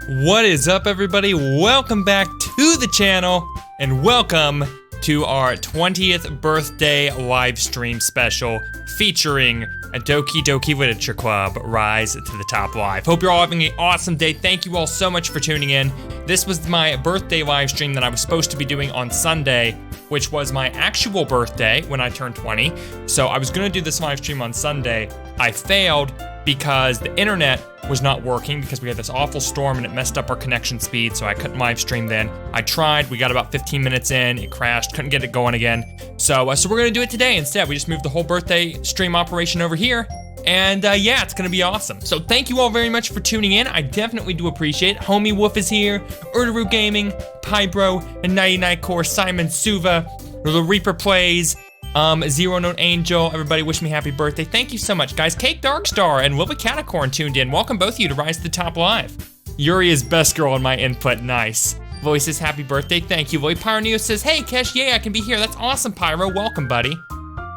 What is up, everybody? Welcome back to the channel, and welcome to our 20th birthday live stream special featuring a Doki Doki Literature Club Rise to the Top Live. Hope you're all having an awesome day. Thank you all so much for tuning in. This was my birthday live stream that I was supposed to be doing on Sunday, which was my actual birthday when I turned 20. So I was gonna do this live stream on Sunday. I failed because the internet was not working because we had this awful storm and it messed up our connection speed, so I couldn't live stream then. I tried, we got about 15 minutes in, it crashed, couldn't get it going again. So we're gonna do it today instead. We just moved the whole birthday stream operation over here, and yeah, it's gonna be awesome. So thank you all very much for tuning in. I definitely do appreciate it. Homie Wolf is here, Urdaru Gaming, Pybro, and 99 Core, Simon Suva, The Reaper Plays, Zero Known Angel, everybody wish me happy birthday. Thank you so much, guys. Cake Darkstar and Wilbur Catacorn tuned in. Welcome both of you to Rise to the Top Live. Yuri is best girl in my input, nice. Voice says happy birthday, thank you. Voy Pyroneo says, hey Kesh, yay, I can be here. That's awesome, Pyro, welcome, buddy.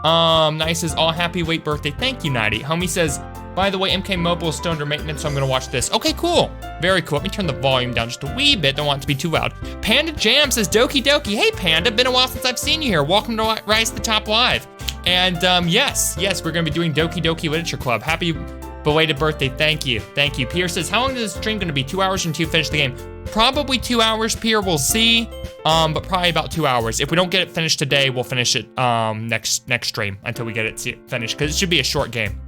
Nice says, all happy late birthday, thank you, Nighty. Homie says, by the way, MK Mobile is still under maintenance, so I'm gonna watch this. Okay, cool, very cool. Let me turn the volume down just a wee bit, don't want it to be too loud. Panda Jam says, Doki Doki, hey Panda, been a while since I've seen you here. Welcome to Rise to the Top Live. And yes, we're gonna be doing Doki Doki Literature Club. Happy belated birthday, thank you. Pierre says, how long is this stream gonna be? 2 hours until you finish the game? Probably 2 hours, Pierre, we'll see. But probably about 2 hours. If we don't get it finished today, we'll finish it next stream until we get it finished, because it should be a short game.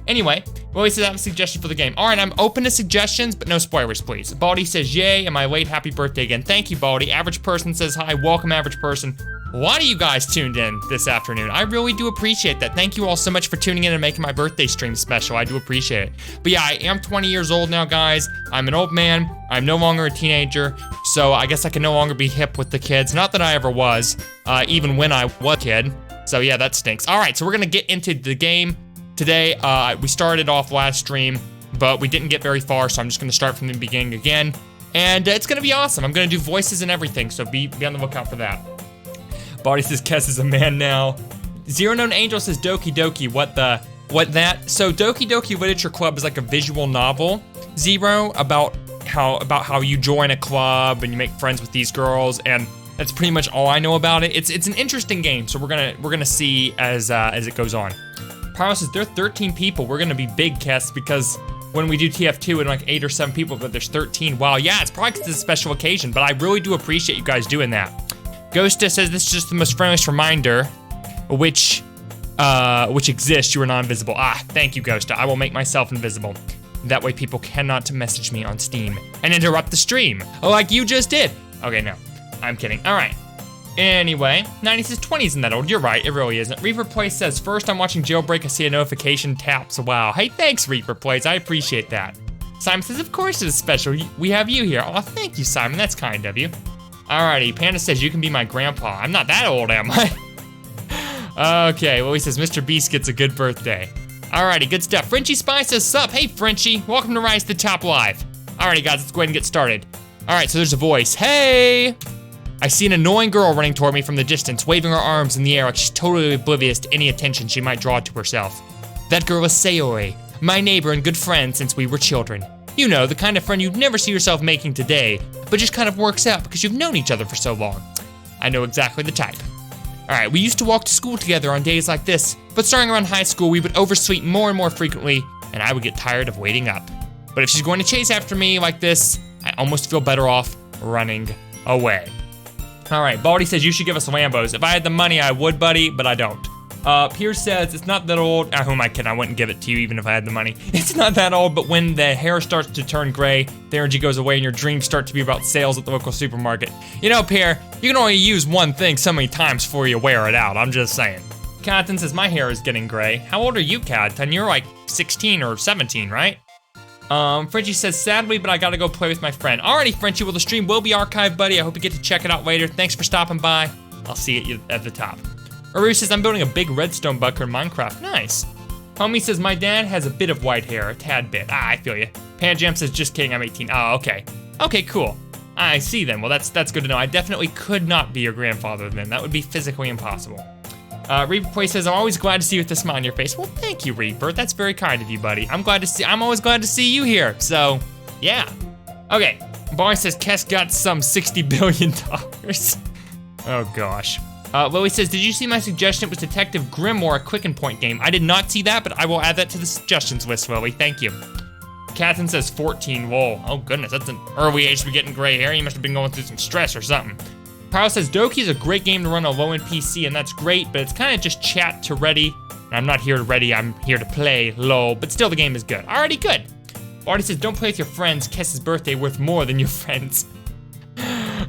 Anyway, Willie says I have a suggestion for the game. All right, I'm open to suggestions, but no spoilers, please. Baldy says, yay, am I late? Happy birthday again. Thank you, Baldy. Average Person says, hi, welcome, Average Person. A lot of you guys tuned in this afternoon. I really do appreciate that. Thank you all so much for tuning in and making my birthday stream special. I do appreciate it. But yeah, I am 20 years old now, guys. I'm an old man. I'm no longer a teenager, so I guess I can no longer be hip with the kids. Not that I ever was, even when I was a kid. So yeah, that stinks. All right, so we're gonna get into the game. Today, we started off last stream, but we didn't get very far, so I'm just gonna start from the beginning again. And it's gonna be awesome. I'm gonna do voices and everything, so be on the lookout for that. Body says Kess is a man now. Zero Known Angel says Doki Doki, what that? So Doki Doki Literature Club is like a visual novel, Zero, about how you join a club and you make friends with these girls, and that's pretty much all I know about it. It's an interesting game, so we're gonna see as it goes on. Pyro says there are 13 people. We're gonna be big, Kess, because when we do TF2 and like 8 or 7 people, but there's 13. Wow, yeah, it's probably 'cause it's a special occasion, but I really do appreciate you guys doing that. Ghosta says this is just the most friendliest reminder, which exists. You are non-visible. Ah, thank you, Ghosta. I will make myself invisible. That way people cannot message me on Steam and interrupt the stream, like you just did. Okay, no, I'm kidding. All right. Anyway, 90 says 20 isn't that old. You're right, it really isn't. Reaper Plays says, first I'm watching Jailbreak, I see a notification taps. Wow, hey, thanks, Reaper Plays, I appreciate that. Simon says, of course it is special, we have you here. Oh, thank you, Simon, that's kind of you. Alrighty, Panda says, you can be my grandpa. I'm not that old, am I? Okay, well, he says, Mr. Beast gets a good birthday. Alrighty, good stuff. Frenchie Spy says, sup? Hey, Frenchie, welcome to Rise to the Top Live. Alrighty, guys, let's go ahead and get started. Alright, so there's a voice. Hey! I see an annoying girl running toward me from the distance, waving her arms in the air like she's totally oblivious to any attention she might draw to herself. That girl is Sayori, my neighbor and good friend since we were children. You know, the kind of friend you'd never see yourself making today, but just kind of works out because you've known each other for so long. I know exactly the type. Alright, we used to walk to school together on days like this, but starting around high school, we would oversleep more and more frequently, and I would get tired of waiting up. But if she's going to chase after me like this, I almost feel better off running away. Alright, Baldy says you should give us Lambos. If I had the money, I would, buddy, but I don't. Pierce says it's not that old. Who am I kidding? I wouldn't give it to you even if I had the money. It's not that old, but when the hair starts to turn gray, the energy goes away and your dreams start to be about sales at the local supermarket. You know, Pierre, you can only use one thing so many times before you wear it out. I'm just saying. Catan says my hair is getting gray. How old are you, Catan? You're like 16 or 17, right? Frenchie says, sadly, but I gotta go play with my friend. Alrighty, Frenchie, well, the stream will be archived, buddy. I hope you get to check it out later. Thanks for stopping by. I'll see you at the top. Aru says, I'm building a big redstone bunker in Minecraft. Nice. Homie says, my dad has a bit of white hair, a tad bit. Ah, I feel you. Panjam says, just kidding, I'm 18. Oh, okay. Okay, cool. I see then. Well, that's good to know. I definitely could not be your grandfather then. That would be physically impossible. Reaper Play says, I'm always glad to see you with a smile on your face. Well, thank you, Reaper. That's very kind of you, buddy. I'm always glad to see you here. So, yeah. Okay, Boy says Kes got some $60 billion. Oh gosh. Lily says, did you see my suggestion? It was Detective Grimoire, a quick and point game. I did not see that, but I will add that to the suggestions list, Lily. Thank you. Catherine says 14, lol. Oh goodness, that's an early age to be getting gray hair. You must have been going through some stress or something. Kyle says, Doki is a great game to run on a low-end PC, and that's great, but it's kind of just chat to ready. And I'm not here to ready, I'm here to play, lol. But still, the game is good. Alrighty, good. Artie says, don't play with your friends. Kess's birthday worth more than your friends.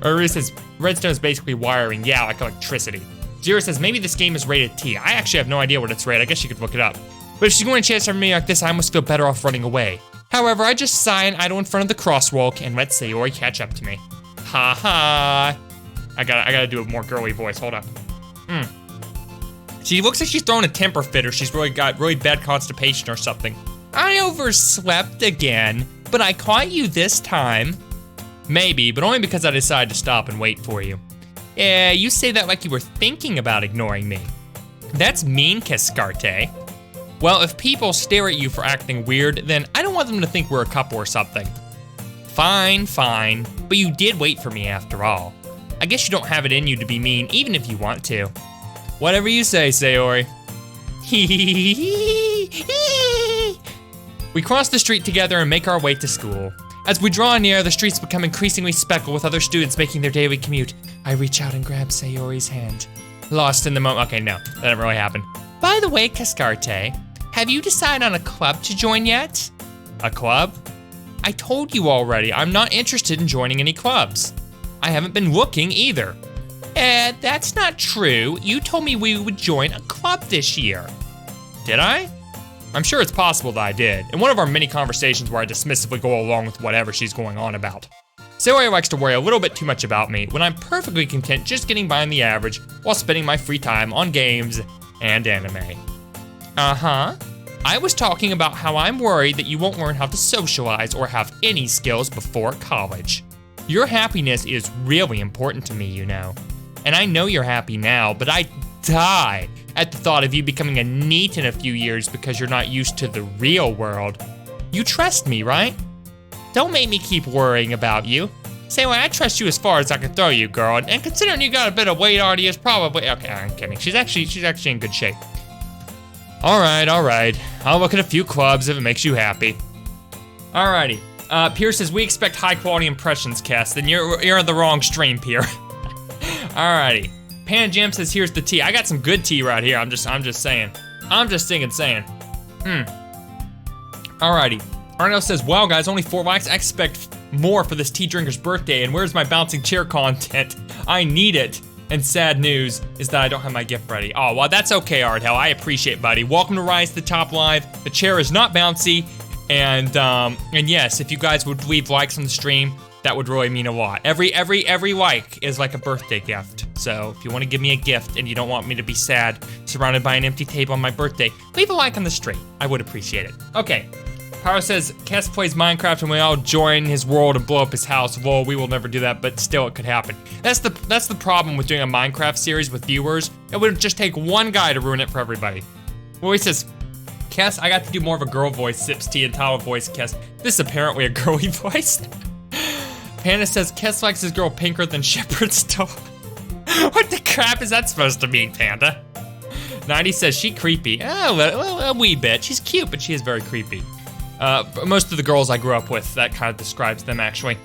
Uri says, redstone is basically wiring. Yeah, like electricity. Zero says, maybe this game is rated T. I actually have no idea what it's rated. I guess you could look it up. But if she's going to chase after me like this, I almost feel better off running away. However, I just sigh and idle in front of the crosswalk and let Sayori catch up to me. Ha ha. I gotta do a more girly voice. Hold up. She looks like she's throwing a temper fit or she's really got really bad constipation or something. I overslept again, but I caught you this time. Maybe, but only because I decided to stop and wait for you. Yeah, you say that like you were thinking about ignoring me. That's mean, Cascarte. Well, if people stare at you for acting weird, then I don't want them to think we're a couple or something. Fine, fine, but you did wait for me after all. I guess you don't have it in you to be mean, even if you want to. Whatever you say, Sayori. We cross the street together and make our way to school. As we draw near, the streets become increasingly speckled with other students making their daily commute. I reach out and grab Sayori's hand. Lost in the moment. Okay, no, that didn't really happen. By the way, Cascarte, have you decided on a club to join yet? A club? I told you already, I'm not interested in joining any clubs. I haven't been looking either. That's not true. You told me we would join a club this year. Did I? I'm sure it's possible that I did, in one of our many conversations where I dismissively go along with whatever she's going on about. Sayori likes to worry a little bit too much about me when I'm perfectly content just getting by on the average while spending my free time on games and anime. Uh-huh. I was talking about how I'm worried that you won't learn how to socialize or have any skills before college. Your happiness is really important to me, you know. And I know you're happy now, but I die at the thought of you becoming a NEET in a few years because you're not used to the real world. You trust me, right? Don't make me keep worrying about you. Say, well, I trust you as far as I can throw you, girl. And considering you got a bit of weight already, it's probably, okay, I'm kidding. She's actually in good shape. All right. I'll look at a few clubs if it makes you happy. Alrighty. Pierre says, we expect high quality impressions, Cass. Then you're on the wrong stream, Pierre. Alrighty. Pan Jam says, here's the tea. I got some good tea right here. I'm just saying. I'm just saying. Alrighty. Arno says, wow guys, only 4 likes. I expect more for this tea drinker's birthday, and where's my bouncing chair content? I need it. And sad news is that I don't have my gift ready. Oh, well, that's okay, Ardhell. I appreciate it, buddy. Welcome to Rise to the Top Live. The chair is not bouncy, and yes, if you guys would leave likes on the stream, that would really mean a lot. Every like is like a birthday gift. So if you want to give me a gift and you don't want me to be sad, surrounded by an empty table on my birthday, leave a like on the stream. I would appreciate it. Okay. Power says, Kess plays Minecraft and we all join his world and blow up his house. Well, we will never do that, but still it could happen. That's the problem with doing a Minecraft series with viewers. It would just take one guy to ruin it for everybody. Well, he says, Kess, I got to do more of a girl voice, sips tea, and Tyler voice, Kess. This is apparently a girly voice. Panda says, Kess likes his girl pinker than Shepherd's dog. What the crap is that supposed to mean, Panda? 90 says, she creepy. Oh, a wee bit. She's cute, but she is very creepy. Most of the girls I grew up with, that kind of describes them, actually.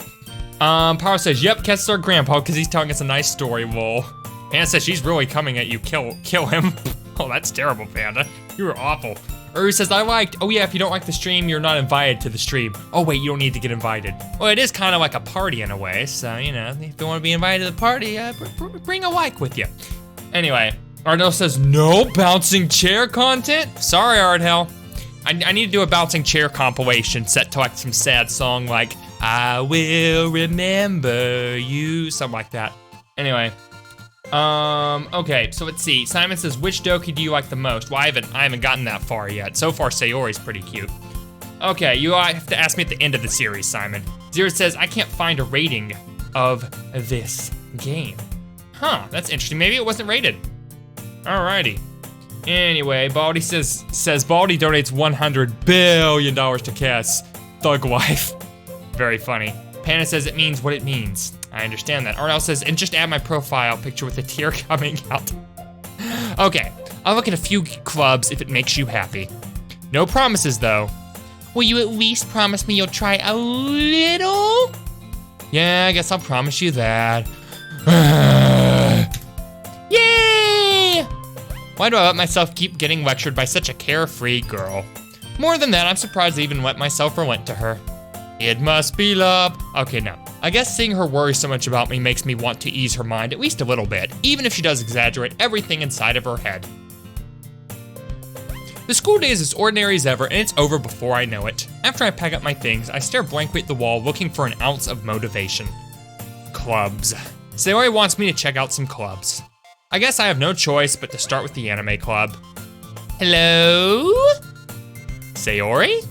Power says, yep, Kess is our grandpa, because he's telling us a nice story, lol. Panda says, she's really coming at you, kill him. Oh, that's terrible, Panda. You were awful. Uru says, I liked, oh yeah, if you don't like the stream, you're not invited to the stream. Oh wait, you don't need to get invited. Well, it is kind of like a party in a way, so, you know, if you want to be invited to the party, bring a like with you. Anyway, Ardell says, no bouncing chair content? Sorry, Ardell. I need to do a bouncing chair compilation set to like some sad song like, I will remember you, something like that. Anyway, okay, so let's see. Simon says, which Doki do you like the most? Well, I haven't gotten that far yet. So far, Sayori's pretty cute. Okay, you have to ask me at the end of the series, Simon. Zero says, I can't find a rating of this game. Huh, that's interesting. Maybe it wasn't rated. Alrighty. Anyway, Baldy says Baldy donates $100 billion to Cass. Thug wife. Very funny. Panda says it means what it means. I understand that. Arnell says, and just add my profile picture with a tear coming out. Okay, I'll look at a few clubs if it makes you happy. No promises though. Will you at least promise me you'll try a little? Yeah, I guess I'll promise you that. Yay! Why do I let myself keep getting lectured by such a carefree girl? More than that, I'm surprised I even let myself relent to her. It must be love. Okay, no. I guess seeing her worry so much about me makes me want to ease her mind at least a little bit, even if she does exaggerate everything inside of her head. The school day is as ordinary as ever, and it's over before I know it. After I pack up my things, I stare blankly at the wall, looking for an ounce of motivation. Clubs. Sayori wants me to check out some clubs. I guess I have no choice but to start with the anime club. Hello? Sayori?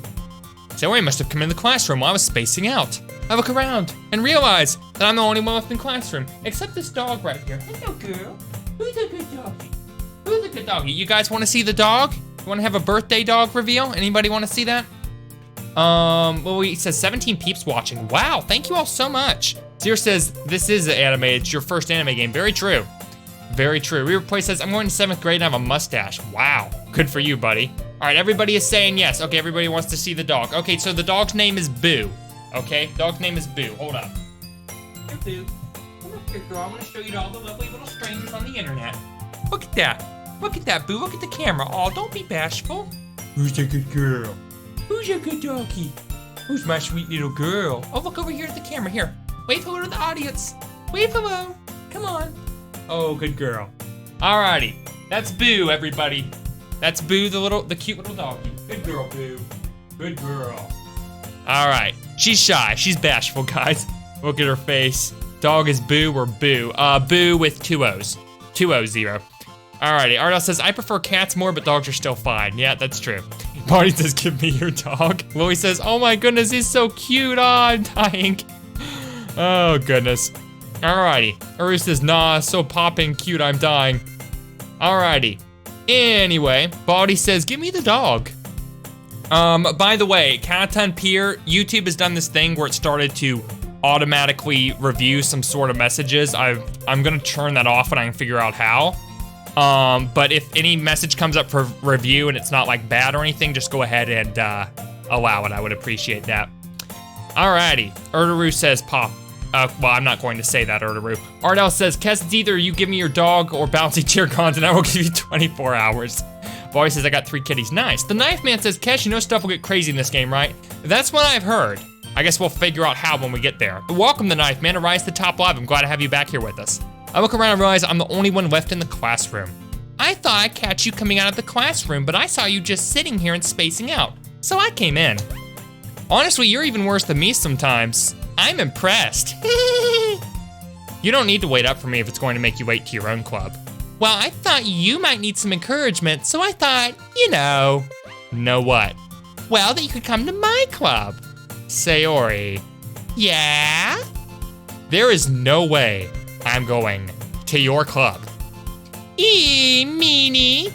Sayori must have come in the classroom while I was spacing out. I look around and realize that I'm the only one left in the classroom, except this dog right here. Hello, girl. Who's a good doggy? Who's a good doggy? You guys want to see the dog? You want to have a birthday dog reveal? Anybody want to see that? Well, it says 17 peeps watching. Wow, thank you all so much. Zero says, this is an anime. It's your first anime game. Very true. Very true. Replay says, I'm going to 7th grade and I have a mustache. Wow, good for you, buddy. All right, everybody is saying yes. Okay, everybody wants to see the dog. Okay, so the dog's name is Boo. Okay, dog's name is Boo. Hold up. Here, Boo. Come up here, girl. I'm gonna show you to all the lovely little strangers on the internet. Look at that. Look at that, Boo. Look at the camera. Oh, don't be bashful. Who's a good girl? Who's your good doggy? Who's my sweet little girl? Oh, look over here at the camera. Here, wave hello to the audience. Wave hello. Come on. Oh, good girl. Alrighty, that's Boo, everybody. That's Boo, the cute little doggy. Good girl, Boo. Good girl. All right, she's shy. She's bashful, guys. Look at her face. Dog is Boo or Boo? Boo with 2 O's. 2-0-0. Alrighty, Ardell says, I prefer cats more, but dogs are still fine. Yeah, that's true. Marty says, give me your dog. Lily says, oh my goodness, he's so cute. Ah, I'm dying. Oh, goodness. Alrighty. Aru says, nah, so popping cute, I'm dying. Alrighty. Anyway, Baldy says, give me the dog. By the way, Catan Pier, YouTube has done this thing where it started to automatically review some sort of messages. I'm gonna turn that off and I can figure out how. But if any message comes up for review and it's not like bad or anything, just go ahead and allow it. I would appreciate that. Alrighty, Erdaru says pop. Well, I'm not going to say that, Erdaru. Ardell says, Kes, it's either you give me your dog or bouncy cheer content, I will give you 24 hours. Boy says, I got 3 kitties. Nice. The Knife Man says, Kes, you know stuff will get crazy in this game, right? That's what I've heard. I guess we'll figure out how when we get there. But welcome, the Knife Man, to Rise to the Top Live. I'm glad to have you back here with us. I look around and realize I'm the only one left in the classroom. I thought I'd catch you coming out of the classroom, but I saw you just sitting here and spacing out. So I came in. Honestly, you're even worse than me sometimes. I'm impressed. You don't need to wait up for me if it's going to make you wait to your own club. Well, I thought you might need some encouragement, so I thought, you know. Know what? Well, that you could come to my club. Sayori. Yeah? There is no way I'm going to your club. Meanie.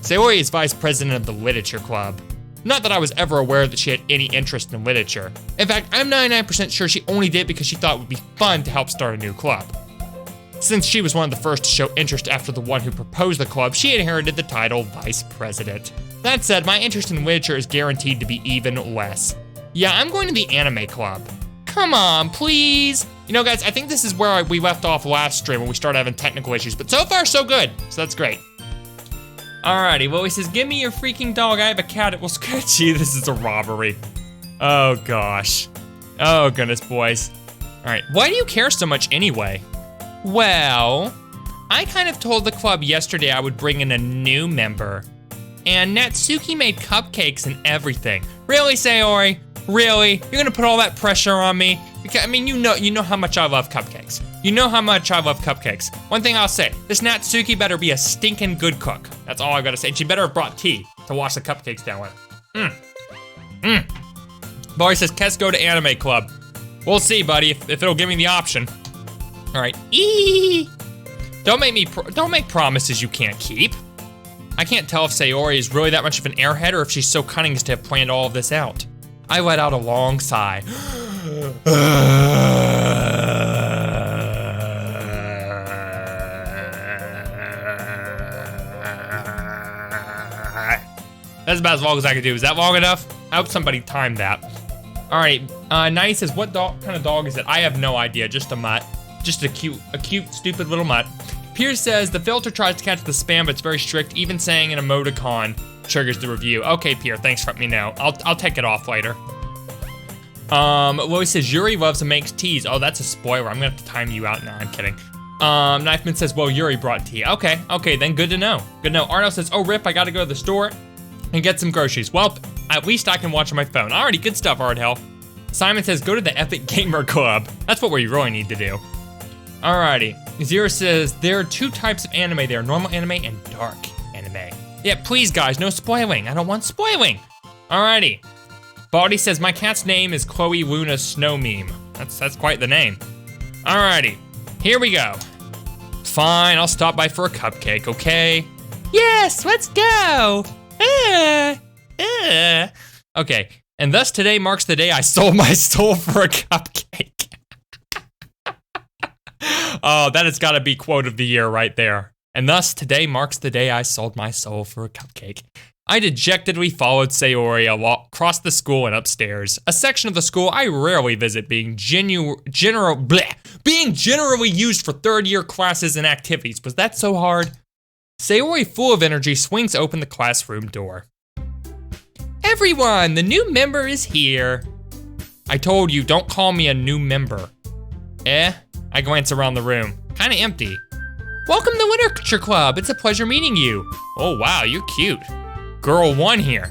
Sayori is vice president of the Literature Club. Not that I was ever aware that she had any interest in literature. In fact, I'm 99% sure she only did it because she thought it would be fun to help start a new club. Since she was one of the first to show interest after the one who proposed the club, she inherited the title vice president. That said, my interest in literature is guaranteed to be even less. Yeah, I'm going to the anime club. Come on, please. You know, guys, I think this is where we left off last stream when we started having technical issues, but so far, so good. So that's great. Alrighty, well, he says, give me your freaking dog. I have a cat, it will scratch you. This is a robbery. Oh, gosh. Oh, goodness, boys. All right, why do you care so much anyway? Well, I kind of told the club yesterday I would bring in a new member. And Natsuki made cupcakes and everything. Really, Sayori? Really? You're gonna put all that pressure on me? Because, I mean, you know how much I love cupcakes. You know how much I love cupcakes. One thing I'll say, this Natsuki better be a stinking good cook. That's all I gotta say. And she better have brought tea to wash the cupcakes down with. Boy says, Kes, go to anime club. We'll see, buddy, if it'll give me the option. All right, Don't make promises you can't keep. I can't tell if Sayori is really that much of an airhead or if she's so cunning as to have planned all of this out. I let out a long sigh. That's about as long as I can do. Is that long enough? I hope somebody timed that. All right, Nice says, what kind of dog is it? I have no idea, just a mutt. Just a cute, stupid little mutt. Pierce says, the filter tries to catch the spam, but it's very strict. Even saying an emoticon triggers the review. Okay, Pierre, thanks for letting me know. I'll take it off later. Lois says, Yuri loves and makes teas. Oh, that's a spoiler. I'm gonna have to time you out now. I'm kidding. Knifeman says, well, Yuri brought tea. Okay, then good to know. Good to know. Arno says, oh, Rip, I gotta go to the store and get some groceries. Well, at least I can watch on my phone. Alrighty, good stuff, Ardhell. Simon says, go to the Epic Gamer Club. That's what we really need to do. Alrighty. Zero says, there are 2 types of anime there, normal anime and dark anime. Yeah, please guys, no spoiling. I don't want spoiling. Alrighty. Baldy says, my cat's name is Chloe Luna Snow Meme. That's quite the name. Alrighty, here we go. Fine, I'll stop by for a cupcake, okay? Yes, let's go. Okay, and thus today marks the day I sold my soul for a cupcake. Oh, that has gotta be quote of the year right there. And thus today marks the day I sold my soul for a cupcake. I dejectedly followed Sayori across the school and upstairs. A section of the school I rarely visit, being generally used for third-year classes and activities. Was that so hard? Sayori, full of energy, swings open the classroom door. Everyone, the new member is here. I told you, don't call me a new member. I glance around the room. Kinda empty. Welcome to Literature Club. It's a pleasure meeting you. Oh wow, you're cute. Girl 1 here.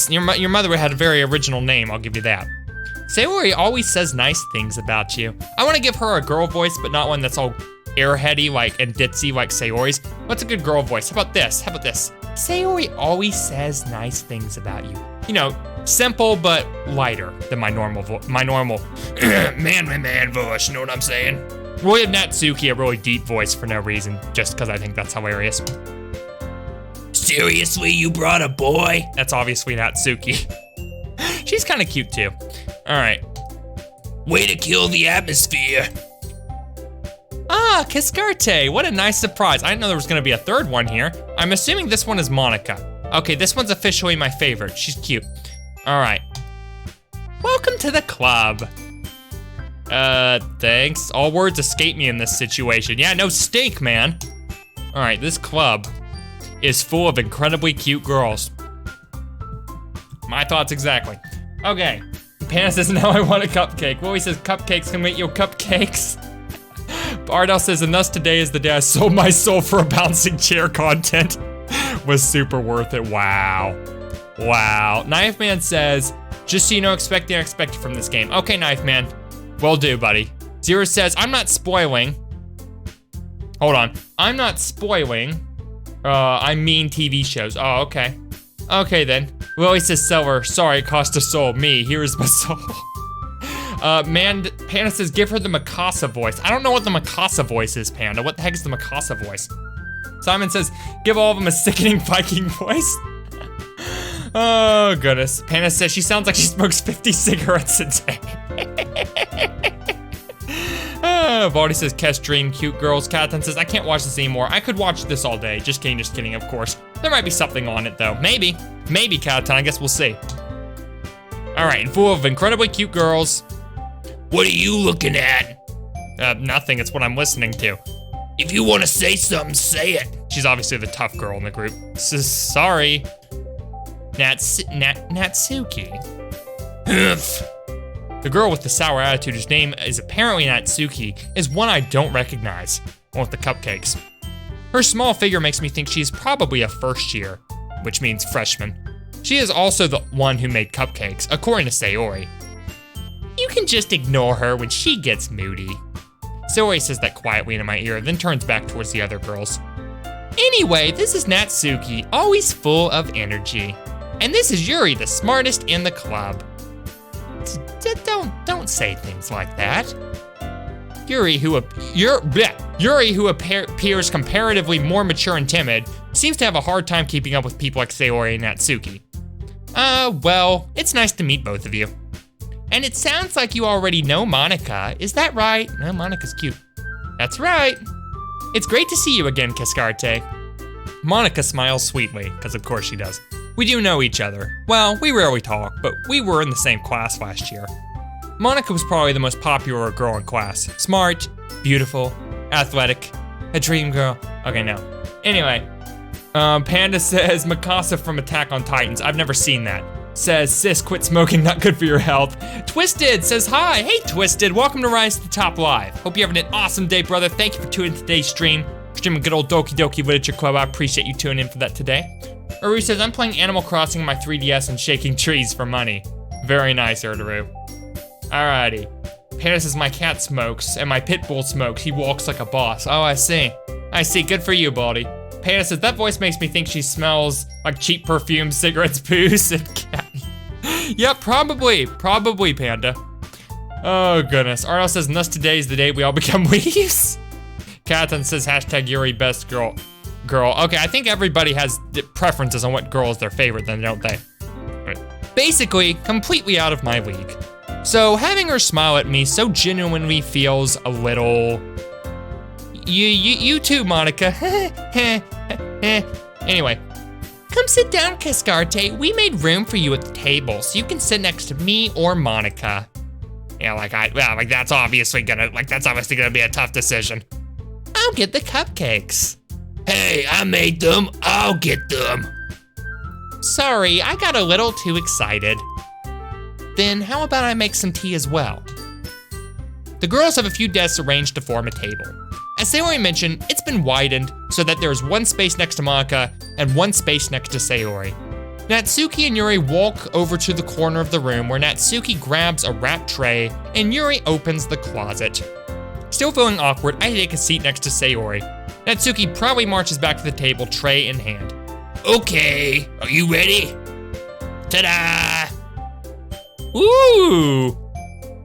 Your mother had a very original name, I'll give you that. Sayori always says nice things about you. I want to give her a girl voice, but not one that's all airheady and ditzy like Sayori's. What's a good girl voice? How about this? Sayori always says nice things about you. You know, simple but lighter than my normal man voice, you know what I'm saying? We'll give Natsuki a really deep voice for no reason, just because I think that's hilarious. Seriously, you brought a boy? That's obviously Natsuki. She's kind of cute too. All right. Way to kill the atmosphere. Ah, Cascarte, what a nice surprise. I didn't know there was gonna be a third one here. I'm assuming this one is Monika. Okay, this one's officially my favorite. She's cute. All right. Welcome to the club. Thanks. All words escape me in this situation. Yeah, no stink, man. All right, this club is full of incredibly cute girls. My thoughts exactly. Okay, Panda says, now I want a cupcake. Willie says, cupcakes can make you cupcakes. Bardell says, and thus today is the day I sold my soul for a bouncing chair content. Was super worth it, wow. Wow, Knife Man says, just so you know, expect the unexpected from this game. Okay, Knife Man, will do, buddy. Zero says, I'm not spoiling. Hold on, I'm not spoiling. I mean TV shows. Oh, okay. Okay then. Willie says, seller, sorry, it cost a soul. Me, here's my soul. Panda says, give her the Mikasa voice. I don't know what the Mikasa voice is, Panda. What the heck is the Mikasa voice? Simon says, give all of them a sickening Viking voice. Oh, goodness. Panda says, she sounds like she smokes 50 cigarettes a day. Baldy says, Kes Dream, cute girls. Catan says, I can't watch this anymore. I could watch this all day. Just kidding, of course. There might be something on it, though. Maybe, Catan, I guess we'll see. All right, full of incredibly cute girls. What are you looking at? Nothing, it's what I'm listening to. If you want to say something, say it. She's obviously the tough girl in the group. Sorry. Natsuki. The girl with the sour attitude, whose name is apparently Natsuki, is one I don't recognize. One with the cupcakes. Her small figure makes me think she's probably a first year, which means freshman. She is also the one who made cupcakes, according to Sayori. You can just ignore her when she gets moody. Sayori says that quietly into my ear, then turns back towards the other girls. Anyway, this is Natsuki, always full of energy. And this is Yuri, the smartest in the club. Don't say things like that. Yuri, who appears comparatively more mature and timid, seems to have a hard time keeping up with people like Sayori and Natsuki. Well, it's nice to meet both of you. And it sounds like you already know Monika, is that right? No, Monika's cute. That's right. It's great to see you again, Cascarte. Monika smiles sweetly, because of course she does. We do know each other. Well, we rarely talk, but we were in the same class last year. Monika was probably the most popular girl in class. Smart, beautiful, athletic, a dream girl. Okay, no. Anyway, Panda says Mikasa from Attack on Titans. I've never seen that. Says, sis, quit smoking, not good for your health. Twisted says hi. Hey, Twisted, welcome to Rise to the Top Live. Hope you're having an awesome day, brother. Thank you for tuning in today's stream. Streaming good old Doki Doki Literature Club. I appreciate you tuning in for that today. Uru says, I'm playing Animal Crossing on my 3DS and shaking trees for money. Very nice, Uru. Alrighty. Panda says, my cat smokes and my pit bull smokes. He walks like a boss. Oh, I see. I see, good for you, Baldy. Panda says, that voice makes me think she smells like cheap perfume, cigarettes, booze, and cat. Yep, probably, Panda. Oh, goodness. Arnold says, thus today is the day we all become weaves. Catherine says, hashtag Yuri best girl. Okay, I think everybody has preferences on what girl is their favorite then, don't they? Right. Basically, completely out of my league. So having her smile at me so genuinely feels a little... You too, Monika. Anyway. Come sit down, Cascarte. We made room for you at the table, so you can sit next to me or Monika. Yeah, that's obviously gonna be a tough decision. I'll get the cupcakes. Hey, I made them. I'll get them. Sorry, I got a little too excited. Then how about I make some tea as well? The girls have a few desks arranged to form a table. As Sayori mentioned, it's been widened so that there's one space next to Monika and one space next to Sayori. Natsuki and Yuri walk over to the corner of the room where Natsuki grabs a wrap tray and Yuri opens the closet. Still feeling awkward, I take a seat next to Sayori. Natsuki proudly marches back to the table, tray in hand. Okay, are you ready? Ta-da! Ooh!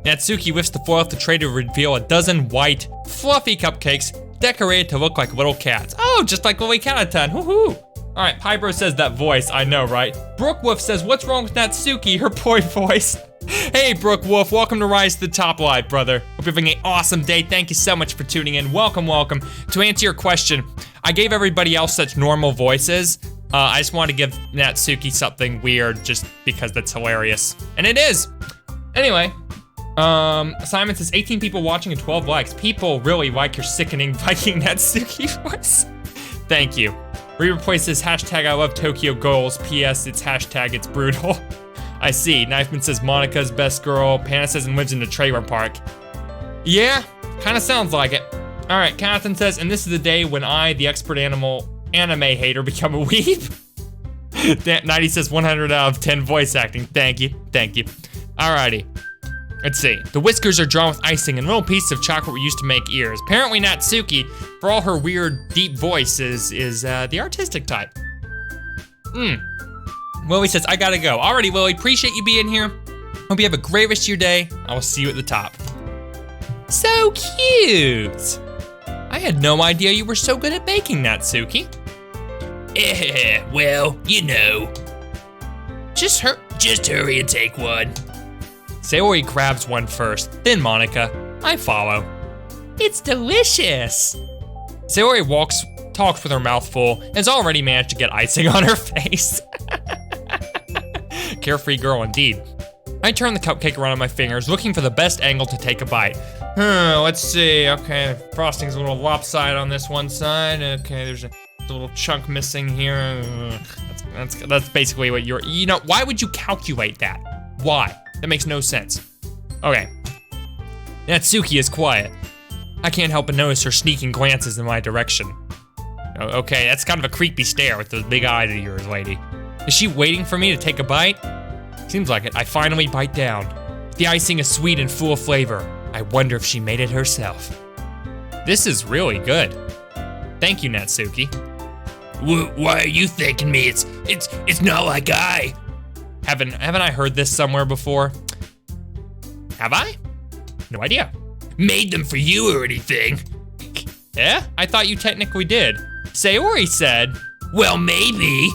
Natsuki lifts the foil off the tray to reveal a dozen white, fluffy cupcakes decorated to look like little cats. Oh, just like Lily Catan, woohoo! All right, Pybro says that voice, I know, right? Brookwolf says, what's wrong with Natsuki, her boy voice? Hey, Brookwolf, welcome to Rise to the Top Live, brother. Hope you're having an awesome day. Thank you so much for tuning in. Welcome. To answer your question, I gave everybody else such normal voices. I just want to give Natsuki something weird just because that's hilarious. And it is. Anyway, Simon says 18 people watching and 12 likes. People really like your sickening Viking Natsuki voice. Thank you. Replay says hashtag I love Tokyo goals. PS it's hashtag it's brutal. I see. Knifeman says Monika's best girl. Panda says and lives in a trailer park. Yeah, kind of sounds like it. All right, Catherine says, and this is the day when I, the expert anime hater, become a weeb. 90 says 100 out of 10 voice acting. Thank you. Alrighty. Let's see. The whiskers are drawn with icing and little pieces of chocolate were used to make ears. Apparently Natsuki, for all her weird deep voice, is the artistic type. Willie says, I gotta go. Alrighty, Willie, appreciate you being here. Hope you have a great rest of your day. I will see you at the top. So cute. I had no idea you were so good at baking, Natsuki. Well, you know. Just hurry and take one. Sayori grabs one first, then Monika. I follow. It's delicious. Sayori talks with her mouth full, and has already managed to get icing on her face. Carefree girl indeed. I turn the cupcake around on my fingers, looking for the best angle to take a bite. Let's see, okay, frosting's a little lopsided on this one side. Okay, there's a little chunk missing here. That's basically what why would you calculate that? Why? That makes no sense. Okay. Natsuki is quiet. I can't help but notice her sneaking glances in my direction. Okay, that's kind of a creepy stare with those big eyes of yours, lady. Is she waiting for me to take a bite? Seems like it. I finally bite down. The icing is sweet and full of flavor. I wonder if she made it herself. This is really good. Thank you, Natsuki. Why are you thanking me? It's not like I... Haven't I heard this somewhere before? Have I? No idea. Made them for you or anything. Yeah? I thought you technically did. Sayori said, well, maybe.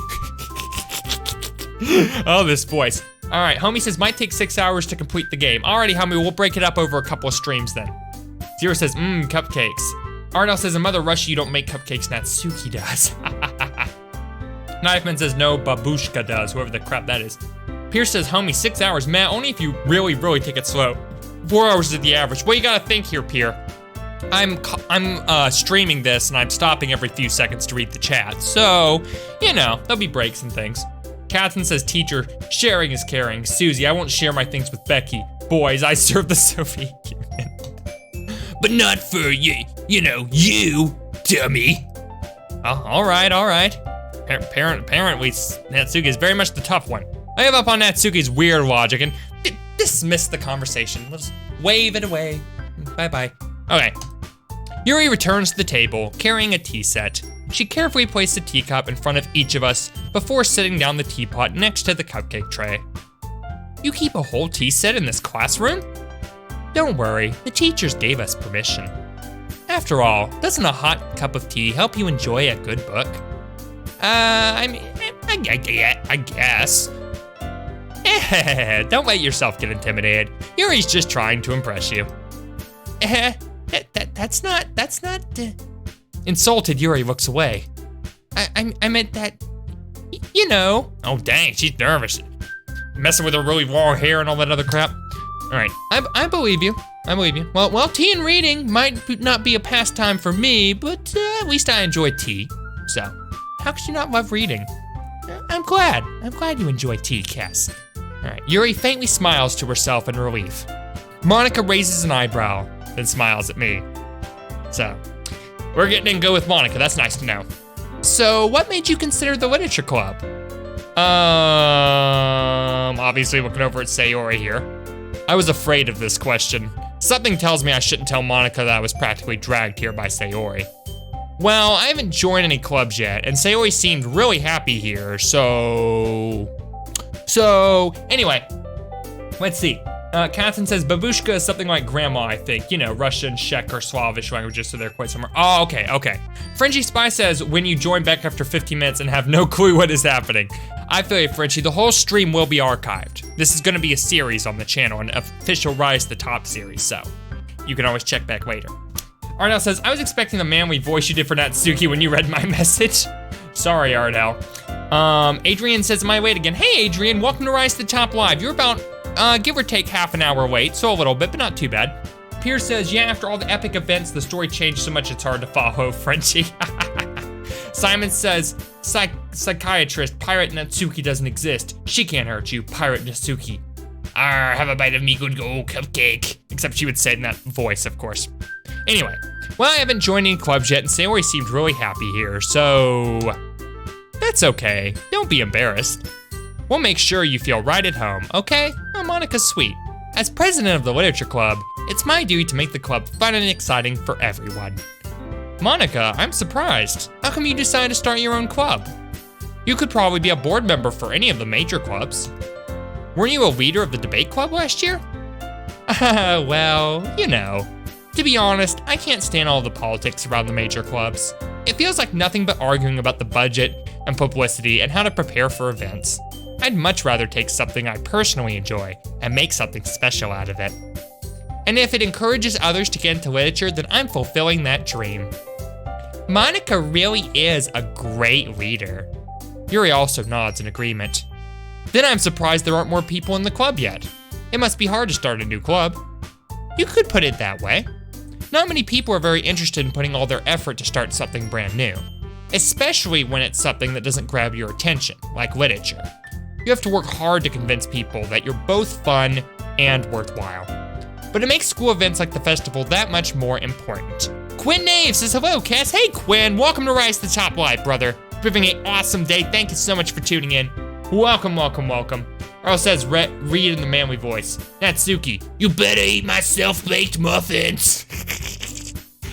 Oh, this voice. All right, homie says, might take 6 hours to complete the game. Alrighty, homie, we'll break it up over a couple of streams then. Zero says, cupcakes. Arnell says, a mother rush you don't make cupcakes, Natsuki does. Knifeman says no, Babushka does, whoever the crap that is. Pierce says, homie, 6 hours. Matt, only if you really, really take it slow. 4 hours is the average. What you gotta think here, Pierre? I'm streaming this and I'm stopping every few seconds to read the chat. So, you know, there'll be breaks and things. Katzen says, teacher, sharing is caring. Susie, I won't share my things with Becky. Boys, I serve the Soviet Union. But not for you dummy. Oh, all right. Apparently, Natsuki is very much the tough one. I give up on Natsuki's weird logic and dismiss the conversation. Let's wave it away. Bye-bye. Okay. Yuri returns to the table, carrying a tea set. She carefully placed a teacup in front of each of us before setting down the teapot next to the cupcake tray. You keep a whole tea set in this classroom? Don't worry, the teachers gave us permission. After all, doesn't a hot cup of tea help you enjoy a good book? I guess. Don't let yourself get intimidated. Yuri's just trying to impress you. That's not. Insulted, Yuri looks away. I meant that, you know. Oh dang, she's nervous. Messing with her really long hair and all that other crap. All right, I believe you. Well, tea and reading might not be a pastime for me, but at least I enjoy tea. So, how could you not love reading? I'm glad you enjoy tea, Cass. All right, Yuri faintly smiles to herself in relief. Monika raises an eyebrow, then smiles at me. So, we're getting in good with Monika, that's nice to know. So, what made you consider the literature club? Obviously looking over at Sayori here. I was afraid of this question. Something tells me I shouldn't tell Monika that I was practically dragged here by Sayori. Well, I haven't joined any clubs yet, and Sayori seemed really happy here, so anyway, let's see. Katzen says babushka is something like grandma, I think. You know, Russian, Czech, or Slavish languages, so they're quite similar. Oh, okay. Frenchie Spy says when you join back after 15 minutes and have no clue what is happening. I feel you, Frenchie. The whole stream will be archived. This is gonna be a series on the channel, an official Rise to the Top series, so you can always check back later. Ardell says, I was expecting the manly voice you did for Natsuki when you read my message. Sorry, Ardell. Adrian says, am I late again? Hey, Adrian, welcome to Rise to the Top Live. You're about, give or take half an hour late, so a little bit, but not too bad. Pierce says, yeah, after all the epic events, the story changed so much it's hard to follow, Frenchie. Simon says, psychiatrist, Pirate Natsuki doesn't exist. She can't hurt you, Pirate Natsuki. Arr, have a bite of me good old cupcake. Except she would say it in that voice, of course. Anyway, well, I haven't joined any clubs yet, and Sayori seemed really happy here, so that's okay. Don't be embarrassed. We'll make sure you feel right at home, okay? Oh, Monika's sweet. As president of the literature club, it's my duty to make the club fun and exciting for everyone. Monika, I'm surprised. How come you decided to start your own club? You could probably be a board member for any of the major clubs. Weren't you a leader of the debate club last year? Well, you know. To be honest, I can't stand all the politics around the major clubs. It feels like nothing but arguing about the budget and publicity and how to prepare for events. I'd much rather take something I personally enjoy and make something special out of it. And if it encourages others to get into literature, then I'm fulfilling that dream. Monika really is a great leader. Yuri also nods in agreement. Then I'm surprised there aren't more people in the club yet. It must be hard to start a new club. You could put it that way. Not many people are very interested in putting all their effort to start something brand new, especially when it's something that doesn't grab your attention, like literature. You have to work hard to convince people that you're both fun and worthwhile. But it makes school events like the festival that much more important. Quinn Nave says, hello, Cass. Hey, Quinn, welcome to Rise to the Top Live, brother. Having an awesome day. Thank you so much for tuning in. Welcome. Earl says, read in the manly voice. Natsuki, you better eat my self-baked muffins.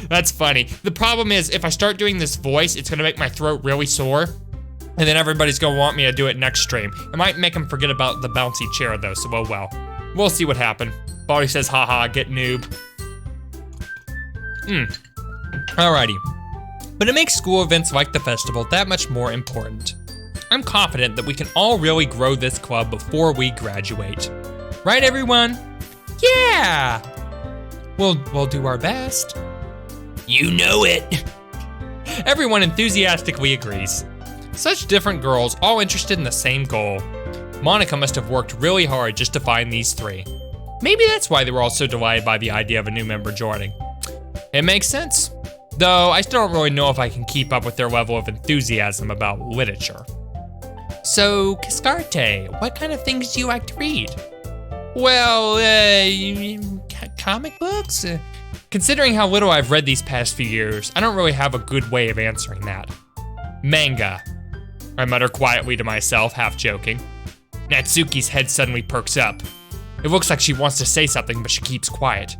That's funny. The problem is, if I start doing this voice, it's gonna make my throat really sore, and then everybody's gonna want me to do it next stream. It might make them forget about the bouncy chair though, so oh well. We'll see what happens. Baldy says, haha, get noob. Alrighty. But it makes school events like the festival that much more important. I'm confident that we can all really grow this club before we graduate. Right, everyone? Yeah! We'll do our best. You know it. Everyone enthusiastically agrees. Such different girls, all interested in the same goal. Monika must have worked really hard just to find these three. Maybe that's why they were all so delighted by the idea of a new member joining. It makes sense. Though I still don't really know if I can keep up with their level of enthusiasm about literature. So, Cascarte, what kind of things do you like to read? Well, comic books? Considering how little I've read these past few years, I don't really have a good way of answering that. Manga, I mutter quietly to myself, half joking. Natsuki's head suddenly perks up. It looks like she wants to say something, but she keeps quiet.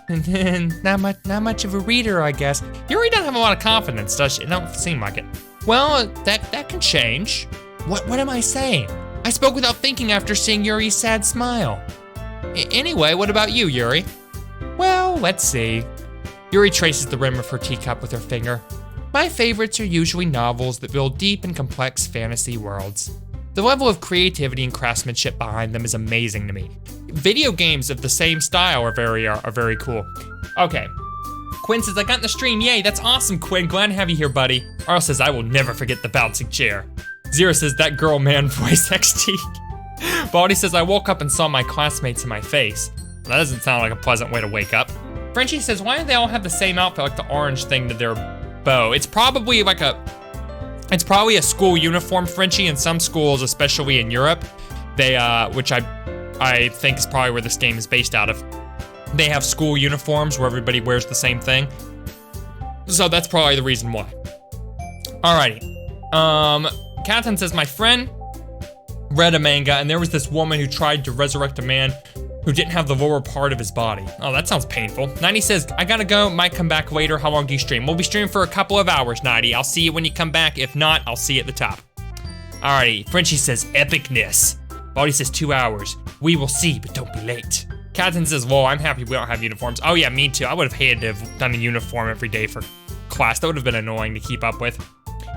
Not much of a reader, I guess. Yuri doesn't have a lot of confidence, does she? It don't seem like it. Well, that can change. What am I saying? I spoke without thinking after seeing Yuri's sad smile. Anyway, what about you, Yuri? Well, let's see. Yuri traces the rim of her teacup with her finger. My favorites are usually novels that build deep and complex fantasy worlds. The level of creativity and craftsmanship behind them is amazing to me. Video games of the same style are very cool. Okay. Quinn says, I got in the stream, yay, that's awesome, Quinn, glad to have you here, buddy. Arl says, I will never forget the bouncing chair. Zero says, that girl man voice XT. Baldy says, I woke up and saw my classmates in my face. That doesn't sound like a pleasant way to wake up. Frenchie says, why do they all have the same outfit, like the orange thing to their bow? It's probably a school uniform, Frenchie. In some schools, especially in Europe, they, which I think is probably where this game is based out of. They have school uniforms where everybody wears the same thing. So that's probably the reason why. Alrighty. Captain says, my friend read a manga and there was this woman who tried to resurrect a man who didn't have the lower part of his body. Oh, that sounds painful. 90 says, I gotta go, might come back later. How long do you stream? We'll be streaming for a couple of hours, 90. I'll see you when you come back. If not, I'll see you at the top. Alrighty, Frenchie says, epicness. Baldy says 2 hours. We will see, but don't be late. Captain says, well, I'm happy we don't have uniforms. Oh yeah, me too. I would have hated to have done a uniform every day for class. That would have been annoying to keep up with.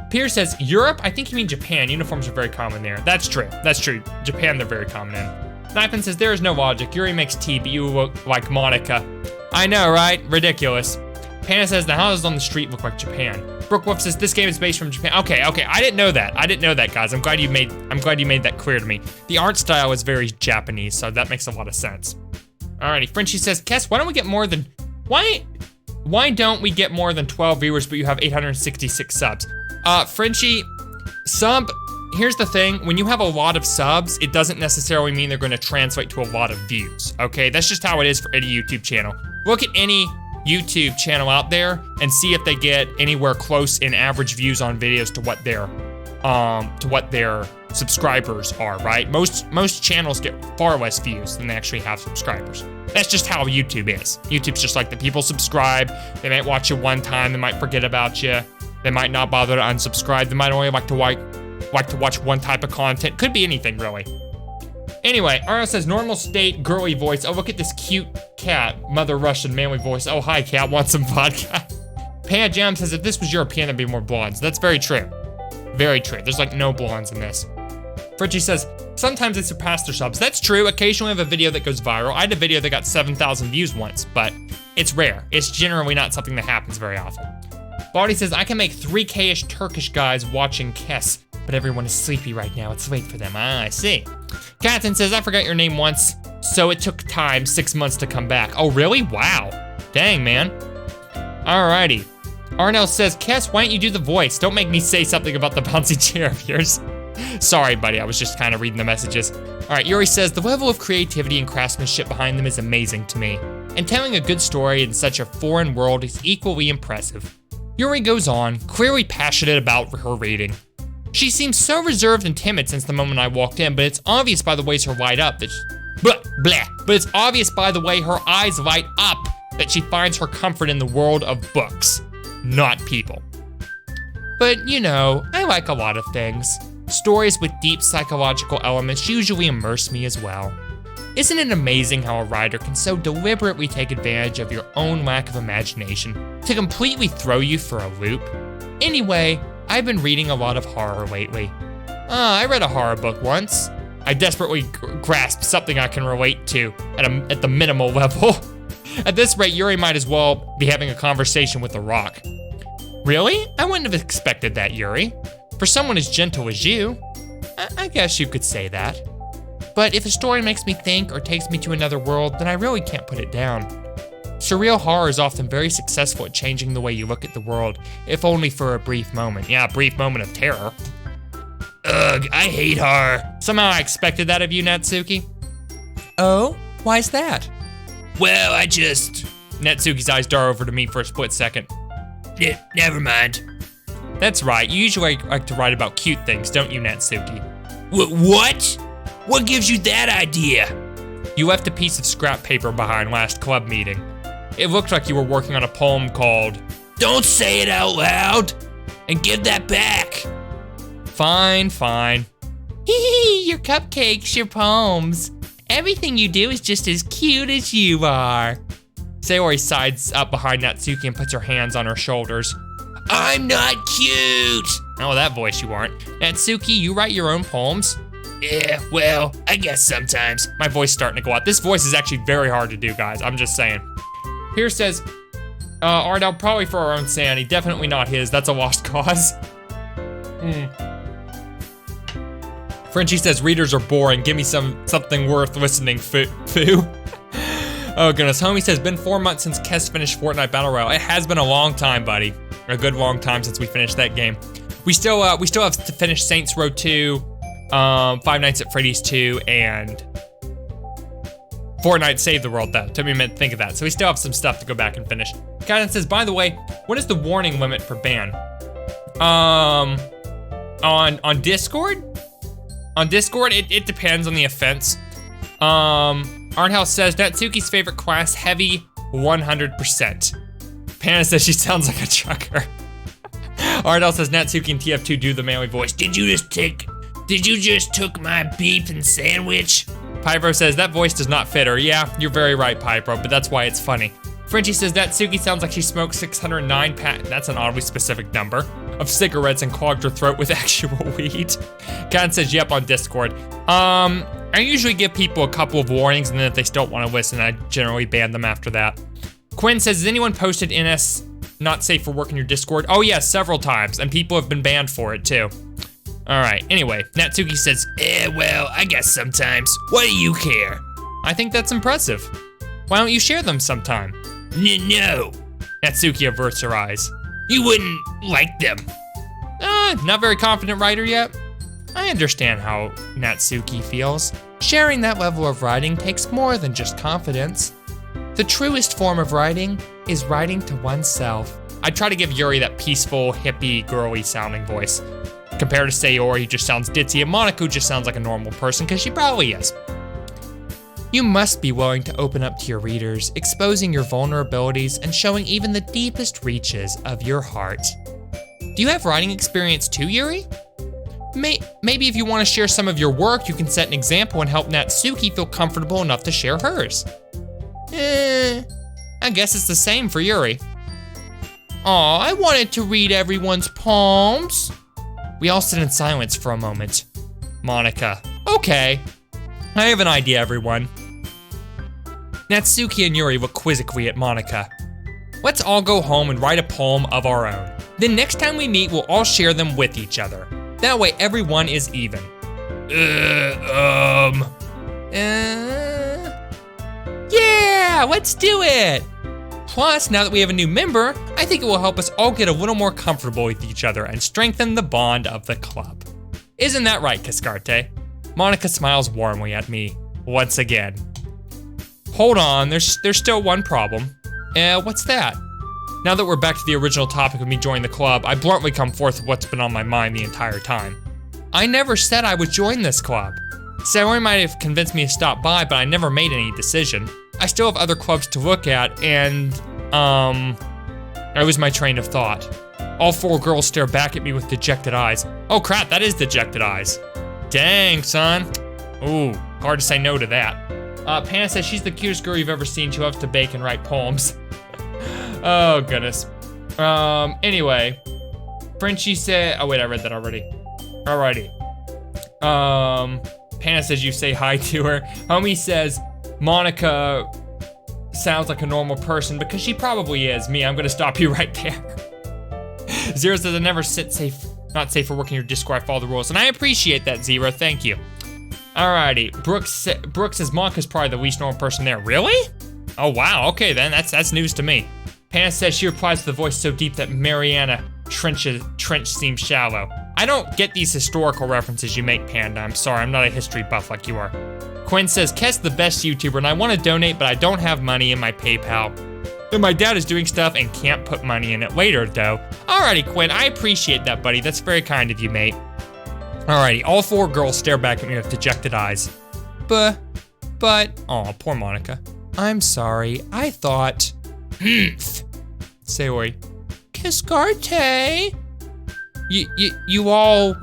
Pierre says, Europe? I think you mean Japan. Uniforms are very common there. That's true. Japan, they're very common in. Knifin says, there is no logic. Yuri makes tea, but you look like Monika. I know, right? Ridiculous. Panda says, the houses on the street look like Japan. Brookwolf says, this game is based from Japan. Okay, I didn't know that, guys. I'm glad you made that clear to me. The art style is very Japanese, so that makes a lot of sense. Alrighty, Frenchie says, Kess, why don't we get more than 12 viewers, but you have 866 subs? Frenchie, here's the thing, when you have a lot of subs, it doesn't necessarily mean they're gonna translate to a lot of views, okay? That's just how it is for any YouTube channel. Look at any YouTube channel out there and see if they get anywhere close in average views on videos to what their subscribers are, right? Most channels get far less views than they actually have subscribers. That's just how YouTube is. YouTube's just like the people subscribe, they might watch you one time, they might forget about you, they might not bother to unsubscribe, they might only like to watch one type of content. Could be anything, really. Anyway, Arno says, normal state, girly voice. Oh, look at this cute cat. Mother Russian, manly voice. Oh, hi, cat, want some vodka? Panda Jam says, if this was European, there'd be more blondes. That's very true. Very true. There's like no blondes in this. Fritchie says, sometimes they surpass their subs. That's true. Occasionally I have a video that goes viral. I had a video that got 7,000 views once, but it's rare. It's generally not something that happens very often. Baldy says, I can make 3K-ish Turkish guys watching Kess, but everyone is sleepy right now. It's late for them. Ah, I see. Captain says, I forgot your name once, so it took time, 6 months to come back. Oh, really? Wow. Dang, man. Alrighty. Arnell says, Kess, why don't you do the voice? Don't make me say something about the bouncy chair of yours. Sorry, buddy. I was just kind of reading the messages. All right, Yuri says, the level of creativity and craftsmanship behind them is amazing to me, and telling a good story in such a foreign world is equally impressive. Yuri goes on, clearly passionate about her reading. She seems so reserved and timid since the moment I walked in, but it's obvious by the ways her light up that but it's obvious by the way her eyes light up that she finds her comfort in the world of books, not people. But you know, I like a lot of things. Stories with deep psychological elements usually immerse me as well. Isn't it amazing how a writer can so deliberately take advantage of your own lack of imagination to completely throw you for a loop? Anyway, I've been reading a lot of horror lately. I read a horror book once. I desperately grasped something I can relate to at the minimal level. At this rate, Yuri might as well be having a conversation with a rock. Really? I wouldn't have expected that, Yuri. For someone as gentle as you, I guess you could say that. But if a story makes me think or takes me to another world, then I really can't put it down. Surreal horror is often very successful at changing the way you look at the world, if only for a brief moment. Yeah, a brief moment of terror. Ugh, I hate horror. Somehow I expected that of you, Natsuki. Oh, why's that? Well, Natsuki's eyes dart over to me for a split second. Never mind. That's right, you usually like to write about cute things, don't you, Natsuki? What? What gives you that idea? You left a piece of scrap paper behind last club meeting. It looked like you were working on a poem called, "Don't say it out loud, and give that back." Fine. Hee, your cupcakes, your poems. Everything you do is just as cute as you are. Sayori sides up behind Natsuki and puts her hands on her shoulders. I'm not cute. Oh, that voice you aren't. Natsuki, you write your own poems? Yeah, well, I guess sometimes. My voice is starting to go out. This voice is actually very hard to do, guys. I'm just saying. Here says, Ardell, probably for our own sanity. Definitely not his. That's a lost cause. Frenchie says, readers are boring. Give me something worth listening, foo. Oh goodness, Homie says, been 4 months since Kes finished Fortnite Battle Royale. It has been a long time, buddy. A good long time since we finished that game. We still have to finish Saints Row 2, Five Nights at Freddy's 2, and Fortnite Save the World, though. Took me a minute to think of that. So we still have some stuff to go back and finish. Guidance says, by the way, what is the warning limit for ban? On Discord? On Discord, it depends on the offense. Arnhouse says, Natsuki's favorite class, heavy, 100%. Panna says she sounds like a trucker. Ardell says, Natsuki and TF2 do the manly voice. Did you just took my beef and sandwich? Pyro says, that voice does not fit her. Yeah, you're very right, Pyro, but that's why it's funny. Frenchie says, Natsuki sounds like she smoked 609 that's an oddly specific number, of cigarettes and clogged her throat with actual weed. Kat says, yep, on Discord. I usually give people a couple of warnings, and then if they still want to listen, I generally ban them after that. Quinn says, has anyone posted NS not safe for work in your Discord? Oh yeah, several times, and people have been banned for it too. All right, anyway, Natsuki says, well, I guess sometimes. What do you care? I think that's impressive. Why don't you share them sometime? No. Natsuki averts her eyes. You wouldn't like them. Not very confident writer yet? I understand how Natsuki feels. Sharing that level of writing takes more than just confidence. The truest form of writing is writing to oneself. I try to give Yuri that peaceful, hippie, girly sounding voice. Compared to Sayori, who just sounds ditzy, and Monika, who just sounds like a normal person, because she probably is. You must be willing to open up to your readers, exposing your vulnerabilities and showing even the deepest reaches of your heart. Do you have writing experience too, Yuri? Maybe if you want to share some of your work, you can set an example and help Natsuki feel comfortable enough to share hers. I guess it's the same for Yuri. Aw, I wanted to read everyone's poems. We all sit in silence for a moment. Monika, okay. I have an idea, everyone. Natsuki and Yuri look quizzically at Monika. Let's all go home and write a poem of our own. Then next time we meet, we'll all share them with each other. That way everyone is even. Yeah, let's do it. Plus, now that we have a new member, I think it will help us all get a little more comfortable with each other and strengthen the bond of the club. Isn't that right, Cascarte? Monika smiles warmly at me, once again. Hold on, there's still one problem. What's that? Now that we're back to the original topic of me joining the club, I bluntly come forth with what's been on my mind the entire time. I never said I would join this club. Sayori might have convinced me to stop by, but I never made any decision. I still have other clubs to look at, and, I lose my train of thought. All four girls stare back at me with dejected eyes. Oh crap, that is dejected eyes. Dang, son. Ooh, hard to say no to that. Panna says she's the cutest girl you've ever seen. She loves to bake and write poems. Oh, goodness. Anyway. Frenchie said, oh wait, I read that already. Alrighty. Panna says you say hi to her. Homie says Monika sounds like a normal person because she probably is. Me, I'm gonna stop you right there. Zero says I never sit safe Not safe for work in your Discord. I follow the rules. And I appreciate that, Zero. Thank you. Alrighty. Brooke says Monika's probably the least normal person there. Really? Oh, wow. Okay, then. That's news to me. Panda says she replies to the voice so deep that Mariana trench seems shallow. I don't get these historical references you make, Panda. I'm sorry, I'm not a history buff like you are. Quinn says, Kess the best YouTuber, and I want to donate, but I don't have money in my PayPal. And my dad is doing stuff and can't put money in it later, though. Alrighty, Quinn, I appreciate that, buddy. That's very kind of you, mate. Alrighty, all 4 girls stare back at me with dejected eyes. But, aw, poor Monika. I'm sorry, I thought, Sayori, Cascarte? You all,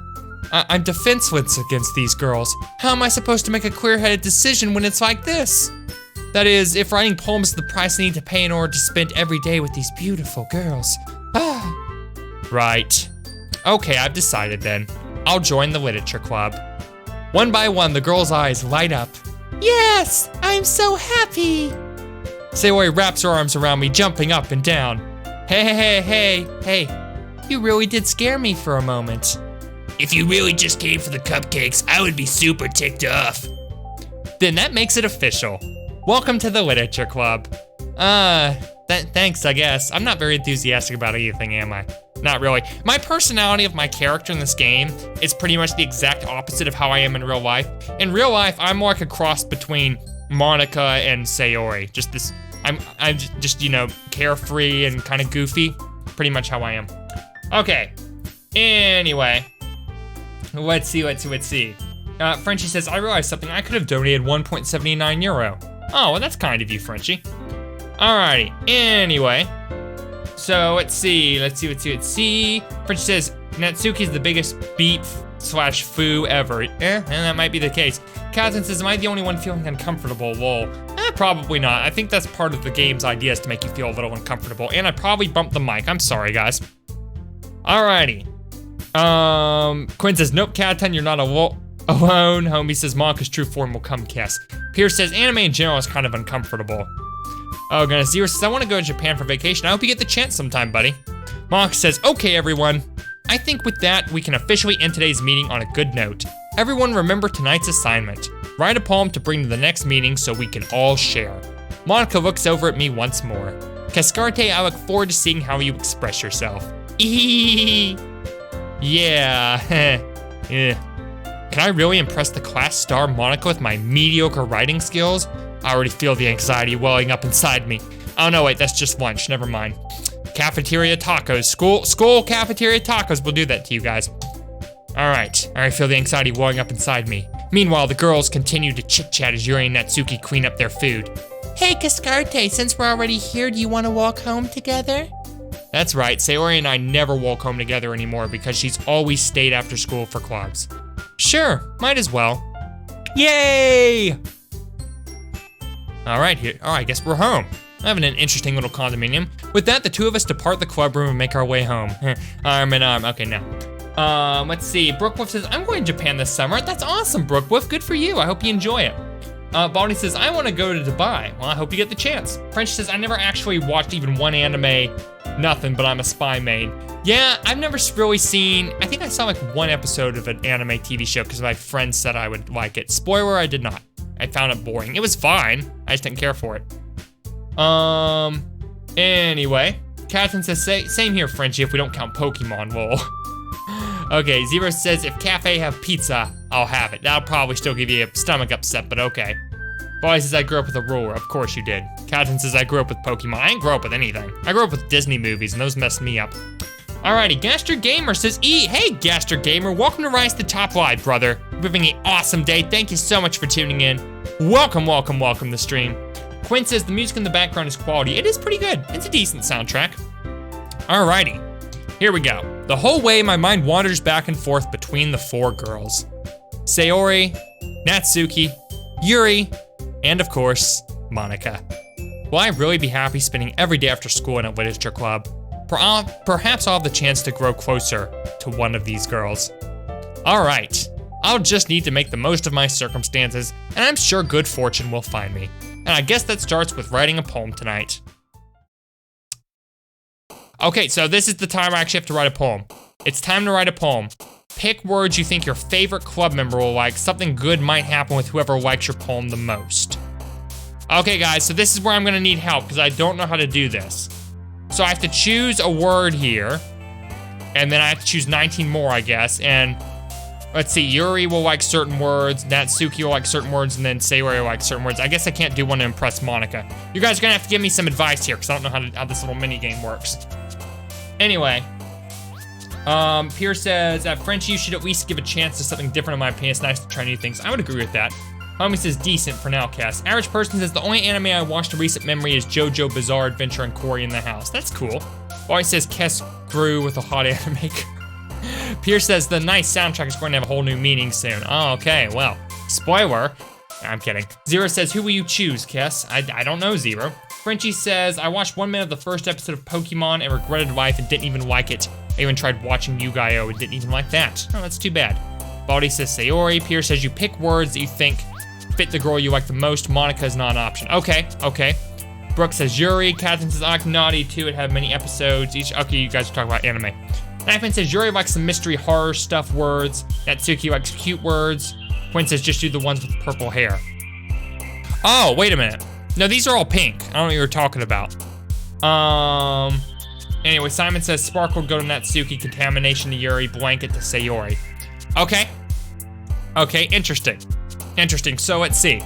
I'm defenseless against these girls. How am I supposed to make a clear-headed decision when it's like this? That is, if writing poems is the price I need to pay in order to spend every day with these beautiful girls. Right. Okay, I've decided then. I'll join the literature club. One by one, the girls' eyes light up. Yes, I'm so happy. Sayori wraps her arms around me, jumping up and down. Hey. You really did scare me for a moment. If you really just came for the cupcakes, I would be super ticked off. Then that makes it official. Welcome to the literature club. Thanks, I guess. I'm not very enthusiastic about anything, am I? Not really. My personality of my character in this game is pretty much the exact opposite of how I am in real life. In real life, I'm more like a cross between Monika and Sayori. I'm just, you know, carefree and kind of goofy. Pretty much how I am. Okay, anyway, let's see. Frenchie says, I realized something. I could have donated 1.79 euro. Oh, well, that's kind of you, Frenchie. Alrighty, anyway, so let's see. Frenchie says, Natsuki's the biggest beef/foo ever. And that might be the case. Kazan says, am I the only one feeling uncomfortable? Lol. Probably not. I think that's part of the game's idea is to make you feel a little uncomfortable. And I probably bumped the mic. I'm sorry, guys. Alrighty. Quinn says, nope, Catan, you're not alone. Homie says, Monika's true form will come, Cass. Pierce says, anime in general is kind of uncomfortable. Oh, goodness. Zero says, I want to go to Japan for vacation. I hope you get the chance sometime, buddy. Monika says, okay, everyone. I think with that, we can officially end today's meeting on a good note. Everyone remember tonight's assignment. Write a poem to bring to the next meeting so we can all share. Monika looks over at me once more. Cascarte, I look forward to seeing how you express yourself. Yeah. Yeah. Can I really impress the class star Monika with my mediocre writing skills? I already feel the anxiety welling up inside me. Oh no, wait, that's just lunch, never mind. Cafeteria tacos, school cafeteria tacos will do that to you guys. All right, I feel the anxiety welling up inside me. Meanwhile, the girls continue to chit-chat as Yuri and Natsuki clean up their food. Hey, Cascarte, since we're already here, do you want to walk home together? That's right, Sayori and I never walk home together anymore because she's always stayed after school for clubs. Sure, might as well. Yay! All right, I guess we're home. Having an interesting little condominium. With that, the two of us depart the club room and make our way home. Arm in arm, okay, now. Let's see, Brookwolf says, I'm going to Japan this summer. That's awesome, Brookwolf, good for you. I hope you enjoy it. Baldy says, I want to go to Dubai. Well, I hope you get the chance. French says, I never actually watched even one anime, nothing, but I'm a spy main. Yeah, I've never really seen, I think I saw like one episode of an anime TV show because my friend said I would like it. Spoiler, I did not. I found it boring. It was fine, I just didn't care for it. Anyway, Catherine says, same here, Frenchie, if we don't count Pokemon, lol. Okay, Zero says, if cafe have pizza, I'll have it. That'll probably still give you a stomach upset, but okay. Boy says, I grew up with a ruler. Of course you did. Catherine says, I grew up with Pokemon. I didn't grow up with anything. I grew up with Disney movies, and those messed me up. Alrighty, Gaster Gamer says, hey, Gaster Gamer, welcome to Rise to the Top Live, brother. You're having an awesome day. Thank you so much for tuning in. Welcome to the stream. Quinn says, the music in the background is quality. It is pretty good. It's a decent soundtrack. Alrighty, here we go. The whole way, my mind wanders back and forth between the four girls. Sayori, Natsuki, Yuri, and of course, Monika. Will I really be happy spending every day after school in a literature club? Perhaps I'll have the chance to grow closer to one of these girls. All right, I'll just need to make the most of my circumstances, and I'm sure good fortune will find me. And I guess that starts with writing a poem tonight. Okay, so this is the time I actually have to write a poem. It's time to write a poem. Pick words you think your favorite club member will like. Something good might happen with whoever likes your poem the most. Okay, guys, so this is where I'm gonna need help because I don't know how to do this. So I have to choose a word here, and then I have to choose 19 more, I guess, and let's see, Yuri will like certain words, Natsuki will like certain words, and then Sayori will like certain words. I guess I can't do one to impress Monika. You guys are gonna have to give me some advice here because I don't know how this little mini game works. Anyway, Pierre says, at French, you should at least give a chance to something different in my opinion. It's nice to try new things. I would agree with that. Homie says, decent for now, Cass. Average person says, the only anime I watched in recent memory is JoJo Bizarre Adventure and Cory in the House. That's cool. Boy says, Cass grew with a hot anime. Pierre says, the nice soundtrack is going to have a whole new meaning soon. Oh, okay, well, spoiler. I'm kidding. Zero says, who will you choose, Cass? I don't know, Zero. Frenchie says, I watched 1 minute of the first episode of Pokemon and regretted life and didn't even like it. I even tried watching Yu-Gi-Oh! And didn't even like that. Oh, that's too bad. Baldy says Sayori. Pierre says you pick words that you think fit the girl you like the most. Monika is not an option. Okay, okay. Brooke says Yuri. Catherine says I like Naughty too. It had many episodes. Okay, you guys are talking about anime. Knifeman says Yuri likes some mystery horror stuff words. Natsuki likes cute words. Quinn says just do the ones with purple hair. Oh, wait a minute. No, these are all pink. I don't know what you're talking about. Anyway, Simon says Sparkle go to Natsuki, Contamination to Yuri, Blanket to Sayori. Okay. Okay, interesting. Interesting, so let's see.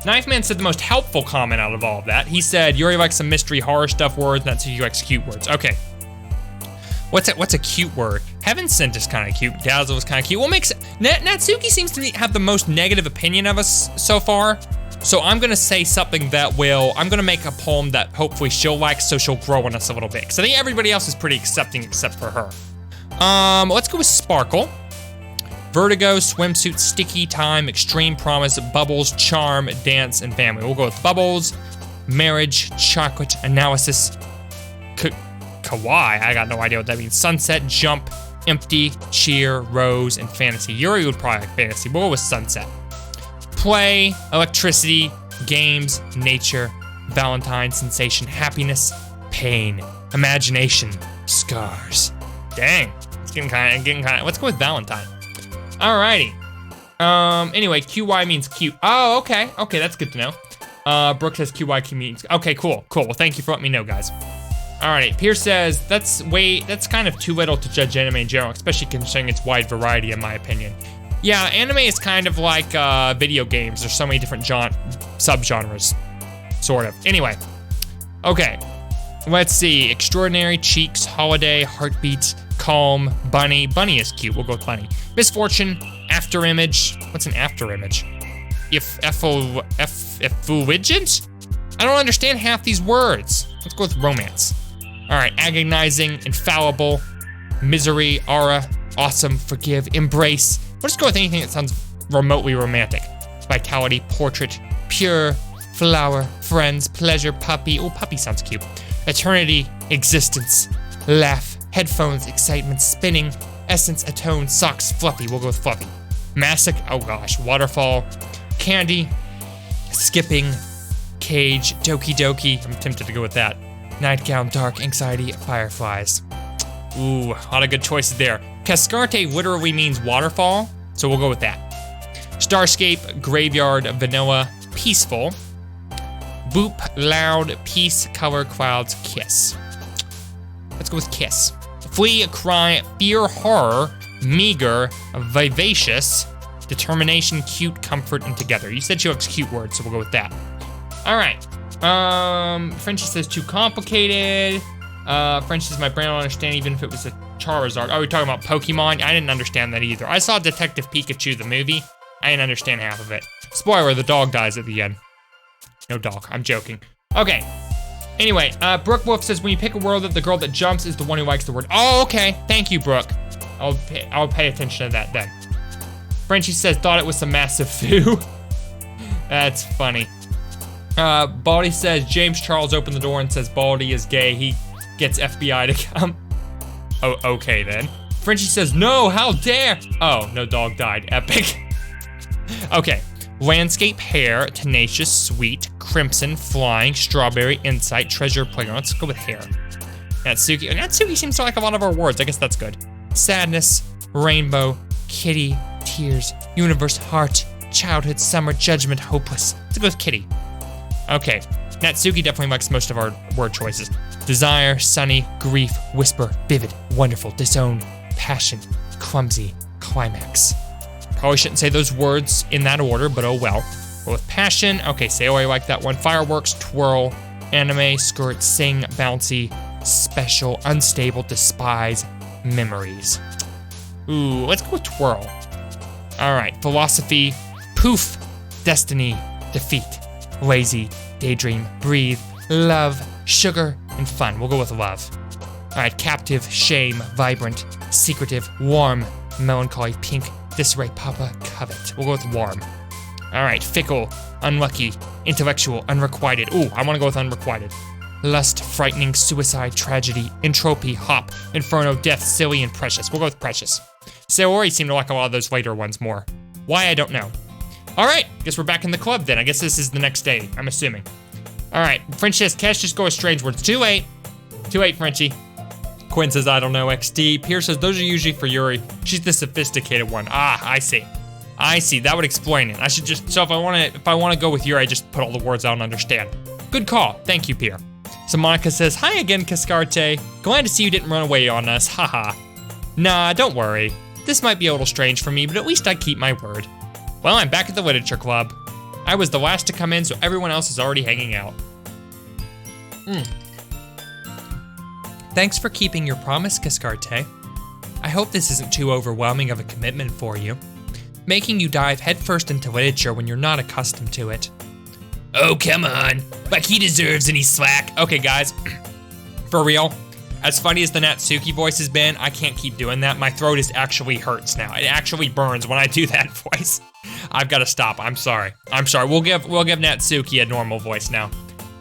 Knifeman said the most helpful comment out of all of that. He said Yuri likes some mystery horror stuff words, Natsuki likes cute words. Okay. What's a cute word? Heaven Sent is kind of cute. Dazzle is kind of cute. What makes Natsuki seems to have the most negative opinion of us so far. So I'm gonna say something that I'm gonna make a poem that hopefully she'll like so she'll grow on us a little bit. Cause I think everybody else is pretty accepting except for her. Let's go with Sparkle. Vertigo, swimsuit, sticky time, extreme promise, bubbles, charm, dance, and family. We'll go with bubbles, marriage, chocolate, analysis, kawaii, I got no idea what that means. Sunset, jump, empty, cheer, rose, and fantasy. Yuri would probably like fantasy, but we'll go with sunset. Play, electricity, games, nature, Valentine, sensation, happiness, pain, imagination, scars. Dang, it's getting kind of, let's go with Valentine. Alrighty. Anyway, QY means cute. Oh, okay. Okay, that's good to know. Brooke says QY means, okay, cool. Well, thank you for letting me know, guys. Alright, Pierce says, that's kind of too little to judge anime in general, especially considering its wide variety, in my opinion. Yeah, anime is kind of like video games. There's so many different subgenres, sort of. Anyway, okay. Let's see. Extraordinary, cheeks, holiday, heartbeat, calm, bunny. Bunny is cute. We'll go with bunny. Misfortune, after image. What's an after image? Effulgent? I don't understand half these words. Let's go with romance. All right, agonizing, infallible, misery, aura, awesome, forgive, embrace. We'll just go with anything that sounds remotely romantic. Vitality, portrait, pure, flower, friends, pleasure, puppy. Oh, puppy sounds cute. Eternity, existence, laugh, headphones, excitement, spinning, essence, atone, socks, fluffy. We'll go with fluffy. Massic, oh gosh, waterfall, candy, skipping, cage, Doki Doki. I'm tempted to go with that. Nightgown, dark, anxiety, fireflies. Ooh, a lot of good choices there. Cascarte literally means waterfall, so we'll go with that. Starscape, graveyard, vanilla, peaceful. Boop, loud, peace, color, clouds, kiss. Let's go with kiss. Flee, cry, fear, horror, meager, vivacious, determination, cute, comfort, and together. You said she likes cute words, so we'll go with that. All right. Frenchie says too complicated. Frenchie says my brain don't understand even if it was a Charizard. Oh, we're talking about Pokemon? I didn't understand that either. I saw Detective Pikachu, the movie. I didn't understand half of it. Spoiler, the dog dies at the end. No dog, I'm joking. Okay. Anyway, Brooke Wolf says when you pick a word that the girl that jumps is the one who likes the word. Oh, okay. Thank you, Brooke. I'll pay attention to that then. Frenchie says thought it was some massive foo. That's funny. Baldy says James Charles opened the door and says Baldy is gay. He gets FBI to come. Oh, okay then. Frenchie says no, how dare. Oh, no dog died. Epic. Okay. Landscape, hair, tenacious, sweet, crimson, flying, strawberry, insight, treasure, playground. Let's go with hair. Natsuki seems to like a lot of our words. I guess that's good. sadness, rainbow, kitty, tears, universe, heart, childhood, summer, judgment, hopeless. Let's go with kitty. Okay, Natsuki definitely likes most of our word choices. Desire, sunny, grief, whisper, vivid, wonderful, disown, passion, clumsy, climax. Probably shouldn't say those words in that order, but oh well. Well, with passion, okay, Sayori like that one. Fireworks, twirl, anime, skirt, sing, bouncy, special, unstable, despise, memories. Ooh, let's go with twirl. All right, philosophy, poof, destiny, defeat, lazy, daydream, breathe, love, sugar, and fun. We'll go with love. All right, captive, shame, vibrant, secretive, warm, melancholy, pink, disarray, papa, covet. We'll go with warm. All right, fickle, unlucky, intellectual, unrequited. Ooh, I wanna go with unrequited. Lust, frightening, suicide, tragedy, entropy, hop, inferno, death, silly, and precious. We'll go with precious. Sayori seemed to like a lot of those later ones more. Why, I don't know. All right, guess we're back in the club then. I guess this is the next day, I'm assuming. All right, French says, Cash just go with strange words. Too late. Too late, Frenchie. Quinn says, I don't know, XD. Pierce says, those are usually for Yuri. She's the sophisticated one. Ah, I see. I see, that would explain it. I should just, so if I wanna go with Yuri, I just put all the words I don't understand. Good call, thank you, Pierre. So Monika says, hi again, Cascarte. Glad to see you didn't run away on us, haha. Nah, don't worry. This might be a little strange for me, but at least I keep my word. Well, I'm back at the literature club. I was the last to come in, so everyone else is already hanging out. Thanks for keeping your promise, Cascarte. I hope this isn't too overwhelming of a commitment for you, making you dive headfirst into literature when you're not accustomed to it. Oh, come on. Like he deserves any slack. Okay, guys, for real, as funny as the Natsuki voice has been, I can't keep doing that. My throat actually hurts now. It actually burns when I do that voice. I've got to stop. I'm sorry. I'm sorry. We'll give Natsuki a normal voice now.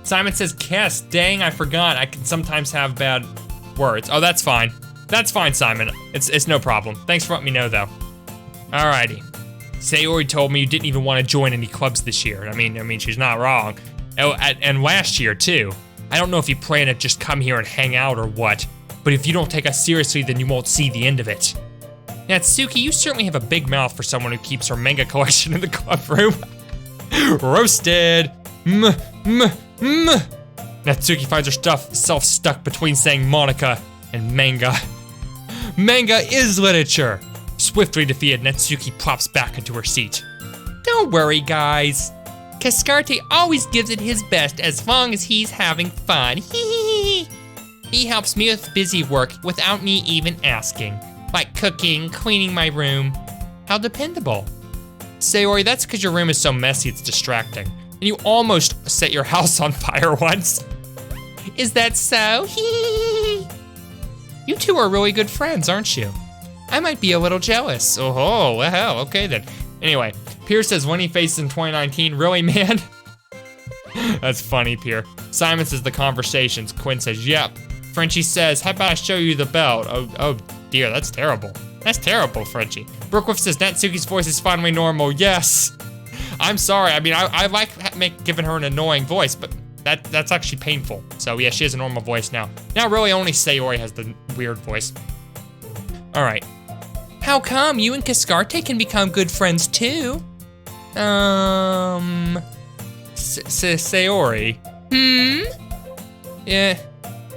Simon says, Cass, dang, I forgot. I can sometimes have bad words. Oh, that's fine. That's fine, Simon. It's no problem. Thanks for letting me know, though. Alrighty. Sayori told me you didn't even want to join any clubs this year. I mean, she's not wrong. Oh, and last year, too. I don't know if you plan to just come here and hang out or what, but if you don't take us seriously, then you won't see the end of it. Natsuki, you certainly have a big mouth for someone who keeps her manga collection in the club room. Roasted. Natsuki finds herself stuck between saying Monika and manga. Manga is literature. Swiftly defeated, Natsuki plops back into her seat. Don't worry, guys. Cascarte always gives it his best as long as he's having fun. He helps me with busy work without me even asking. Like cooking, cleaning my room. How dependable. Sayori, that's because your room is so messy it's distracting. And you almost set your house on fire once. Is that so? You two are really good friends, aren't you? I might be a little jealous. Oh, well, okay then. Anyway, Pierre says, when he faces in 2019, really, man? That's funny, Pierre. Simon says, the conversations. Quinn says, yep. Frenchie says, how about I show you the belt? Oh dear, that's terrible. That's terrible, Frenchie. Brookwood says, Natsuki's voice is finally normal. Yes. I'm sorry, I mean, I like giving her an annoying voice, but that's actually painful. So yeah, she has a normal voice now. Now really only Sayori has the weird voice. All right. How come you and Cascarte can become good friends too? Sayori. Yeah.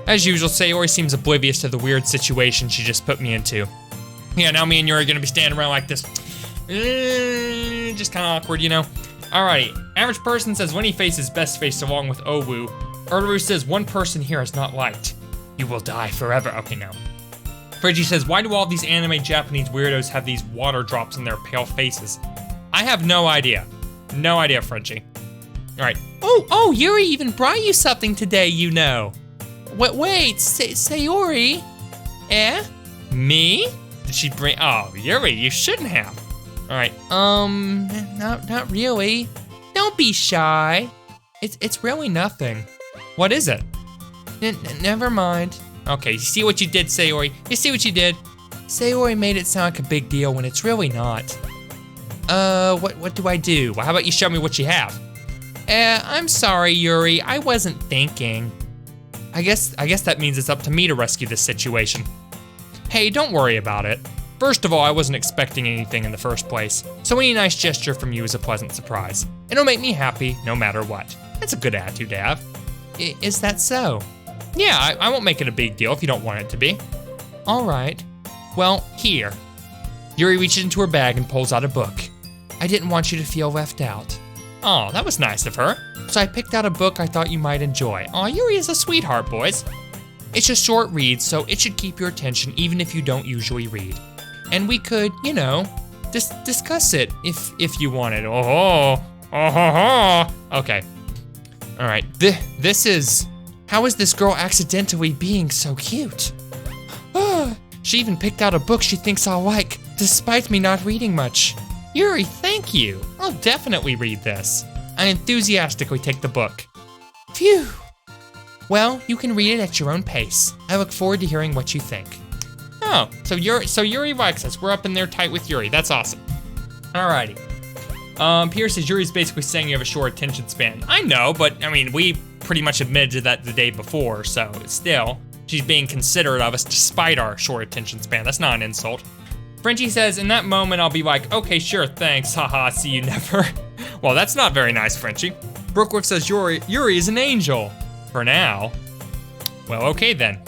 As usual, Sayori seems oblivious to the weird situation she just put me into. Yeah, now me and Yuri are gonna be standing around like this. Just kinda awkward, you know? Alrighty, average person says when he faces best face along with Owu. Uraru says one person here is not liked. You will die forever. Okay, no. Friggy says, why do all these anime Japanese weirdos have these water drops in their pale faces? I have no idea. No idea, Frenchie. All right. Oh, Yuri even brought you something today, you know. Wait, Sayori? Me? Did she bring, oh, Yuri, you shouldn't have. All right, not really. Don't be shy. It's really nothing. What is it? Never mind. Okay, you see what you did, Sayori? You see what you did? Sayori made it sound like a big deal when it's really not. What do I do? Well, how about you show me what you have? I'm sorry, Yuri, I wasn't thinking. I guess that means it's up to me to rescue this situation. Hey, don't worry about it. First of all, I wasn't expecting anything in the first place, so any nice gesture from you is a pleasant surprise. It'll make me happy no matter what. That's a good attitude to have. Is that so? Yeah, I won't make it a big deal if you don't want it to be. All right. Well, here. Yuri reaches into her bag and pulls out a book. I didn't want you to feel left out. Oh, that was nice of her. So I picked out a book I thought you might enjoy. Aw, Yuri is a sweetheart, boys. It's a short read, so it should keep your attention even if you don't usually read. And we could, you know, discuss it if you wanted. Okay. All right, this is, how is this girl accidentally being so cute? She even picked out a book she thinks I'll like, despite me not reading much. Yuri, thank you. I'll definitely read this. I enthusiastically take the book. Phew. Well, you can read it at your own pace. I look forward to hearing what you think. Oh, so Yuri likes us. We're up in there tight with Yuri. That's awesome. Alrighty. Pierre says Yuri's basically saying you have a short attention span. I know, but I mean, we pretty much admitted to that the day before, so still, she's being considerate of us despite our short attention span. That's not an insult. Frenchie says, in that moment, I'll be like, okay, sure, thanks, haha, see you never. Well, that's not very nice, Frenchie. Brookwood says Yuri is an angel. For now. Well, okay then.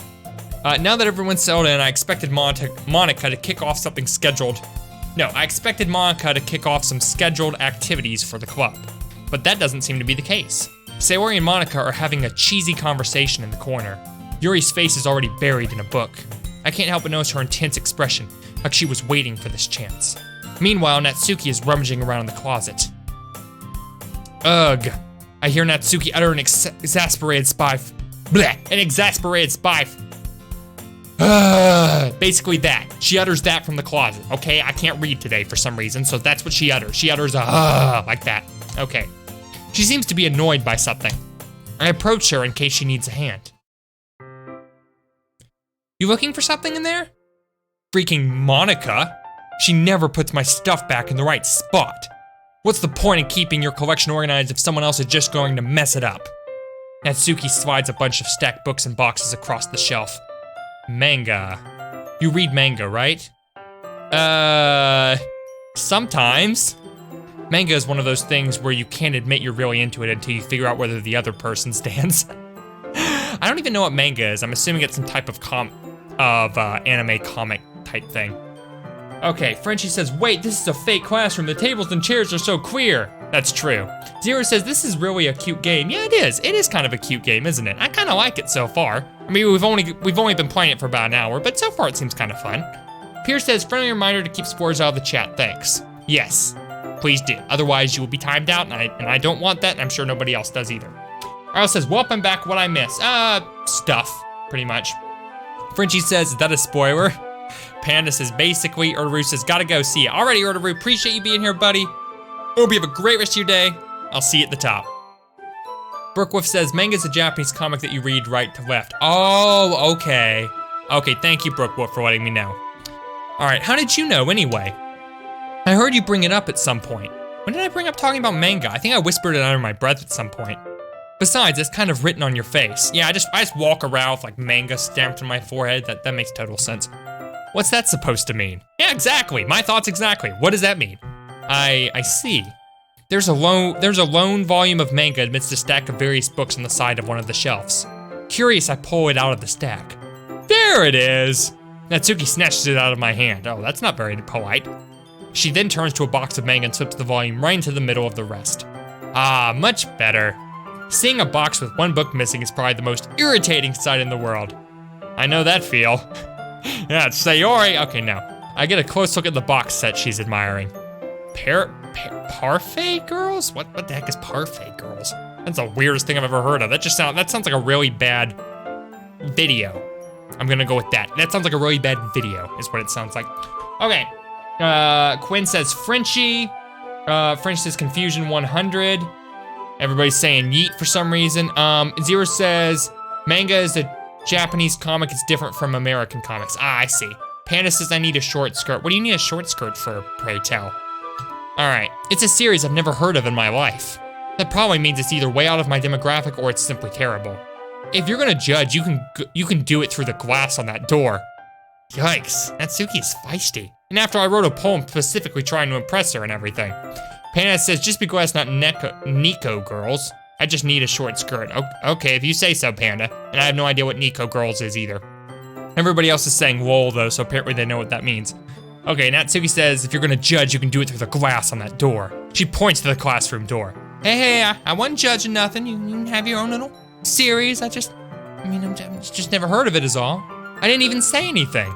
Now that everyone's settled in, I expected Monika to kick off something scheduled. No, I expected Monika to kick off some scheduled activities for the club. But that doesn't seem to be the case. Sayori and Monika are having a cheesy conversation in the corner. Yuri's face is already buried in a book. I can't help but notice her intense expression, like she was waiting for this chance. Meanwhile, Natsuki is rummaging around in the closet. Ugh. I hear Natsuki utter an exasperated spy. Basically that. She utters that from the closet, okay? I can't read today for some reason, so that's what she utters. She utters a like that. Okay. She seems to be annoyed by something. I approach her in case she needs a hand. You looking for something in there? Freaking Monika. She never puts my stuff back in the right spot. What's the point in keeping your collection organized if someone else is just going to mess it up? Natsuki slides a bunch of stacked books and boxes across the shelf. Manga. You read manga, right? Sometimes. Manga is one of those things where you can't admit you're really into it until you figure out whether the other person stands. I don't even know what manga is. I'm assuming it's some type of anime comic type thing. Okay, Frenchie says, wait, this is a fake classroom. The tables and chairs are so queer. That's true. Zero says, this is really a cute game. Yeah, it is. It is kind of a cute game, isn't it? I kind of like it so far. I mean, we've only been playing it for about an hour, but so far it seems kind of fun. Pierre says, friendly reminder to keep spores out of the chat, thanks. Yes, please do. Otherwise, you will be timed out, and I don't want that, and I'm sure nobody else does either. Arlo says, well, I'm back, what I miss? Stuff, pretty much. Frenchie says, is that a spoiler? Panda says, basically. Urdaru says, gotta go, see ya. Alrighty, Urdaru, appreciate you being here, buddy. Hope you have a great rest of your day. I'll see you at the top. Brookwolf says, manga's a Japanese comic that you read right to left. Oh, okay. Okay, thank you, Brookwolf, for letting me know. Alright, how did you know, anyway? I heard you bring it up at some point. When did I bring up talking about manga? I think I whispered it under my breath at some point. Besides, it's kind of written on your face. Yeah, I just walk around with like manga stamped on my forehead. That makes total sense. What's that supposed to mean? Yeah, exactly. My thoughts exactly. What does that mean? I see. There's a lone volume of manga amidst a stack of various books on the side of one of the shelves. Curious, I pull it out of the stack. There it is! Natsuki snatches it out of my hand. Oh, that's not very polite. She then turns to a box of manga and slips the volume right into the middle of the rest. Ah, much better. Seeing a box with one book missing is probably the most irritating sight in the world. I know that feel. Yeah, it's Sayori. Okay, now. I get a close look at the box set she's admiring. Parfait girls? What the heck is parfait girls? That's the weirdest thing I've ever heard of. That sounds like a really bad video. I'm gonna go with that. That sounds like a really bad video, is what it sounds like. Okay. Quinn says Frenchie. French says confusion 100. Everybody's saying yeet for some reason. Zero says manga is a Japanese comic. It's different from American comics. Ah, I see. Panda says I need a short skirt. What do you need a short skirt for, pray tell? All right, it's a series I've never heard of in my life. That probably means it's either way out of my demographic or it's simply terrible. If you're gonna judge, you can do it through the glass on that door. Yikes, Natsuki is feisty. And after I wrote a poem specifically trying to impress her and everything. Panda says, just be glad it's not Nico girls. I just need a short skirt. Okay, if you say so, Panda. And I have no idea what Nico girls is either. Everybody else is saying lol though, so apparently they know what that means. Okay, Natsuki says, if you're gonna judge, you can do it through the glass on that door. She points to the classroom door. Hey, I wasn't judging nothing. You can have your own little series. I just never heard of it is all. I didn't even say anything.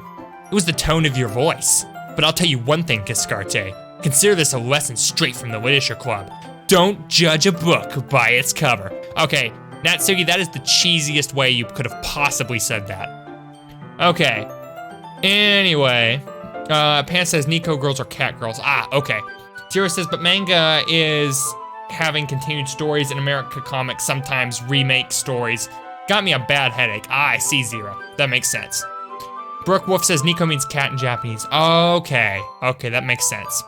It was the tone of your voice. But I'll tell you one thing, Cascarte. Consider this a lesson straight from the Literature Club. Don't judge a book by its cover. Okay, Natsuki, that is the cheesiest way you could have possibly said that. Okay, anyway, Pan says Nico girls are cat girls. Okay. Zero says, but manga is having continued stories in America comics sometimes remake stories. Got me a bad headache. I see, Zero. That makes sense. Brooke Wolf says Nico means cat in Japanese. Okay, that makes sense.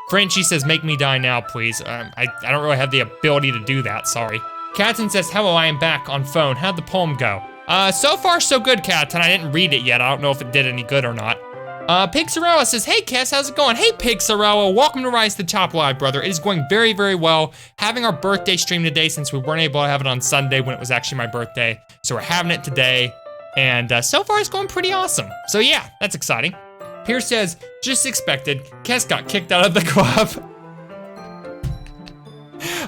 Frenchie says, make me die now, please. I don't really have the ability to do that, sorry. Katzen says, hello, I am back on phone. How'd the poem go? So far so good, Katzen. I didn't read it yet. I don't know if it did any good or not. Pixarella says, hey, Cass, how's it going? Hey, Pixarella, welcome to Rise to the Top Live, brother. It is going very, very well. Having our birthday stream today since we weren't able to have it on Sunday when it was actually my birthday. So we're having it today. And so far it's going pretty awesome. So yeah, that's exciting. Pierce says, just expected, Kes got kicked out of the club.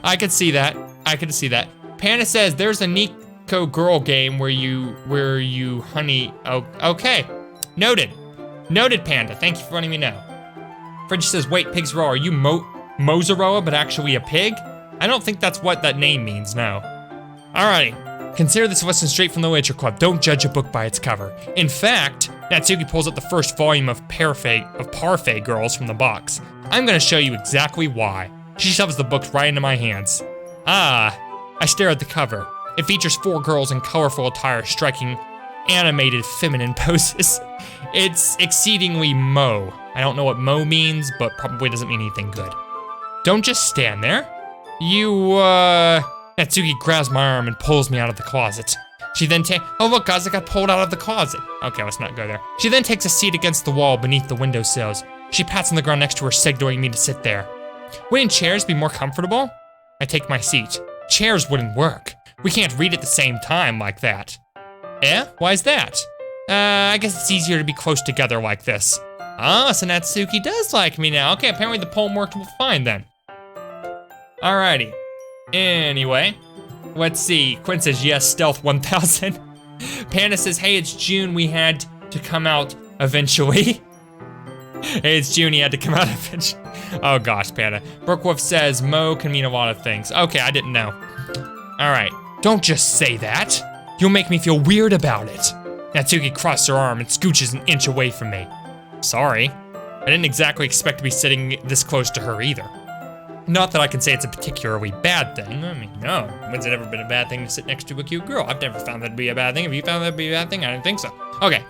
I could see that. Panda says, there's a Nico girl game where you honey, okay. Noted, Panda, thank you for letting me know. Fridge says, wait, Pig's Row, are you Mozzarella, but actually a pig? I don't think that's what that name means, no. Alrighty. Consider this a lesson straight from the Literature Club. Don't judge a book by its cover. In fact, Natsuki pulls out the first volume of Parfait Girls from the box. I'm gonna show you exactly why. She shoves the books right into my hands. I stare at the cover. It features 4 girls in colorful attire striking animated feminine poses. It's exceedingly mo. I don't know what mo means, but probably doesn't mean anything good. Don't just stand there. Natsuki grabs my arm and pulls me out of the closet. She then oh look guys, I got pulled out of the closet. Okay, let's not go there. She then takes a seat against the wall beneath the windowsills. She pats on the ground next to her, signaling me to sit there. Wouldn't chairs be more comfortable? I take my seat. Chairs wouldn't work. We can't read at the same time like that. Why is that? I guess it's easier to be close together like this. So Natsuki does like me now. Okay, apparently the poem worked fine then. Alrighty. Anyway, let's see. Quinn says, yes, Stealth 1000. Panda says, hey, it's June. We had to come out eventually. Hey, it's June. He had to come out eventually. Oh, gosh, Panda. Brookwolf says, Mo can mean a lot of things. Okay, I didn't know. All right. Don't just say that. You'll make me feel weird about it. Natsuki crosses her arm and scooches an inch away from me. Sorry. I didn't exactly expect to be sitting this close to her either. Not that I can say it's a particularly bad thing. I mean, no. When's it ever been a bad thing to sit next to a cute girl? I've never found that to be a bad thing. Have you found that to be a bad thing? I didn't think so. Okay.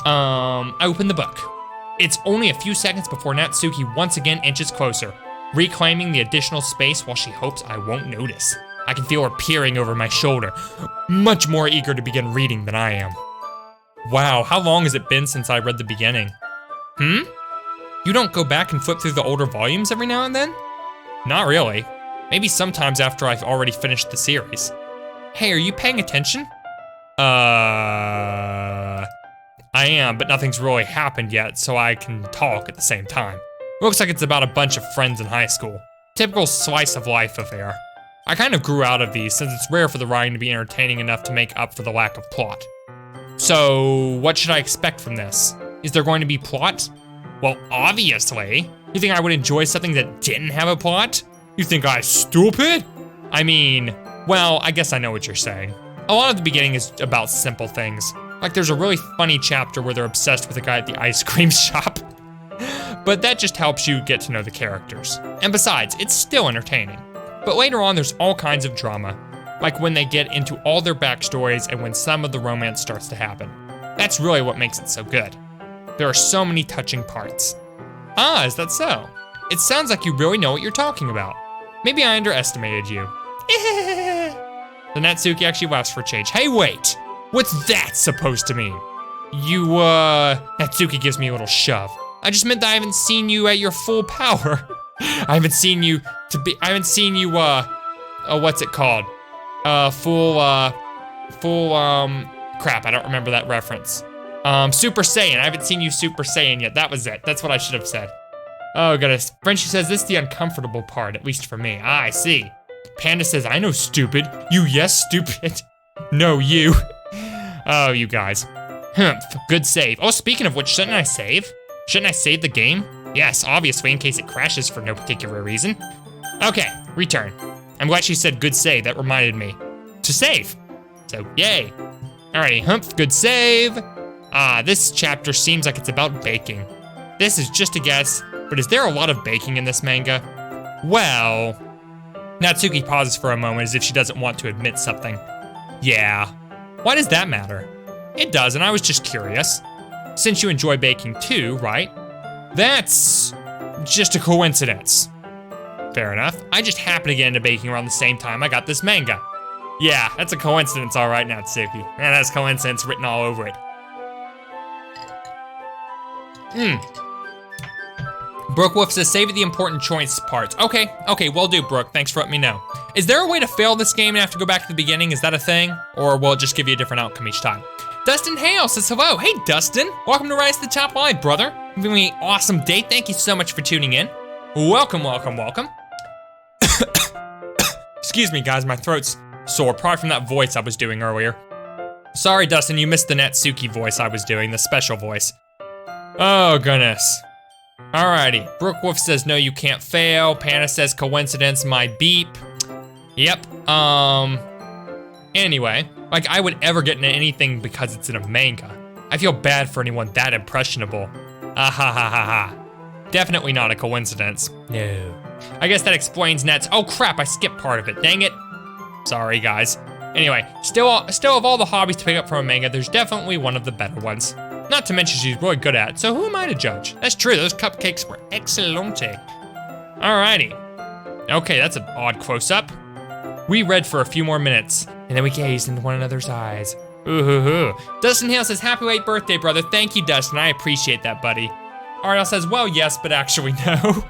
I open the book. It's only a few seconds before Natsuki once again inches closer, reclaiming the additional space while she hopes I won't notice. I can feel her peering over my shoulder, much more eager to begin reading than I am. Wow, how long has it been since I read the beginning? You don't go back and flip through the older volumes every now and then? Not really. Maybe sometimes after I've already finished the series. Hey, are you paying attention? I am, but nothing's really happened yet, so I can talk at the same time. Looks like it's about a bunch of friends in high school. Typical slice of life affair. I kind of grew out of these since it's rare for the writing to be entertaining enough to make up for the lack of plot. So, what should I expect from this? Is there going to be plot? Well, obviously. You think I would enjoy something that didn't have a plot? You think I'm stupid? I mean, well, I guess I know what you're saying. A lot of the beginning is about simple things. Like there's a really funny chapter where they're obsessed with a guy at the ice cream shop. But that just helps you get to know the characters. And besides, it's still entertaining. But later on, there's all kinds of drama. Like when they get into all their backstories and when some of the romance starts to happen. That's really what makes it so good. There are so many touching parts. Is that so? It sounds like you really know what you're talking about. Maybe I underestimated you. The Natsuki actually laughs for a change. Hey, wait! What's that supposed to mean? Natsuki gives me a little shove. I just meant that I haven't seen you at your full power. I haven't seen you, what's it called? Crap, I don't remember that reference. Super Saiyan, I haven't seen you Super Saiyan yet. That was it, that's what I should have said. Oh goodness, Frenchie says this is the uncomfortable part, at least for me. Ah, I see. Panda says, I know stupid. You yes, stupid. No, you. Oh, you guys. Humph, good save. Oh, speaking of which, shouldn't I save? Shouldn't I save the game? Yes, obviously, in case it crashes for no particular reason. Okay, return. I'm glad she said good save, that reminded me to save. So, yay. Alrighty, humph, good save. Ah, this chapter seems like it's about baking. This is just a guess, but is there a lot of baking in this manga? Well, Natsuki pauses for a moment as if she doesn't want to admit something. Yeah, why does that matter? It doesn't, I was just curious. Since you enjoy baking too, right? That's just a coincidence. Fair enough. I just happened to get into baking around the same time I got this manga. Yeah, that's a coincidence, all right, Natsuki. Man, that's coincidence written all over it. Brooke Wolf says, save the important choice parts. Okay, will do, Brooke. Thanks for letting me know. Is there a way to fail this game and have to go back to the beginning? Is that a thing? Or will it just give you a different outcome each time? Dustin Hale says hello. Hey, Dustin. Welcome to Rise to the Top Live, brother. Having me an awesome day. Thank you so much for tuning in. Welcome. Excuse me, guys. My throat's sore, probably from that voice I was doing earlier. Sorry, Dustin. You missed the Natsuki voice I was doing, the special voice. Oh, goodness. Alrighty. Brooke Wolf says, no, you can't fail. Panda says, coincidence, my beep. Yep. Anyway, like I would ever get into anything because it's in a manga. I feel bad for anyone that impressionable. Ah ha ha ha ha. Definitely not a coincidence. No. I guess that explains Nets. Oh crap, I skipped part of it, dang it. Sorry guys. Anyway, still of all the hobbies to pick up from a manga, there's definitely one of the better ones. Not to mention she's really good at it, so who am I to judge? That's true, those cupcakes were excellente. Alrighty. Okay, that's an odd close-up. We read for a few more minutes, and then we gazed into one another's eyes. Ooh-hoo-hoo. Dustin Hale says, happy late birthday, brother. Thank you, Dustin, I appreciate that, buddy. Ariel says, well, yes, but actually no.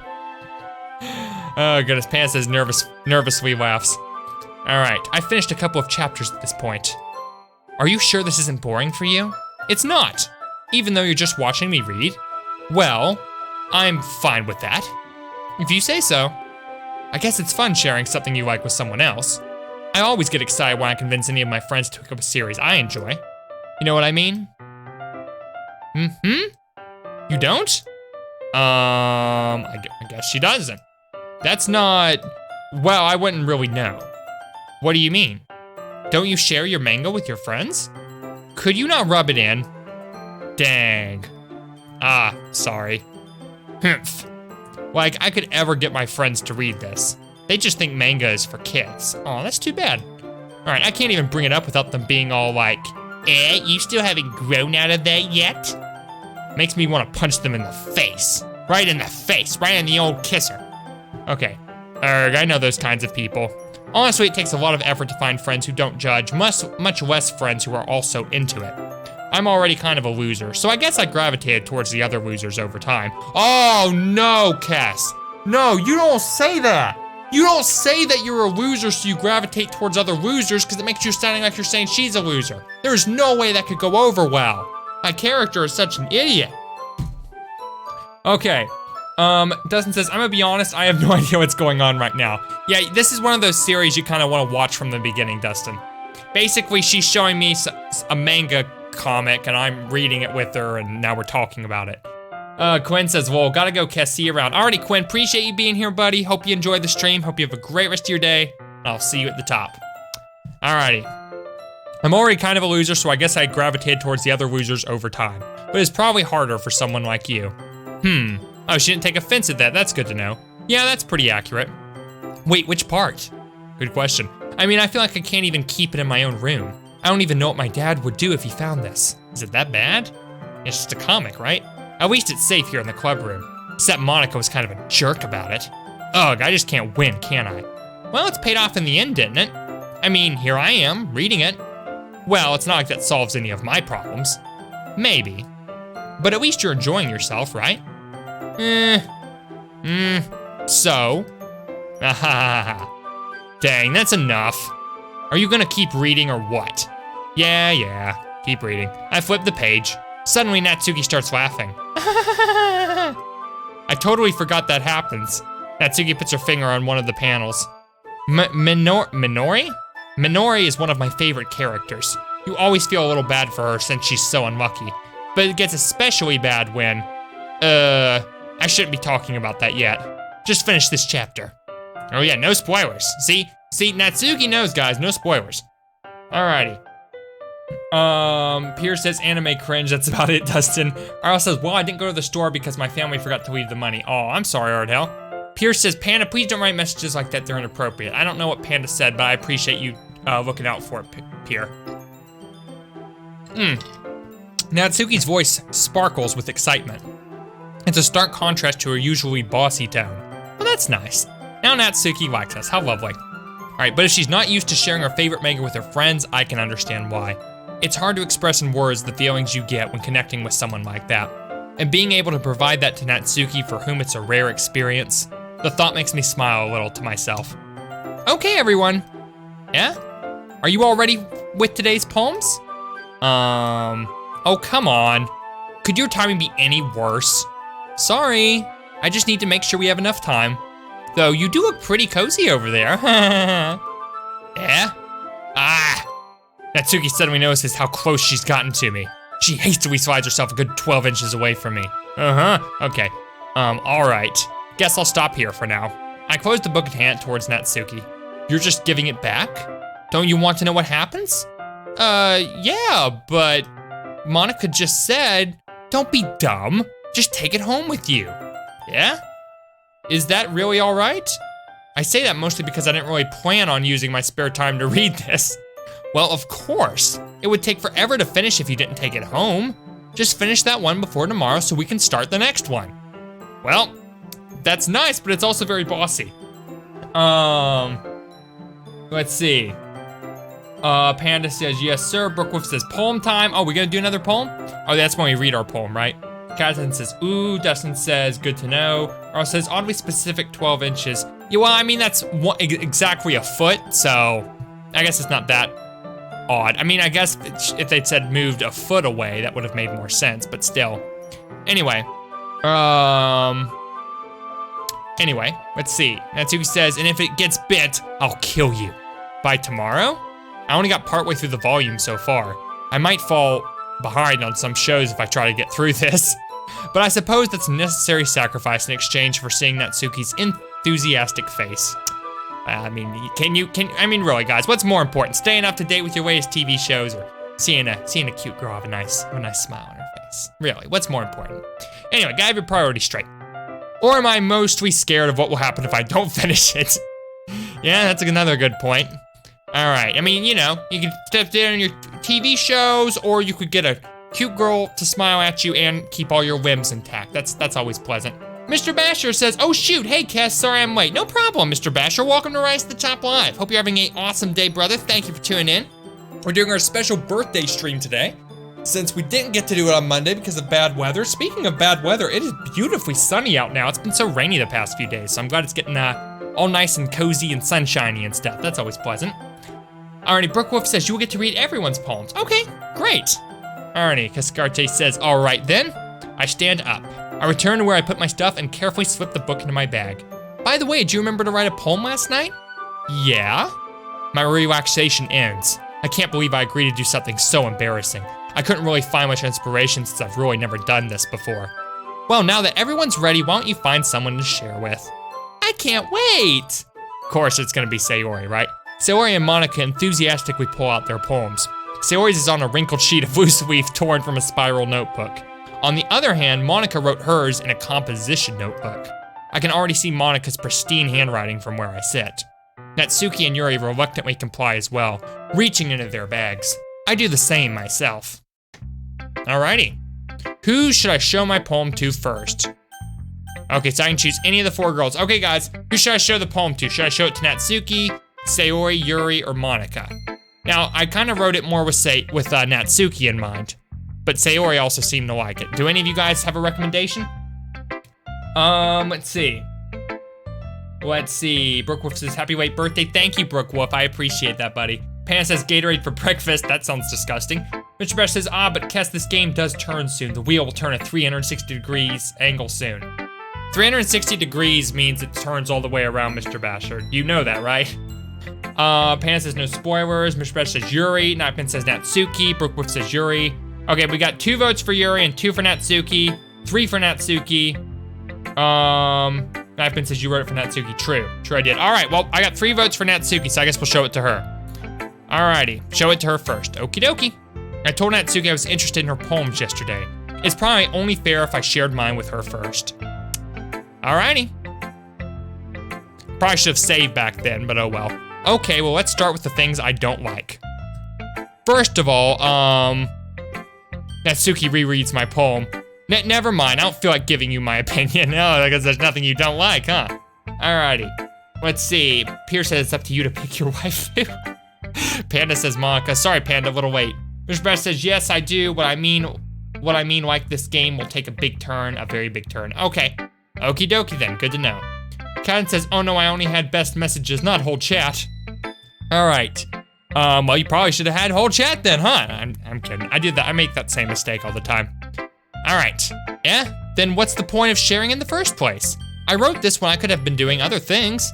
Oh goodness, Pan says nervously laughs. Alright, I finished a couple of chapters at this point. Are you sure this isn't boring for you? It's not, even though you're just watching me read. Well, I'm fine with that. If you say so. I guess it's fun sharing something you like with someone else. I always get excited when I convince any of my friends to pick up a series I enjoy. You know what I mean? You don't? I guess she doesn't. That's not, well, I wouldn't really know. What do you mean? Don't you share your manga with your friends? Could you not rub it in? Dang. Ah, sorry. Humph. Like, I could ever get my friends to read this. They just think manga is for kids. Oh, that's too bad. All right, I can't even bring it up without them being all like, you still haven't grown out of that yet? Makes me want to punch them in the face. Right in the face, right in the old kisser. Okay, I know those kinds of people. Honestly, it takes a lot of effort to find friends who don't judge, much less friends who are also into it. I'm already kind of a loser, so I guess I gravitated towards the other losers over time. Oh no, Cass. No, you don't say that. You don't say that you're a loser so you gravitate towards other losers because it makes you sounding like you're saying she's a loser. There's no way that could go over well. My character is such an idiot. Okay, Dustin says, I'm gonna be honest, I have no idea what's going on right now. Yeah, this is one of those series you kind of want to watch from the beginning, Dustin. Basically, she's showing me a manga comic and I'm reading it with her and now we're talking about it. Quinn says, well, gotta go, Cass, see you around. Alrighty, Quinn, appreciate you being here, buddy. Hope you enjoyed the stream. Hope you have a great rest of your day. I'll see you at the top. Alrighty. I'm already kind of a loser, so I guess I gravitated towards the other losers over time. But it's probably harder for someone like you. Oh, she didn't take offense at that. That's good to know. Yeah, that's pretty accurate. Wait, which part? Good question. I mean, I feel like I can't even keep it in my own room. I don't even know what my dad would do if he found this. Is it that bad? It's just a comic, right? At least it's safe here in the club room. Except Monika was kind of a jerk about it. Ugh, I just can't win, can I? Well, it's paid off in the end, didn't it? I mean, here I am, reading it. Well, it's not like that solves any of my problems. maybe. But at least you're enjoying yourself, right? So? Dang, that's enough. Are you gonna keep reading or what? Yeah, keep reading. I flipped the page. Suddenly Natsuki starts laughing. I totally forgot that happens. Natsuki puts her finger on one of the panels. Minori? Minori is one of my favorite characters. You always feel a little bad for her since she's so unlucky. But it gets especially bad when, I shouldn't be talking about that yet. Just finish this chapter. Oh yeah, no spoilers. See, Natsuki knows, guys, no spoilers. Alrighty. Pierce says anime cringe, that's about it, Dustin. Arl says, well, I didn't go to the store because my family forgot to leave the money. Oh, I'm sorry, Ardell. Pierce says, Panda, please don't write messages like that, they're inappropriate. I don't know what Panda said, but I appreciate you looking out for it, Pierre. Natsuki's voice sparkles with excitement. It's a stark contrast to her usually bossy tone. Well, that's nice. Now Natsuki likes us, how lovely. All right, but if she's not used to sharing her favorite manga with her friends, I can understand why. It's hard to express in words the feelings you get when connecting with someone like that. And being able to provide that to Natsuki, for whom it's a rare experience, the thought makes me smile a little to myself. Okay, everyone. Yeah? Are you all ready with today's poems? Oh, come on. Could your timing be any worse? Sorry, I just need to make sure we have enough time. Though you do look pretty cozy over there. Yeah? Natsuki suddenly notices how close she's gotten to me. She hastily slides herself a good 12 inches away from me. Okay. All right. Guess I'll stop here for now. I close the book and hand it towards Natsuki. You're just giving it back? Don't you want to know what happens? Yeah, but Monika just said, don't be dumb. Just take it home with you. Yeah? Is that really all right? I say that mostly because I didn't really plan on using my spare time to read this. Well, of course. It would take forever to finish if you didn't take it home. Just finish that one before tomorrow so we can start the next one. Well, that's nice, but it's also very bossy. Let's see. Panda says, yes, sir. Brookwolf says, poem time. Oh, we gonna do another poem? Oh, that's when we read our poem, right? Catherine says, ooh. Dustin says, good to know. Earl says, oddly specific 12 inches. Yeah, well, I mean, that's exactly a foot, so I guess it's not that odd. I mean, I guess if they'd said moved a foot away, that would have made more sense, but still. Anyway, let's see. Natsuki says, and if it gets bit, I'll kill you. By tomorrow? I only got partway through the volume so far. I might fall behind on some shows if I try to get through this. But I suppose that's a necessary sacrifice in exchange for seeing Natsuki's enthusiastic face. I mean, I mean, really, guys, what's more important? Staying up to date with your latest TV shows or seeing a cute girl have a nice smile on her face? Really, what's more important? Anyway, gotta have your priorities straight. Or am I mostly scared of what will happen if I don't finish it? Yeah, that's another good point. All right, I mean, you know, you can step there in your TV shows, or you could get a cute girl to smile at you and keep all your limbs intact. That's always pleasant. Mr. Basher says, oh shoot, hey Cass, sorry I'm late. No problem, Mr. Basher, welcome to Rise to the Top Live. Hope you're having an awesome day, brother. Thank you for tuning in. We're doing our special birthday stream today, since we didn't get to do it on Monday because of bad weather. Speaking of bad weather, it is beautifully sunny out now. It's been so rainy the past few days, so I'm glad it's getting all nice and cozy and sunshiny and stuff. That's always pleasant. Alrighty, Brookwolf says you will get to read everyone's poems. Okay, great. Alrighty, Cascarte says, all right then. I stand up. I return to where I put my stuff and carefully slip the book into my bag. By the way, do you remember to write a poem last night? Yeah. My relaxation ends. I can't believe I agreed to do something so embarrassing. I couldn't really find much inspiration since I've really never done this before. Well, now that everyone's ready, why don't you find someone to share with? I can't wait. Of course, it's gonna be Sayori, right? Sayori and Monika enthusiastically pull out their poems. Sayori's is on a wrinkled sheet of loose leaf torn from a spiral notebook. On the other hand, Monika wrote hers in a composition notebook. I can already see Monika's pristine handwriting from where I sit. Natsuki and Yuri reluctantly comply as well, reaching into their bags. I do the same myself. Alrighty. Who should I show my poem to first? Okay, so I can choose any of the four girls. Okay, guys, who should I show the poem to? Should I show it to Natsuki, Sayori, Yuri, or Monika? Now, I kind of wrote it more with Natsuki in mind. but Sayori also seemed to like it. Do any of you guys have a recommendation? Let's see. Brookwolf says, happy late birthday. Thank you, Brookwolf. I appreciate that, buddy. Panda says, Gatorade for breakfast. That sounds disgusting. Mr. Bash says, but Kess, this game does turn soon. The wheel will turn a 360 degrees angle soon. 360 degrees means it turns all the way around, Mr. Basher. You know that, right? Panda says, no spoilers. Mr. Bash says, Yuri. Nightpin says, Natsuki. Brookwolf says, Yuri. Okay, we got 2 votes for Yuri and 2 for Natsuki. 3 for Natsuki. Nightpin says, you wrote it for Natsuki. True I did. All right, well, I got 3 votes for Natsuki, so I guess we'll show it to her. Alrighty, show it to her first. Okie dokie. I told Natsuki I was interested in her poems yesterday. It's probably only fair if I shared mine with her first. Alrighty. Probably should have saved back then, but oh well. Okay, well, let's start with the things I don't like. First of all, Natsuki rereads my poem. Never mind, I don't feel like giving you my opinion. No, because there's nothing you don't like, huh? Alrighty. Let's see. Pierce says it's up to you to pick your waifu. Panda says, Monika. Sorry, Panda, a little late. Mr. Bash says, yes, I do. What I mean, like this game will take a big turn, a very big turn. Okay. Okie dokie then, good to know. Cat says, oh no, I only had best messages, not whole chat. All right. Well, you probably should have had whole chat then, huh? I'm kidding. I did that. I make that same mistake all the time. All right. Yeah? Then what's the point of sharing in the first place? I wrote this when I could have been doing other things.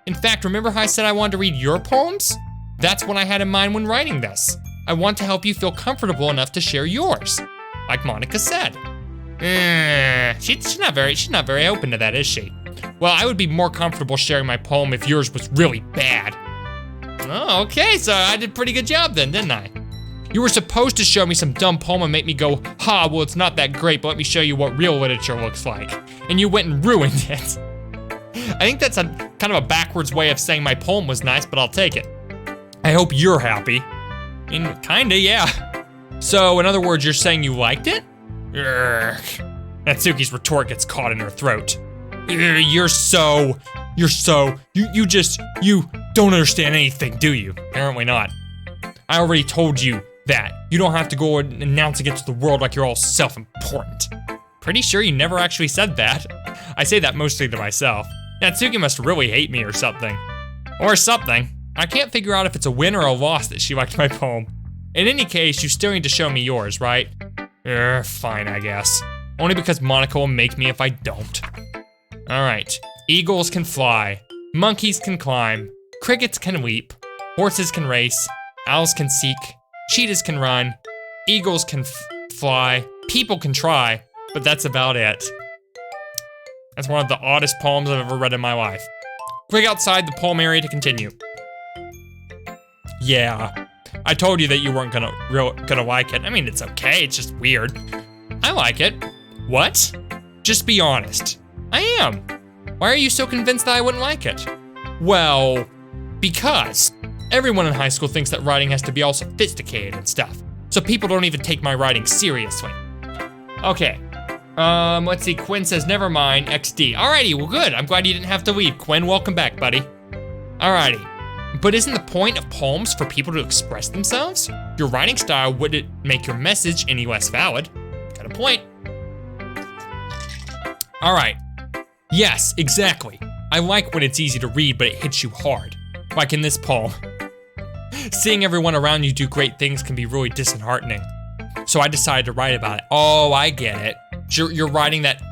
In fact, remember how I said I wanted to read your poems? That's what I had in mind when writing this. I want to help you feel comfortable enough to share yours, like Monika said. She's not very open to that, is she? Well, I would be more comfortable sharing my poem if yours was really bad. Oh, okay, so I did a pretty good job then, didn't I? You were supposed to show me some dumb poem and make me go, ha, well, it's not that great, but let me show you what real literature looks like. And you went and ruined it. I think that's a kind of a backwards way of saying my poem was nice, but I'll take it. I hope you're happy. Kinda, yeah. So, in other words, you're saying you liked it? Urgh. Natsuki's retort gets caught in her throat. You don't understand anything, do you? Apparently not. I already told you that. You don't have to go and announce it to the world like you're all self-important. Pretty sure you never actually said that. I say that mostly to myself. Natsuki must really hate me or something. Or something. I can't figure out if it's a win or a loss that she liked my poem. In any case, you still need to show me yours, right? Fine, I guess. Only because Monika will make me if I don't. Alright. Eagles can fly. Monkeys can climb. Crickets can leap. Horses can race. Owls can seek. Cheetahs can run. Eagles can fly. People can try. But that's about it. That's one of the oddest poems I've ever read in my life. Click outside the poem area to continue. Yeah, I told you that you weren't gonna like it. I mean, it's okay, it's just weird. I like it. What? Just be honest. I am. Why are you so convinced that I wouldn't like it? Well, because everyone in high school thinks that writing has to be all sophisticated and stuff. So people don't even take my writing seriously. Okay. Let's see, Quinn says, never mind, XD. Alrighty, well good, I'm glad you didn't have to leave. Quinn, welcome back, buddy. Alrighty, but isn't the point of poems for people to express themselves? Your writing style wouldn't make your message any less valid. Got a point. Alright, yes, exactly. I like when it's easy to read, but it hits you hard. Like in this poem. Seeing everyone around you do great things can be really disheartening. So I decided to write about it. Oh, I get it. You're writing that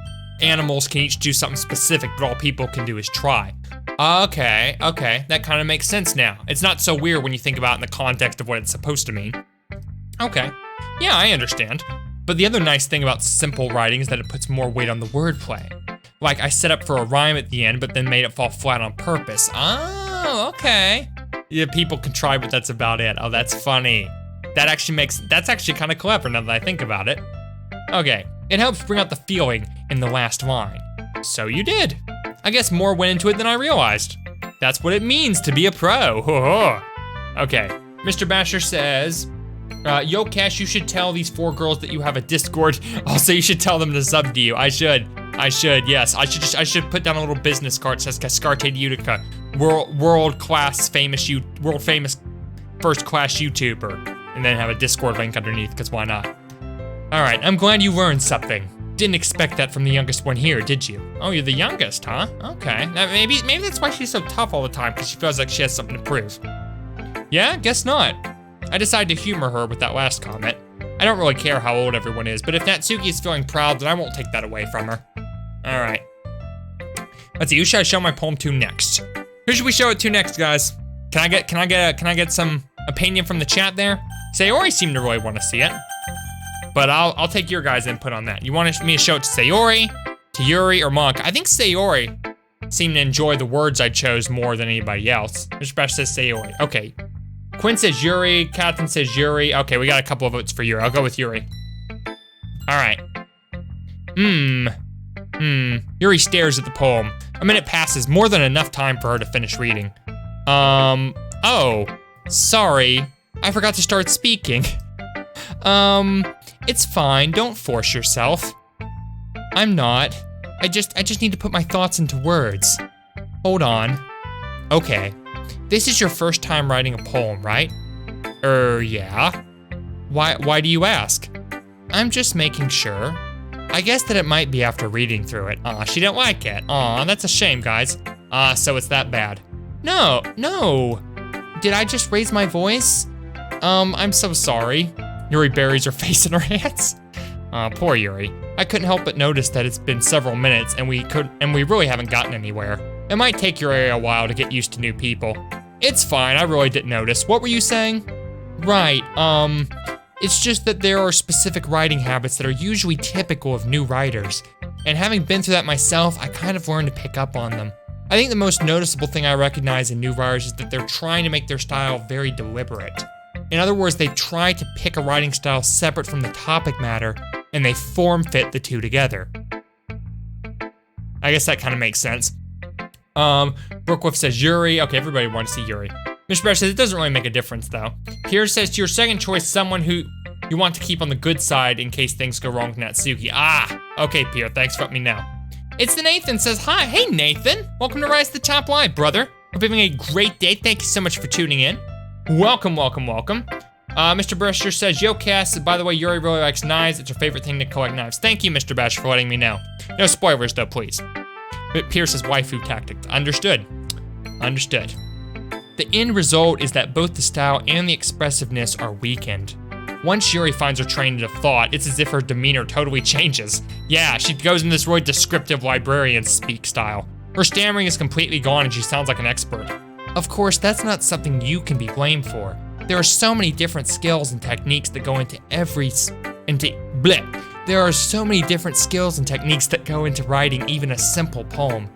animals can each do something specific, but all people can do is try. Okay, that kind of makes sense now. It's not so weird when you think about it in the context of what it's supposed to mean. Okay, yeah, I understand. But the other nice thing about simple writing is that it puts more weight on the wordplay. Like I set up for a rhyme at the end, but then made it fall flat on purpose. Oh, okay. Yeah, people can try, but that's about it. Oh, that's funny. That's actually kind of clever now that I think about it. Okay, it helps bring out the feeling in the last line. So you did. I guess more went into it than I realized. That's what it means to be a pro. Okay, Mr. Basher says, yo, Cash, you should tell these 4 girls that you have a Discord. Also, you should tell them to sub to you. I should, yes. I should put down a little business card that says Cascarte Utica, world famous first class YouTuber. And then have a Discord link underneath, because why not? All right, I'm glad you learned something. Didn't expect that from the youngest one here, did you? Oh, you're the youngest, huh? Okay, maybe that's why she's so tough all the time, because she feels like she has something to prove. Yeah, guess not. I decided to humor her with that last comment. I don't really care how old everyone is, but if Natsuki is feeling proud, then I won't take that away from her. All right. Let's see, who should I show my poem to next? Who should we show it to next, guys? Can I get some opinion from the chat there? Sayori seemed to really want to see it, but I'll take your guys' input on that. You want me to show it to Sayori, to Yuri, or Monika? I think Sayori seemed to enjoy the words I chose more than anybody else. Mr. Bash says Sayori. Okay. Quinn says Yuri, Catherine says Yuri. Okay, we got a couple of votes for Yuri. I'll go with Yuri. All right. Yuri stares at the poem. A minute passes, more than enough time for her to finish reading. Oh, sorry. I forgot to start speaking. It's fine, don't force yourself. I'm not. I just need to put my thoughts into words. Hold on. Okay. This is your first time writing a poem, right? Yeah. Why do you ask? I'm just making sure. I guess that it might be after reading through it. Aw, she didn't like it. Aw, that's a shame, guys. So it's that bad. No. Did I just raise my voice? I'm so sorry. Yuri buries her face in her hands. Poor Yuri. I couldn't help but notice that it's been several minutes and we really haven't gotten anywhere. It might take Yuri a while to get used to new people. It's fine, I really didn't notice. What were you saying? Right, it's just that there are specific writing habits that are usually typical of new writers. And having been through that myself, I kind of learned to pick up on them. I think the most noticeable thing I recognize in new writers is that they're trying to make their style very deliberate. In other words, they try to pick a writing style separate from the topic matter, and they form fit the two together. I guess that kind of makes sense. Brookwolf says Yuri. Okay, everybody wants to see Yuri. Mr. Bear says it doesn't really make a difference though. Pierre says to your second choice, someone who you want to keep on the good side in case things go wrong with Natsuki. Okay, Pierre, thanks for letting me know. It's the Nathan says, hi, hey Nathan. Welcome to Rise to the Top Live, brother. Hope you're having a great day. Thank you so much for tuning in. Welcome. Mr. Brusher says, yo Cass, by the way, Yuri really likes knives. It's her favorite thing to collect knives. Thank you, Mr. Bash, for letting me know. No spoilers though, please. Pierce's waifu tactic. Understood. The end result is that both the style and the expressiveness are weakened. Once Yuri finds her trained into thought, it's as if her demeanor totally changes. Yeah, she goes in this really descriptive librarian speak style. Her stammering is completely gone and she sounds like an expert. Of course, that's not something you can be blamed for. There are so many different skills and techniques that go into There are so many different skills and techniques that go into writing even a simple poem.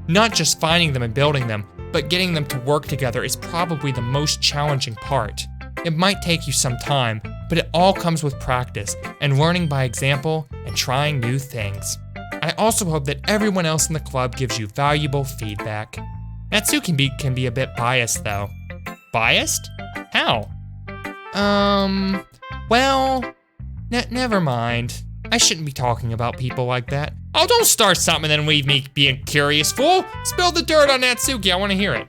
Not just finding them and building them, but getting them to work together is probably the most challenging part. It might take you some time, but it all comes with practice and learning by example and trying new things. I also hope that everyone else in the club gives you valuable feedback. Natsuki can be a bit biased though. Biased? How? Well, never mind. I shouldn't be talking about people like that. Oh, don't start something and then leave me being curious, fool. Spill the dirt on Natsuki, I wanna hear it.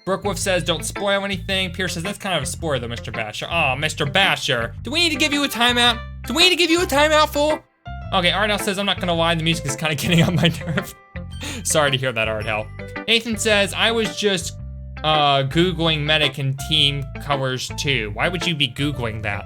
Brookwolf says, don't spoil anything. Pierce says, that's kind of a spoiler though, Mr. Basher. Oh, Mr. Basher. Do we need to give you a timeout? Fool? Okay, Ardell says, I'm not gonna lie, the music is kind of getting on my nerve. Sorry to hear that, Ardell. Nathan says, I was just Googling medic and team covers too. Why would you be Googling that?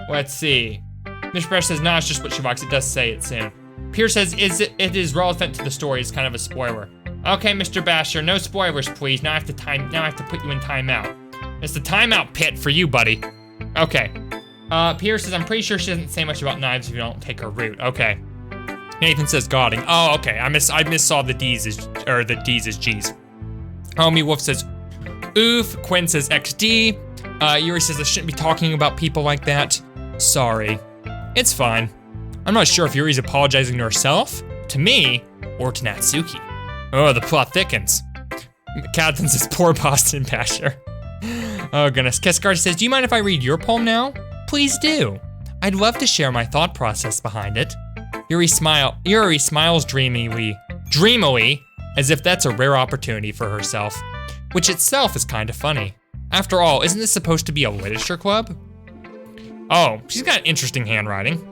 Let's see. Mr. Fresh says, nah, it's just what she likes. It does say it soon. Pierce says, it is relevant to the story. It's kind of a spoiler. Okay, Mr. Basher, no spoilers, please. Now I have to put you in timeout. It's the timeout pit for you, buddy. Okay. Pierce says, I'm pretty sure she doesn't say much about knives if you don't take her route. Okay. Nathan says, godding. Oh, okay. I missaw the D's as G's. Homie Wolf says, oof. Quinn says, XD. Yuri says, I shouldn't be talking about people like that. Sorry. It's fine. I'm not sure if Yuri's apologizing to herself, to me, or to Natsuki. Oh, the plot thickens. Captain says, poor Boston Basher. Oh goodness. Cascard says, do you mind if I read your poem now? Please do. I'd love to share my thought process behind it. Yuri smiles dreamily, as if that's a rare opportunity for herself, which itself is kind of funny. After all, isn't this supposed to be a literature club? Oh, she's got interesting handwriting.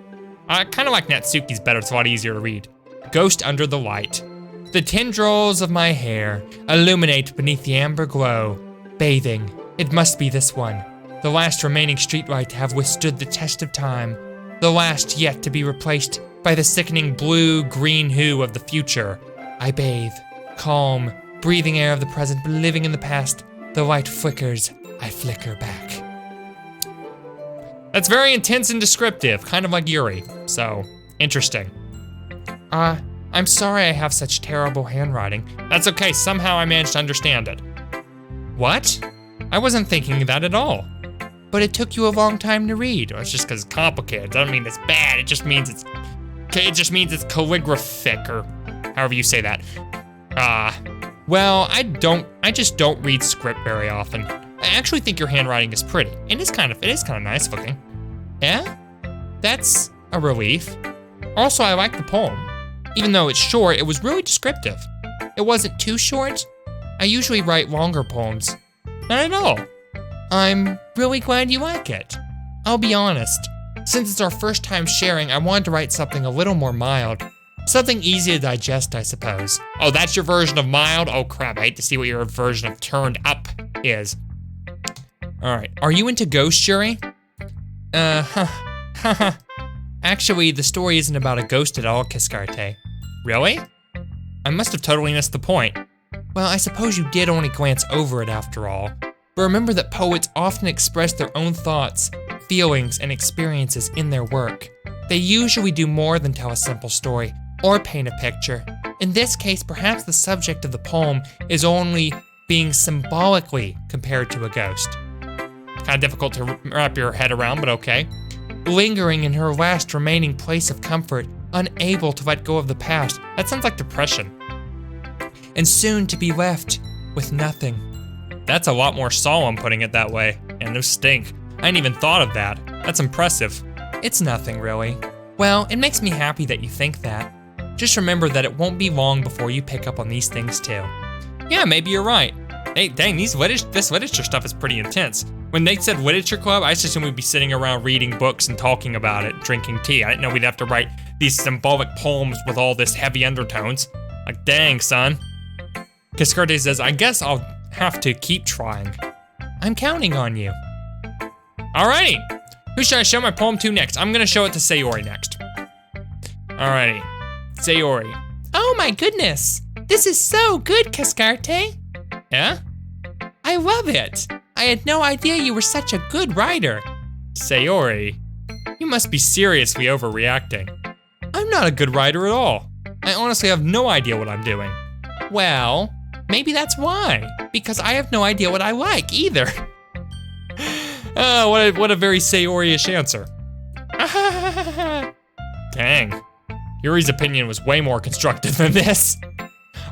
Kind of like Natsuki's better, it's a lot easier to read. Ghost under the light. The tendrils of my hair illuminate beneath the amber glow. Bathing, it must be this one. The last remaining streetlight to have withstood the test of time. The last yet to be replaced by the sickening blue-green hue of the future. I bathe, calm, breathing air of the present, but living in the past. The light flickers, I flicker back. That's very intense and descriptive, kind of like Yuri, so interesting. I'm sorry I have such terrible handwriting. That's okay, somehow I managed to understand it. What? I wasn't thinking that at all. But it took you a long time to read. Well, it's just because it's complicated. It doesn't mean it's bad, it just means it's calligraphic, or however you say that. Well, I just don't read script very often. I actually think your handwriting is pretty. It is kind of nice looking. Yeah? That's a relief. Also, I like the poem. Even though it's short, it was really descriptive. It wasn't too short. I usually write longer poems. Not at all. I'm really glad you like it. I'll be honest. Since it's our first time sharing, I wanted to write something a little more mild. Something easy to digest, I suppose. Oh, that's your version of mild? Oh crap, I hate to see what your version of turned up is. All right, are you into ghosts, Yuri? Actually, the story isn't about a ghost at all, Cascarte. Really? I must have totally missed the point. Well, I suppose you did only glance over it after all. But remember that poets often express their own thoughts, feelings, and experiences in their work. They usually do more than tell a simple story or paint a picture. In this case, perhaps the subject of the poem is only being symbolically compared to a ghost. Kind of difficult to wrap your head around, but okay. Lingering in her last remaining place of comfort, unable to let go of the past. That sounds like depression. And soon to be left with nothing. That's a lot more solemn putting it that way. And no stink. I hadn't even thought of that. That's impressive. It's nothing, really. Well, it makes me happy that you think that. Just remember that it won't be long before you pick up on these things too. Yeah, maybe you're right. Hey, dang, this literature stuff is pretty intense. When they said literature club, I just assumed we'd be sitting around reading books and talking about it, drinking tea. I didn't know we'd have to write these symbolic poems with all this heavy undertones. Like, dang, son. Cascarte says, I guess I'll have to keep trying. I'm counting on you. Alrighty. Who should I show my poem to next? I'm gonna show it to Sayori next. Alrighty. Sayori. Oh my goodness. This is so good, Cascarte. Yeah? I love it. I had no idea you were such a good writer. Sayori, you must be seriously overreacting. I'm not a good writer at all. I honestly have no idea what I'm doing. Well, maybe that's why. Because I have no idea what I like either. Oh, what a very Sayori-ish answer. Dang. Yuri's opinion was way more constructive than this.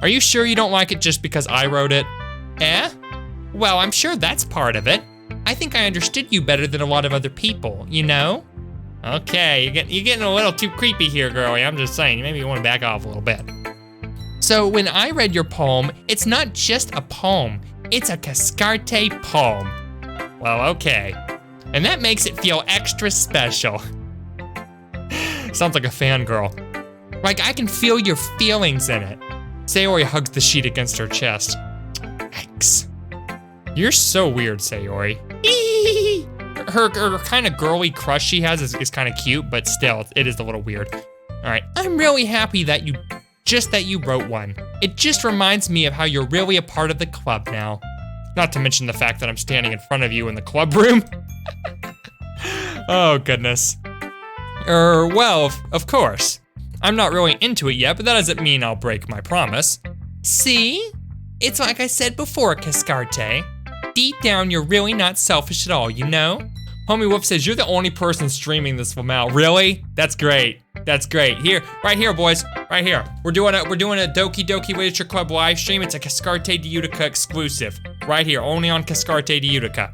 Are you sure you don't like it just because I wrote it? Eh? Well, I'm sure that's part of it. I think I understood you better than a lot of other people, you know? Okay, you're getting a little too creepy here, girlie. I'm just saying, maybe you want to back off a little bit. So when I read your poem, it's not just a poem, it's a Cascarte poem. Well, okay. And that makes it feel extra special. Sounds like a fangirl. Like I can feel your feelings in it. Sayori hugs the sheet against her chest. Yikes. You're so weird, Sayori. Her kind of girly crush she has is kind of cute, but still, it is a little weird. All right, I'm really happy that you wrote one. It just reminds me of how you're really a part of the club now. Not to mention the fact that I'm standing in front of you in the club room. Oh, goodness. Well, of course. I'm not really into it yet, but that doesn't mean I'll break my promise. See? It's like I said before, Cascarte. Deep down, you're really not selfish at all, you know? Homie Wolf says, you're the only person streaming this from out. Really? That's great. That's great. Here, right here, boys. Right here. We're doing a Doki Doki Literature Club live stream. It's a Cascarte de Utica exclusive. Right here, only on Cascarte de Utica.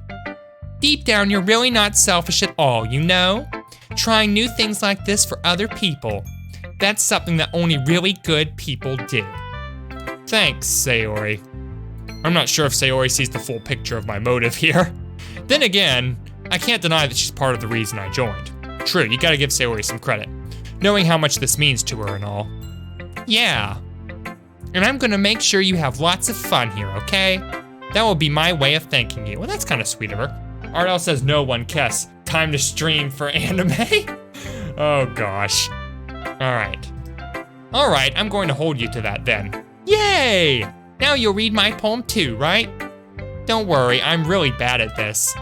Deep down, you're really not selfish at all, you know? Trying new things like this for other people. That's something that only really good people do. Thanks, Sayori. I'm not sure if Sayori sees the full picture of my motive here. Then again, I can't deny that she's part of the reason I joined. True, you gotta give Sayori some credit, knowing how much this means to her and all. Yeah, and I'm gonna make sure you have lots of fun here, okay? That will be my way of thanking you. Well, that's kind of sweet of her. Ardell says no one, Kess. Time to stream for anime? Oh gosh. Alright, I'm going to hold you to that then. Yay! Now you'll read my poem too, right? Don't worry, I'm really bad at this.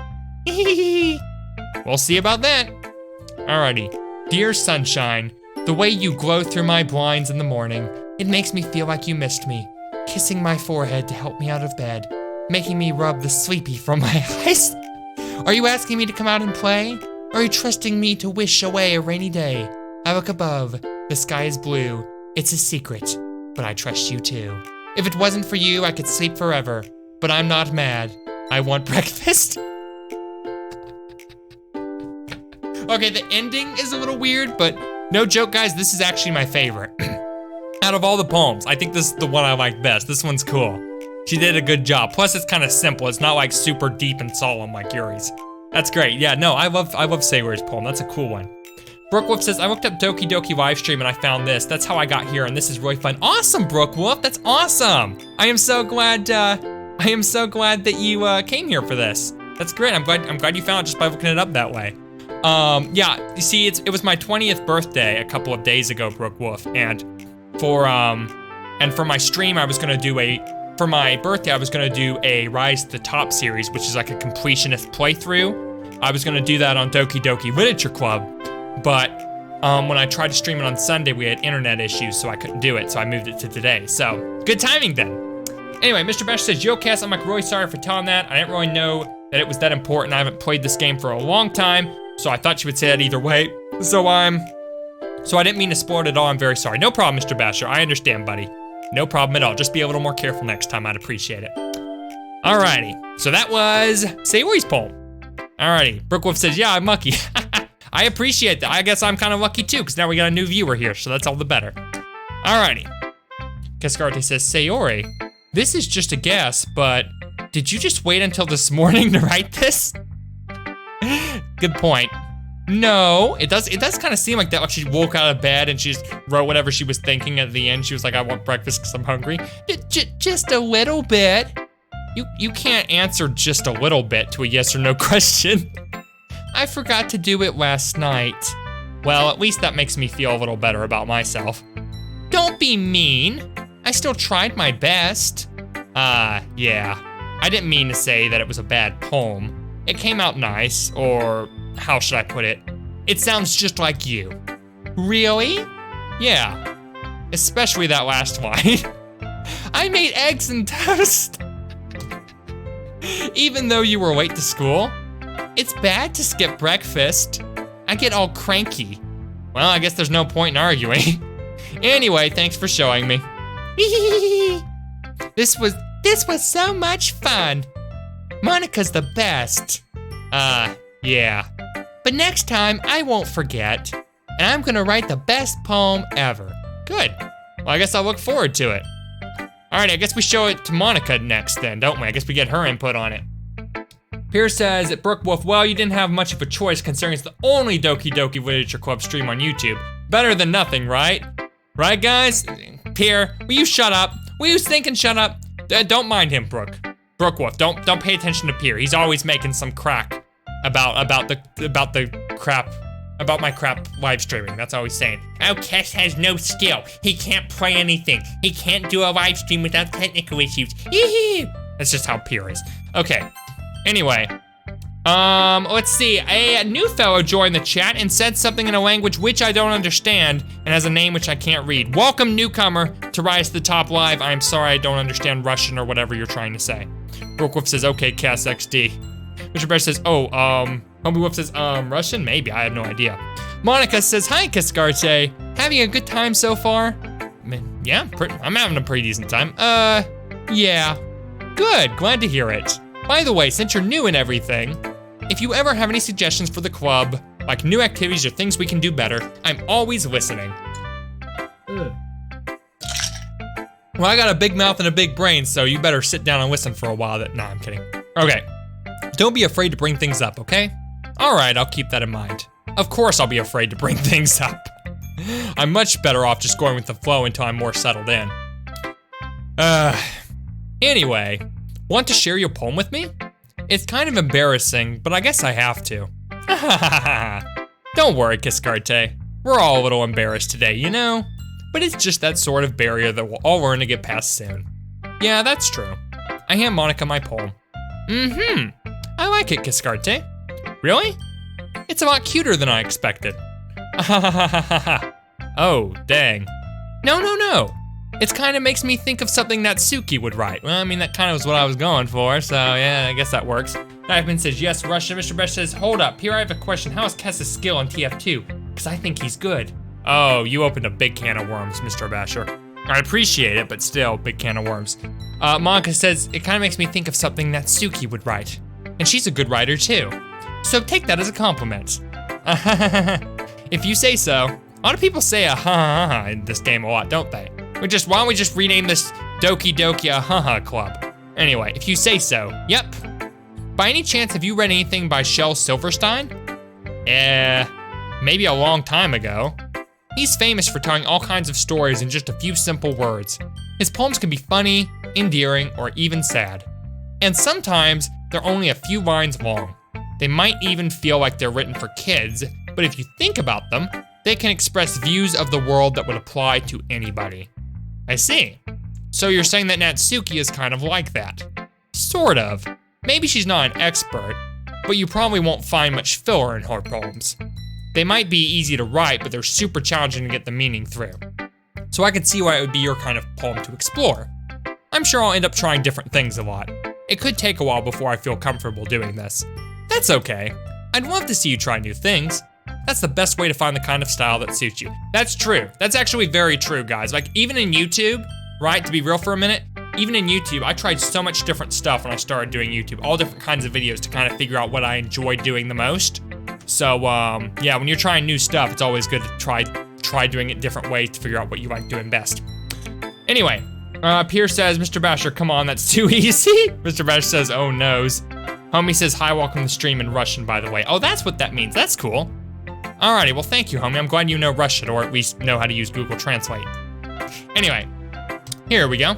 We'll see about that. Alrighty. Dear sunshine, the way you glow through my blinds in the morning, it makes me feel like you missed me. Kissing my forehead to help me out of bed, making me rub the sleepy from my eyes. Are you asking me to come out and play? Or are you trusting me to wish away a rainy day? I look above, the sky is blue. It's a secret, but I trust you too. If it wasn't for you, I could sleep forever, but I'm not mad. I want breakfast. Okay, the ending is a little weird, but no joke, guys, this is actually my favorite. Out of all the poems, I think this is the one I like best. This one's cool. She did a good job. Plus, it's kind of simple. It's not like super deep and solemn like Yuri's. That's great. Yeah, no, I love Sayori's poem. That's a cool one. Brookwolf says, I looked up Doki Doki Livestream and I found this. That's how I got here, and this is really fun. Awesome, Brookwolf. That's awesome. I am so glad that you came here for this. That's great. I'm glad you found it just by looking it up that way. Yeah, you see, it was my 20th birthday a couple of days ago, Brookwolf, and for my stream, for my birthday, I was gonna do a Rise to the Top series, which is like a completionist playthrough. I was gonna do that on Doki Doki Literature Club, but when I tried to stream it on Sunday, we had internet issues, so I couldn't do it, so I moved it to today. So, good timing then. Anyway, Mr. Besh says, Yo, Cass, I'm like really sorry for telling that. I didn't really know that it was that important. I haven't played this game for a long time, so I thought she would say that either way. So I didn't mean to spoil it at all. I'm very sorry. No problem, Mr. Basher. I understand, buddy. No problem at all. Just be a little more careful next time. I'd appreciate it. Alrighty. So that was Sayori's poem. Alrighty. Brookwolf says, yeah, I'm lucky. I appreciate that. I guess I'm kind of lucky too, because now we got a new viewer here, so that's all the better. Alrighty. Cascarte says, Sayori, this is just a guess, but did you just wait until this morning to write this? Good point. No, it does kind of seem like that. Like she woke out of bed and she just wrote whatever she was thinking at the end. She was like, I want breakfast because I'm hungry. Just a little bit. You can't answer just a little bit to a yes or no question. I forgot to do it last night. Well, at least that makes me feel a little better about myself. Don't be mean. I still tried my best. Yeah. I didn't mean to say that it was a bad poem. It came out nice, or how should I put it? It sounds just like you. Really? Yeah. Especially that last line. I made eggs and toast. Even though you were late to school. It's bad to skip breakfast. I get all cranky. Well, I guess there's no point in arguing. Anyway, thanks for showing me. This was so much fun. Monika's the best. Yeah. But next time, I won't forget. And I'm gonna write the best poem ever. Good. Well, I guess I'll look forward to it. All right, I guess we show it to Monika next then, don't we? I guess we get her input on it. Pierce says, Brookwolf, well, you didn't have much of a choice considering it's the only Doki Doki Literature Club stream on YouTube. Better than nothing, right? Right, guys? Pierre, will you shut up? Will you think and shut up? Don't mind him, Brookwolf, don't pay attention to Pierre. He's always making some crack about my crap live streaming. That's all he's saying. Oh, Kess has no skill. He can't play anything. He can't do a live stream without technical issues. That's just how Pierre is. Okay. Anyway, let's see. A new fellow joined the chat and said something in a language which I don't understand and has a name which I can't read. Welcome, newcomer, to Rise to the Top Live. I'm sorry I don't understand Russian or whatever you're trying to say. Brookwolf says, okay, Cass XD. Mr. Bear says, Homie Wolf says, Russian? Maybe, I have no idea. Monika says, hi, Cascarte. Having a good time so far? Yeah, I'm having a pretty decent time. Yeah. Good, glad to hear it. By the way, since you're new and everything, if you ever have any suggestions for the club, like new activities or things we can do better, I'm always listening. Well, I got a big mouth and a big brain, so you better sit down and listen for a while. Nah, I'm kidding. Okay, don't be afraid to bring things up, okay? All right, I'll keep that in mind. Of course I'll be afraid to bring things up. I'm much better off just going with the flow until I'm more settled in. Anyway, want to share your poem with me? It's kind of embarrassing, but I guess I have to. Don't worry, Kiscarte. We're all a little embarrassed today, you know? But it's just that sort of barrier that we'll all learn to get past soon. Yeah, that's true. I hand Monika my poem. I like it, Kiscarte. Really? It's a lot cuter than I expected. Oh, dang. No. It kind of makes me think of something Natsuki would write. Well, I mean, that kind of was what I was going for, so yeah, I guess that works. Diveman says, yes, Russia. Mr. Besh says, hold up, here I have a question. How is Kessa's skill on TF2? Because I think he's good. Oh, you opened a big can of worms, Mr. Basher. I appreciate it, but still, big can of worms. Monika says, it kind of makes me think of something Natsuki would write. And she's a good writer too. So take that as a compliment. If you say so. A lot of people say a in this game a lot, don't they? Why don't we just rename this Doki Doki Club? Anyway, if you say so, yep. By any chance, have you read anything by Shel Silverstein? Maybe a long time ago. He's famous for telling all kinds of stories in just a few simple words. His poems can be funny, endearing, or even sad. And sometimes they're only a few lines long. They might even feel like they're written for kids, but if you think about them, they can express views of the world that would apply to anybody. I see. So you're saying that Natsuki is kind of like that? Sort of. Maybe she's not an expert, but you probably won't find much filler in her poems. They might be easy to write, but they're super challenging to get the meaning through. So I could see why it would be your kind of poem to explore. I'm sure I'll end up trying different things a lot. It could take a while before I feel comfortable doing this. That's okay. I'd love to see you try new things. That's the best way to find the kind of style that suits you. That's true. That's actually very true, guys. Like, even in YouTube, right, to be real for a minute, even in YouTube, I tried so much different stuff when I started doing YouTube, all different kinds of videos to kind of figure out what I enjoyed doing the most. So, yeah, when you're trying new stuff, it's always good to try doing it different ways to figure out what you like doing best. Anyway, Pierce says, Mr. Basher, come on, that's too easy. Mr. Basher says, oh noes. Homie says, hi, welcome to the stream in Russian, by the way. Oh, that's what that means, that's cool. Alrighty, well, thank you, homie. I'm glad you know Russian, or at least know how to use Google Translate. Anyway, here we go.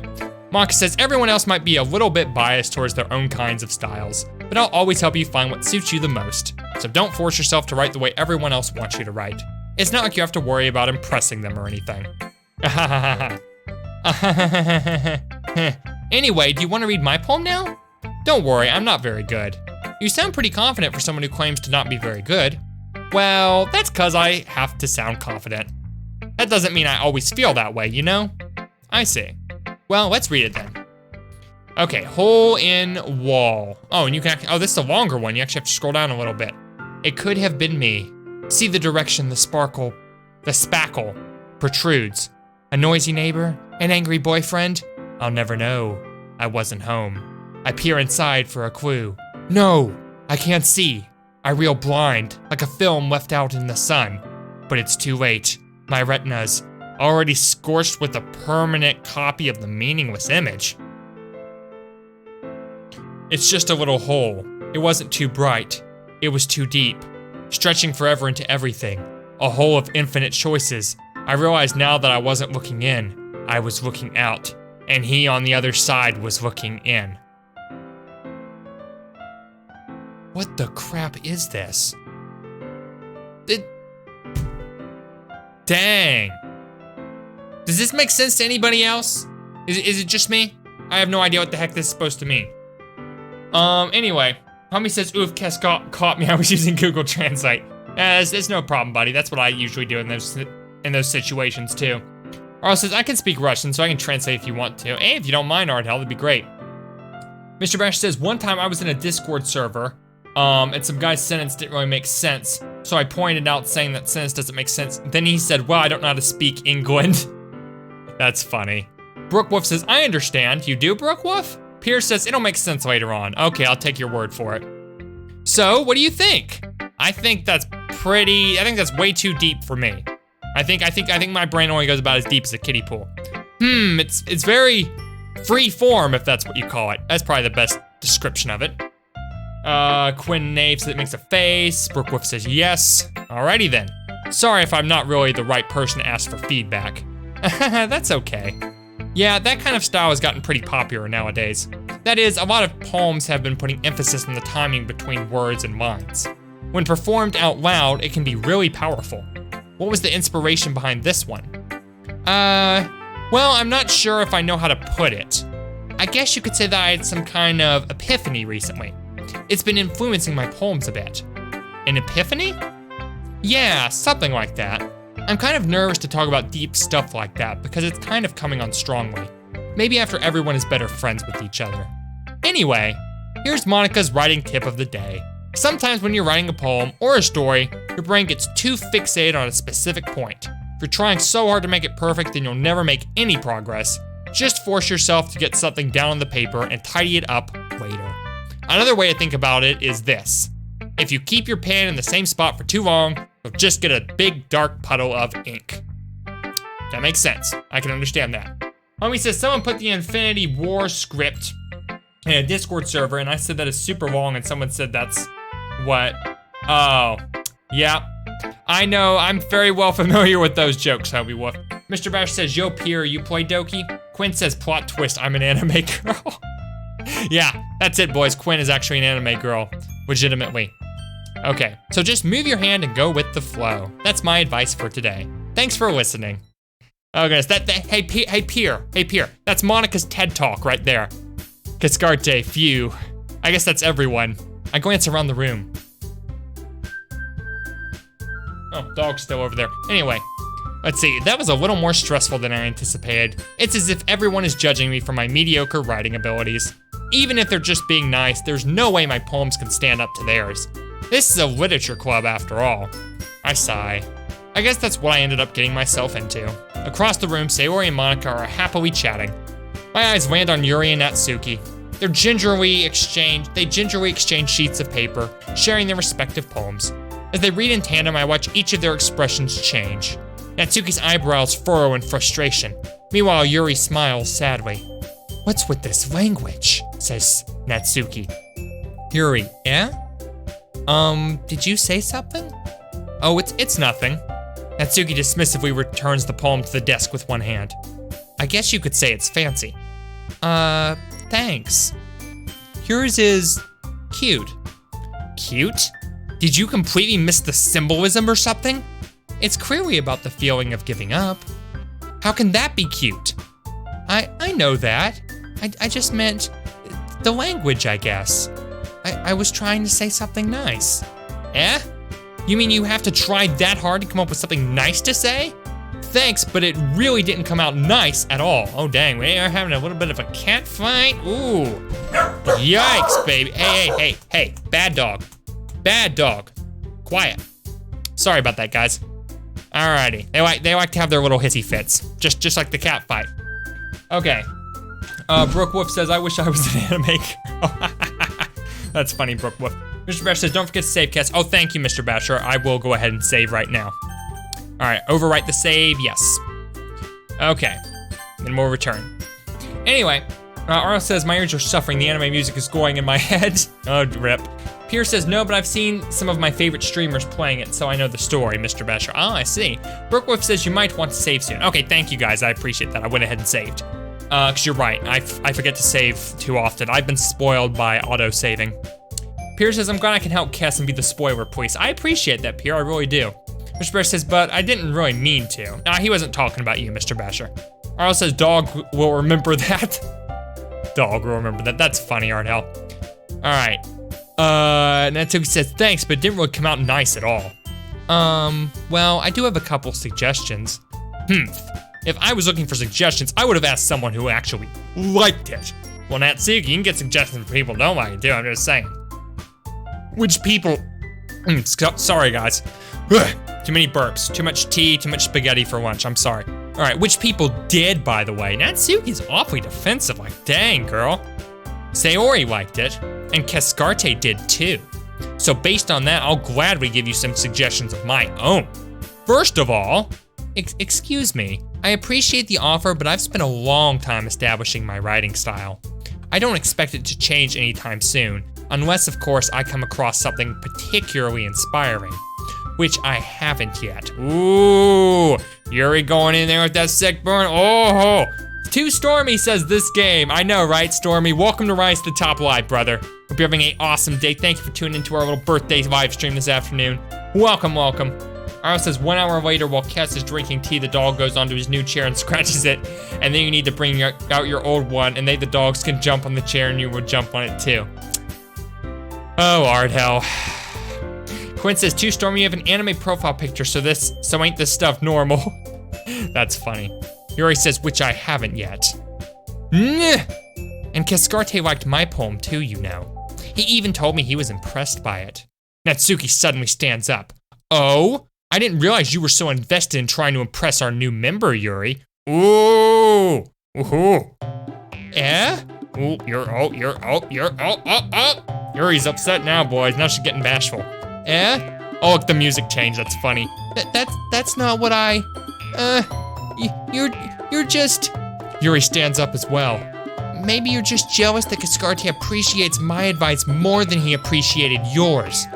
Monika says, everyone else might be a little bit biased towards their own kinds of styles, but I'll always help you find what suits you the most. So don't force yourself to write the way everyone else wants you to write. It's not like you have to worry about impressing them or anything. Anyway, do you want to read my poem now? Don't worry, I'm not very good. You sound pretty confident for someone who claims to not be very good. Well, that's 'cause I have to sound confident. That doesn't mean I always feel that way, you know? I see. Well, let's read it then. Okay, hole in wall. Oh, and you can, this is a longer one. You actually have to scroll down a little bit. It could have been me. See the direction the spackle protrudes. A noisy neighbor? An angry boyfriend? I'll never know. I wasn't home. I peer inside for a clue. No, I can't see. I reel blind, like a film left out in the sun. But it's too late. My retina's already scorched with a permanent copy of the meaningless image. It's just a little hole. It wasn't too bright. It was too deep, stretching forever into everything. A hole of infinite choices. I realized now that I wasn't looking in. I was looking out, and he on the other side was looking in. What the crap is this? Dang. Does this make sense to anybody else? Is it just me? I have no idea what the heck this is supposed to mean. Anyway, homie says, oof, Kes caught me. I was using Google Translate. It's no problem, buddy. That's what I usually do in those situations too. Arl says, I can speak Russian, so I can translate if you want to. Hey, if you don't mind, Ardell, that'd be great. Mr. Bash says, one time I was in a Discord server, and some guy's sentence didn't really make sense. So I pointed out saying that sentence doesn't make sense. Then he said, well, I don't know how to speak England. That's funny. Brookwolf says, I understand. You do, Brookwolf? Pierce says, it'll make sense later on. Okay, I'll take your word for it. So, what do you think? I think that's way too deep for me. I think my brain only goes about as deep as a kiddie pool. It's very free form, if that's what you call it. That's probably the best description of it. Quinn Naves that makes a face. Brookwolf says yes. Alrighty then. Sorry if I'm not really the right person to ask for feedback. That's okay. Yeah, that kind of style has gotten pretty popular nowadays. That is, a lot of poems have been putting emphasis on the timing between words and lines. When performed out loud, it can be really powerful. What was the inspiration behind this one? Well, I'm not sure if I know how to put it. I guess you could say that I had some kind of epiphany recently. It's been influencing my poems a bit. An epiphany? Yeah, something like that. I'm kind of nervous to talk about deep stuff like that because it's kind of coming on strongly. Maybe after everyone is better friends with each other. Anyway, here's Monika's writing tip of the day. Sometimes when you're writing a poem or a story, your brain gets too fixated on a specific point. If you're trying so hard to make it perfect, then you'll never make any progress. Just force yourself to get something down on the paper and tidy it up later. Another way to think about it is this. If you keep your pen in the same spot for too long, you'll just get a big dark puddle of ink. That makes sense. I can understand that. Homie says someone put the Infinity War script in a Discord server and I said that is super long and someone said that's what? Oh, yeah. I know, I'm very well familiar with those jokes, Hobie Wolf. Mr. Bash says, yo, Pierre, you play Doki? Quinn says, plot twist, I'm an anime girl. Yeah, that's it, boys. Quinn is actually an anime girl, legitimately. Okay, so just move your hand and go with the flow. That's my advice for today. Thanks for listening. Oh goodness, hey Pierre, that's Monika's TED Talk right there. Cascarte, phew. I guess that's everyone. I glance around the room. Oh, dog's still over there. Anyway, let's see, that was a little more stressful than I anticipated. It's as if everyone is judging me for my mediocre writing abilities. Even if they're just being nice, there's no way my poems can stand up to theirs. This is a literature club after all. I sigh. I guess that's what I ended up getting myself into. Across the room, Sayori and Monika are happily chatting. My eyes land on Yuri and Natsuki. They gingerly exchange sheets of paper, sharing their respective poems. As they read in tandem, I watch each of their expressions change. Natsuki's eyebrows furrow in frustration. Meanwhile, Yuri smiles sadly. What's with this language? Says Natsuki. Yuri, eh? Did you say something? Oh, it's nothing. Natsuki dismissively returns the poem to the desk with one hand. I guess you could say it's fancy. Thanks. Yours is cute. Cute? Did you completely miss the symbolism or something? It's clearly about the feeling of giving up. How can that be cute? I know that. I just meant the language, I guess. I was trying to say something nice. Eh? You mean you have to try that hard to come up with something nice to say? Thanks, but it really didn't come out nice at all. Oh dang, we are having a little bit of a cat fight. Ooh. Yikes, baby. Hey, bad dog. Bad dog. Quiet. Sorry about that, guys. Alrighty, they like to have their little hissy fits, just like the cat fight. Okay. Brookwolf says, I wish I was an anime girl. That's funny, Brookwolf. Mr. Basher says, don't forget to save, cats. Oh, thank you, Mr. Basher. I will go ahead and save right now. All right, overwrite the save, yes. Okay, then we'll return. Anyway, Arlo says, my ears are suffering. The anime music is going in my head. Oh, rip. Pierce says, no, but I've seen some of my favorite streamers playing it, so I know the story, Mr. Basher. Oh, I see. Brookwolf says you might want to save soon. Okay, thank you guys, I appreciate that. I went ahead and saved. Cause you're right, I forget to save too often. I've been spoiled by auto-saving. Pierre says, I'm glad I can help Cass and be the spoiler police. I appreciate that, Pierre, I really do. Mr. Basher says, but I didn't really mean to. Nah, he wasn't talking about you, Mr. Basher. Arlo says, dog will remember that. Dog will remember that. That's funny, Ardell. All right. Natsuki says, thanks, but it didn't really come out nice at all. Well, I do have a couple suggestions. If I was looking for suggestions, I would have asked someone who actually liked it. Well, Natsuki, you can get suggestions from people who don't like it too, I'm just saying. Which people, sorry guys. Too many burps, too much tea, too much spaghetti for lunch, I'm sorry. All right, which people did, by the way. Natsuki's awfully defensive, like dang girl. Sayori liked it, and Cascarte did too. So based on that, I'll gladly give you some suggestions of my own. First of all, excuse me, I appreciate the offer, but I've spent a long time establishing my writing style. I don't expect it to change anytime soon, unless of course I come across something particularly inspiring, which I haven't yet. Ooh, Yuri going in there with that sick burn. Oh, Too Stormy says this game. I know, right, Stormy? Welcome to Rise to the Top Live, brother. Hope you're having an awesome day. Thank you for tuning into our little birthday live stream this afternoon. Welcome, welcome. Arlo says 1 hour later while Kess is drinking tea, the dog goes onto his new chair and scratches it. And then you need to bring out your old one and the dogs can jump on the chair and you will jump on it too. Oh, art hell. Quinn says, Too Stormy, you have an anime profile picture, so ain't this stuff normal? That's funny. Yuri says, which I haven't yet. And Cascarte liked my poem too, you know. He even told me he was impressed by it. Natsuki suddenly stands up. Oh? I didn't realize you were so invested in trying to impress our new member, Yuri. Ooh. Ooh. Eh? Ooh, Yuri's upset now, boys. Now she's getting bashful. Eh? Oh, look, the music changed. That's funny. That's not what I... You're just... Yuri stands up as well. Maybe you're just jealous that Cascarte appreciates my advice more than he appreciated yours.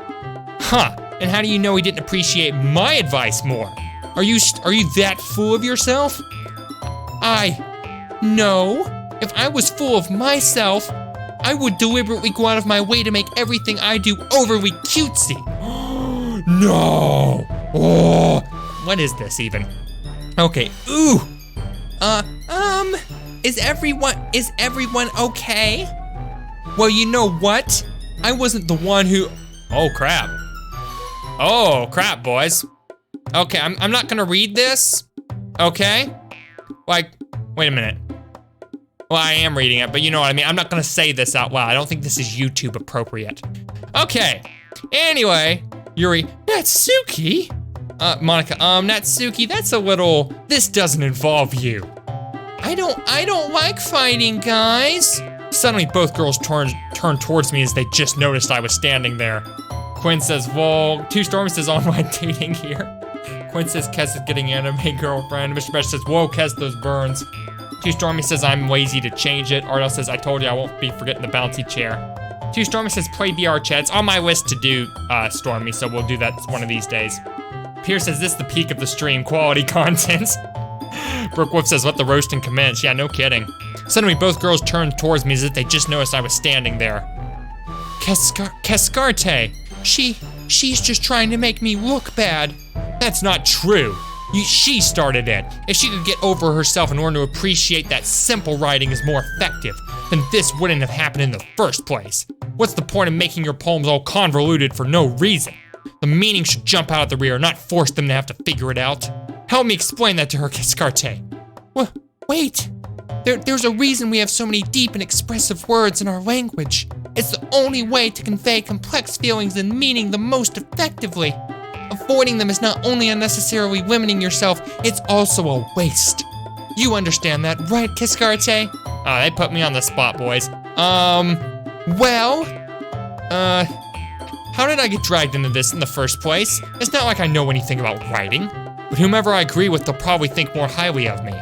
Huh, and how do you know he didn't appreciate my advice more? Are you that full of yourself? No. If I was full of myself, I would deliberately go out of my way to make everything I do overly cutesy. No. Oh, what is this even? Okay, ooh. Is everyone okay? Well, you know what? I wasn't the one who... Oh, crap. Oh, crap, boys. Okay, I'm not gonna read this, okay? Like, wait a minute. Well, I am reading it, but you know what I mean. I'm not gonna say this out loud. I don't think this is YouTube appropriate. Okay, anyway, Yuri, Natsuki? Monika, Natsuki, that's a little, this doesn't involve you. I don't like fighting, guys. Suddenly, both girls turn towards me as they just noticed I was standing there. Quinn says, well, Too Stormy says online dating here. Quinn says, Kess is getting anime girlfriend. Mr. Besh says, whoa, Kess, those burns. Too Stormy says, I'm lazy to change it. Ardell says, I told you I won't be forgetting the bouncy chair. Too Stormy says, play VR chat. It's on my list to do, Stormy, so we'll do that one of these days. Pierce says, this is the peak of the stream, quality content. Brooke Wolf says, let the roasting commence. Yeah, no kidding. Suddenly, both girls turned towards me as if they just noticed I was standing there. Cascarte, she's just trying to make me look bad. That's not true. She started it. If she could get over herself in order to appreciate that simple writing is more effective, then this wouldn't have happened in the first place. What's the point of making your poems all convoluted for no reason? The meaning should jump out at the rear, not force them to have to figure it out. Help me explain that to her, Cascarte. Wait. There's a reason we have so many deep and expressive words in our language. It's the only way to convey complex feelings and meaning the most effectively. Avoiding them is not only unnecessarily limiting yourself, it's also a waste. You understand that, right, Cascarte? Oh, they put me on the spot, boys. How did I get dragged into this in the first place? It's not like I know anything about writing, but whomever I agree with, they'll probably think more highly of me.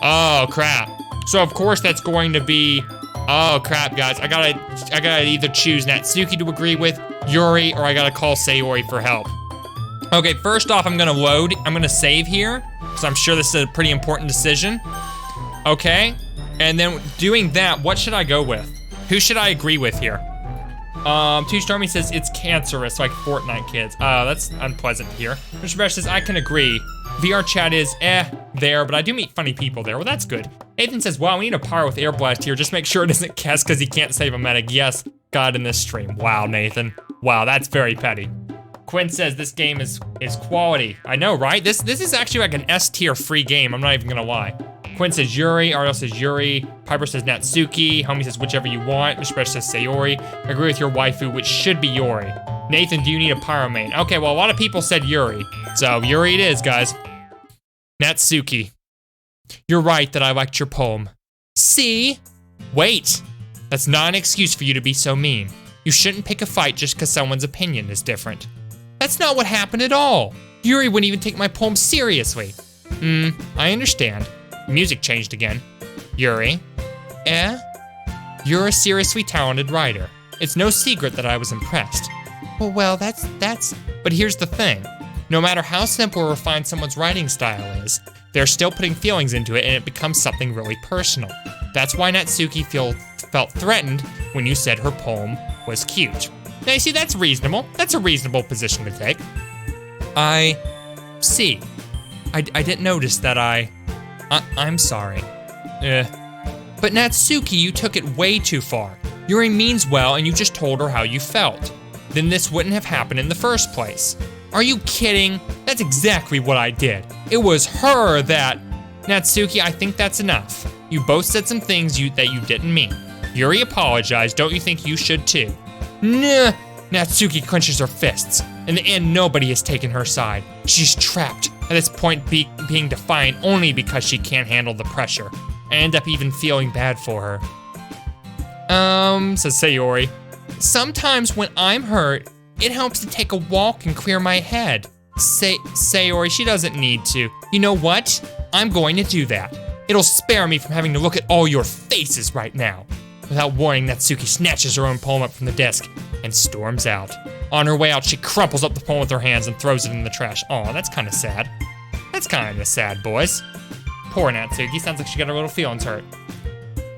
Oh, crap. So of course that's going to be, oh crap, guys. I gotta either choose Natsuki to agree with, Yuri, or I gotta call Sayori for help. Okay, first off, I'm gonna save here, because I'm sure this is a pretty important decision. Okay, and then doing that, what should I go with? Who should I agree with here? Too Stormy says it's cancerous, like Fortnite kids. That's unpleasant to hear. Mr. Besh says, I can agree. VR chat is there, but I do meet funny people there. Well, that's good. Nathan says, wow, we need a pyro with air blast here. Just make sure it isn't Kess because he can't save a medic. Yes, God in this stream. Wow, Nathan. Wow, that's very petty. Quinn says this game is quality. I know, right? This is actually like an S tier free game. I'm not even gonna lie. Quinn says Yuri, Ardell says Yuri, Piper says Natsuki, Homie says whichever you want, Mr. Besh says Sayori. I agree with your waifu, which should be Yuri. Nathan, do you need a pyro main? Okay, well, a lot of people said Yuri, so Yuri it is, guys. Natsuki, you're right that I liked your poem. See? Wait, that's not an excuse for you to be so mean. You shouldn't pick a fight just because someone's opinion is different. That's not what happened at all. Yuri wouldn't even take my poem seriously. I understand. Music changed again. Yuri? You're a seriously talented writer. It's no secret that I was impressed. Well, that's... But here's the thing. No matter how simple or refined someone's writing style is, they're still putting feelings into it and it becomes something really personal. That's why Natsuki felt threatened when you said her poem was cute. Now you see, that's reasonable. That's a reasonable position to take. I see. I didn't notice that I'm sorry. But Natsuki, you took it way too far. Yuri means well and you just told her how you felt. Then this wouldn't have happened in the first place. Are you kidding? That's exactly what I did. It was her that... Natsuki, I think that's enough. You both said some things that you didn't mean. Yuri apologized, don't you think you should too? Nah. Natsuki clenches her fists. In the end, nobody has taken her side. She's trapped, at this point being defiant only because she can't handle the pressure. I end up even feeling bad for her. Says Sayori. Sometimes when I'm hurt, it helps to take a walk and clear my head. Sayori, she doesn't need to. You know what? I'm going to do that. It'll spare me from having to look at all your faces right now. Without warning, Natsuki snatches her own poem up from the desk and storms out. On her way out, she crumples up the poem with her hands and throws it in the trash. Aw, that's kind of sad. That's kind of sad, boys. Poor Natsuki, sounds like she got her little feelings hurt.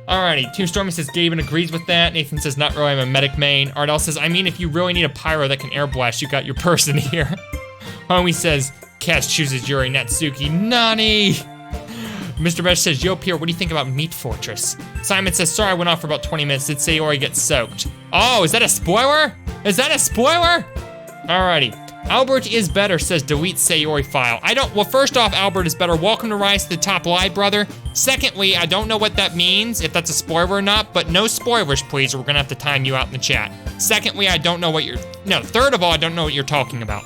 Alrighty, Tombstormy says Gaben agrees with that. Nathan says not really, I'm a medic main. Ardell says, I mean, if you really need a pyro that can air blast, you got your person here. Homie says, Cass chooses Yuri. Natsuki, Nani! Mr. Besh says, yo, Pierre, what do you think about Meat Fortress? Simon says, sorry, I went off for about 20 minutes. Did Sayori get soaked? Oh, is that a spoiler? Is that a spoiler? Alrighty. Albert is better, says delete Sayori file. Well, first off, Albert is better. Welcome to Rise to the Top Live, brother. Secondly, I don't know what that means, if that's a spoiler or not, but no spoilers, please, or we're gonna have to time you out in the chat. Secondly, third of all, I don't know what you're talking about.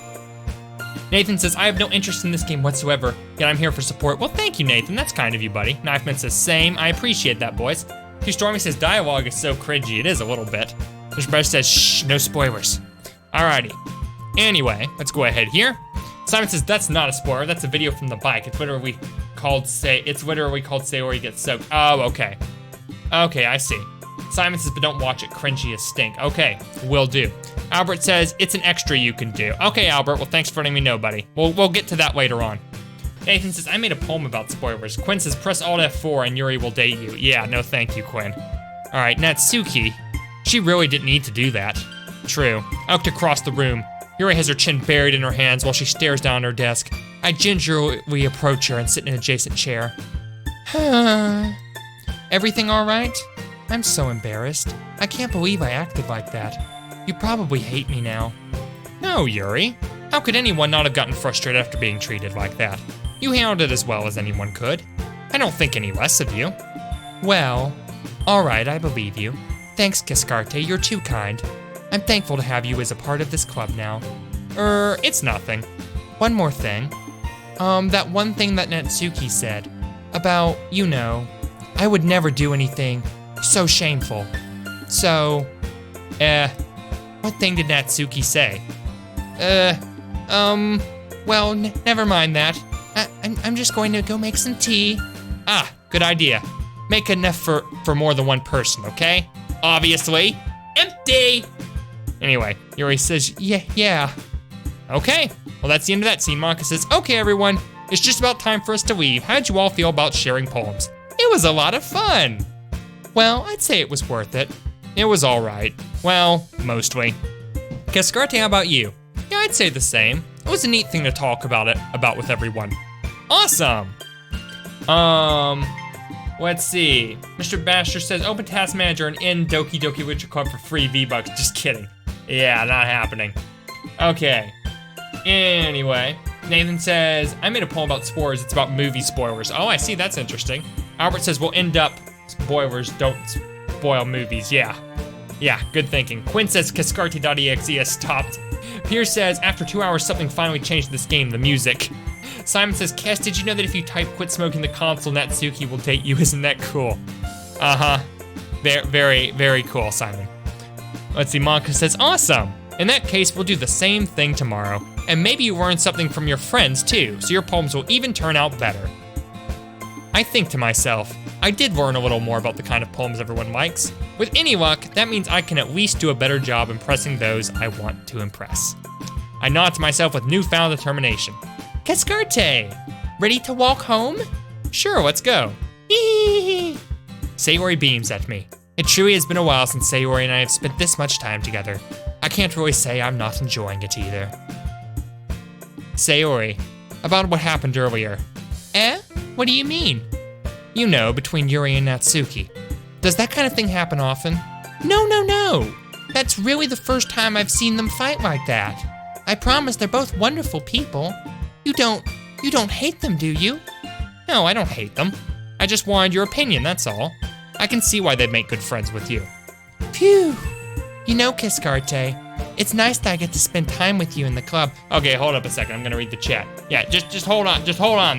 Nathan says, I have no interest in this game whatsoever, yet I'm here for support. Well, thank you, Nathan. That's kind of you, buddy. Knifeman says, same. I appreciate that, boys. Too Stormy says, dialogue is so cringy. It is a little bit. Mr. Brush says, shh, no spoilers. Alrighty. Anyway, let's go ahead here. Simon says, that's not a spoiler. That's a video from the bike. It's literally called Sayori Gets Soaked. Oh, okay. Okay, I see. Simon says, but don't watch it. Cringy as stink. Okay, will do. Albert says, it's an extra you can do. Okay, Albert, well, thanks for letting me know, buddy. We'll get to that later on. Nathan says, I made a poem about spoilers. Quinn says, press Alt F4 and Yuri will date you. Yeah, no thank you, Quinn. All right, Natsuki. She really didn't need to do that. True. I looked across the room. Yuri has her chin buried in her hands while she stares down at her desk. I gingerly approach her and sit in an adjacent chair. Everything all right? I'm so embarrassed. I can't believe I acted like that. You probably hate me now. No, Yuri. How could anyone not have gotten frustrated after being treated like that? You handled it as well as anyone could. I don't think any less of you. Well, all right, I believe you. Thanks, Cascarte, you're too kind. I'm thankful to have you as a part of this club now. It's nothing. One more thing. That one thing that Natsuki said about, I would never do anything so shameful. So, what thing did Natsuki say? Well, never mind that. I'm just going to go make some tea. Ah, good idea. Make enough for more than one person, okay? Obviously. Empty! Anyway, Yuri says, yeah. Okay, well that's the end of that scene. Monika says, okay everyone, it's just about time for us to leave. How'd you all feel about sharing poems? It was a lot of fun. Well, I'd say it was worth it. It was all right. Well, mostly. Cascarte, how about you? Yeah, I'd say the same. It was a neat thing to talk about with everyone. Awesome. Let's see. Mr. Basher says, open Task Manager and end Doki Doki Literature Club for free V-Bucks. Just kidding. Yeah, not happening. Okay. Anyway, Nathan says, I made a poem about spoilers. It's about movie spoilers. Oh, I see. That's interesting. Albert says, we'll end up spoilers. Don't spoil movies. Yeah, good thinking. Quinn says, Cascarte.exe has stopped. Pierce says, after 2 hours, something finally changed this game, the music. Simon says, Cass, did you know that if you type quit smoking the console, Natsuki will date you? Isn't that cool? Uh-huh. Very, very cool, Simon. Let's see, Monika says, awesome. In that case, we'll do the same thing tomorrow. And maybe you learn something from your friends too, so your poems will even turn out better. I think to myself, I did learn a little more about the kind of poems everyone likes. With any luck, that means I can at least do a better job impressing those I want to impress. I nod to myself with newfound determination. Cascarte, ready to walk home? Sure, let's go. Sayori beams at me. It truly has been a while since Sayori and I have spent this much time together. I can't really say I'm not enjoying it either. Sayori, about what happened earlier. Eh? What do you mean? You know, between Yuri and Natsuki. Does that kind of thing happen often? No. That's really the first time I've seen them fight like that. I promise they're both wonderful people. You don't hate them, do you? No, I don't hate them. I just wanted your opinion, that's all. I can see why they'd make good friends with you. Phew. You know, Cascarte, it's nice that I get to spend time with you in the club. Okay, hold up a second, I'm gonna read the chat. Yeah, just hold on there. Just hold on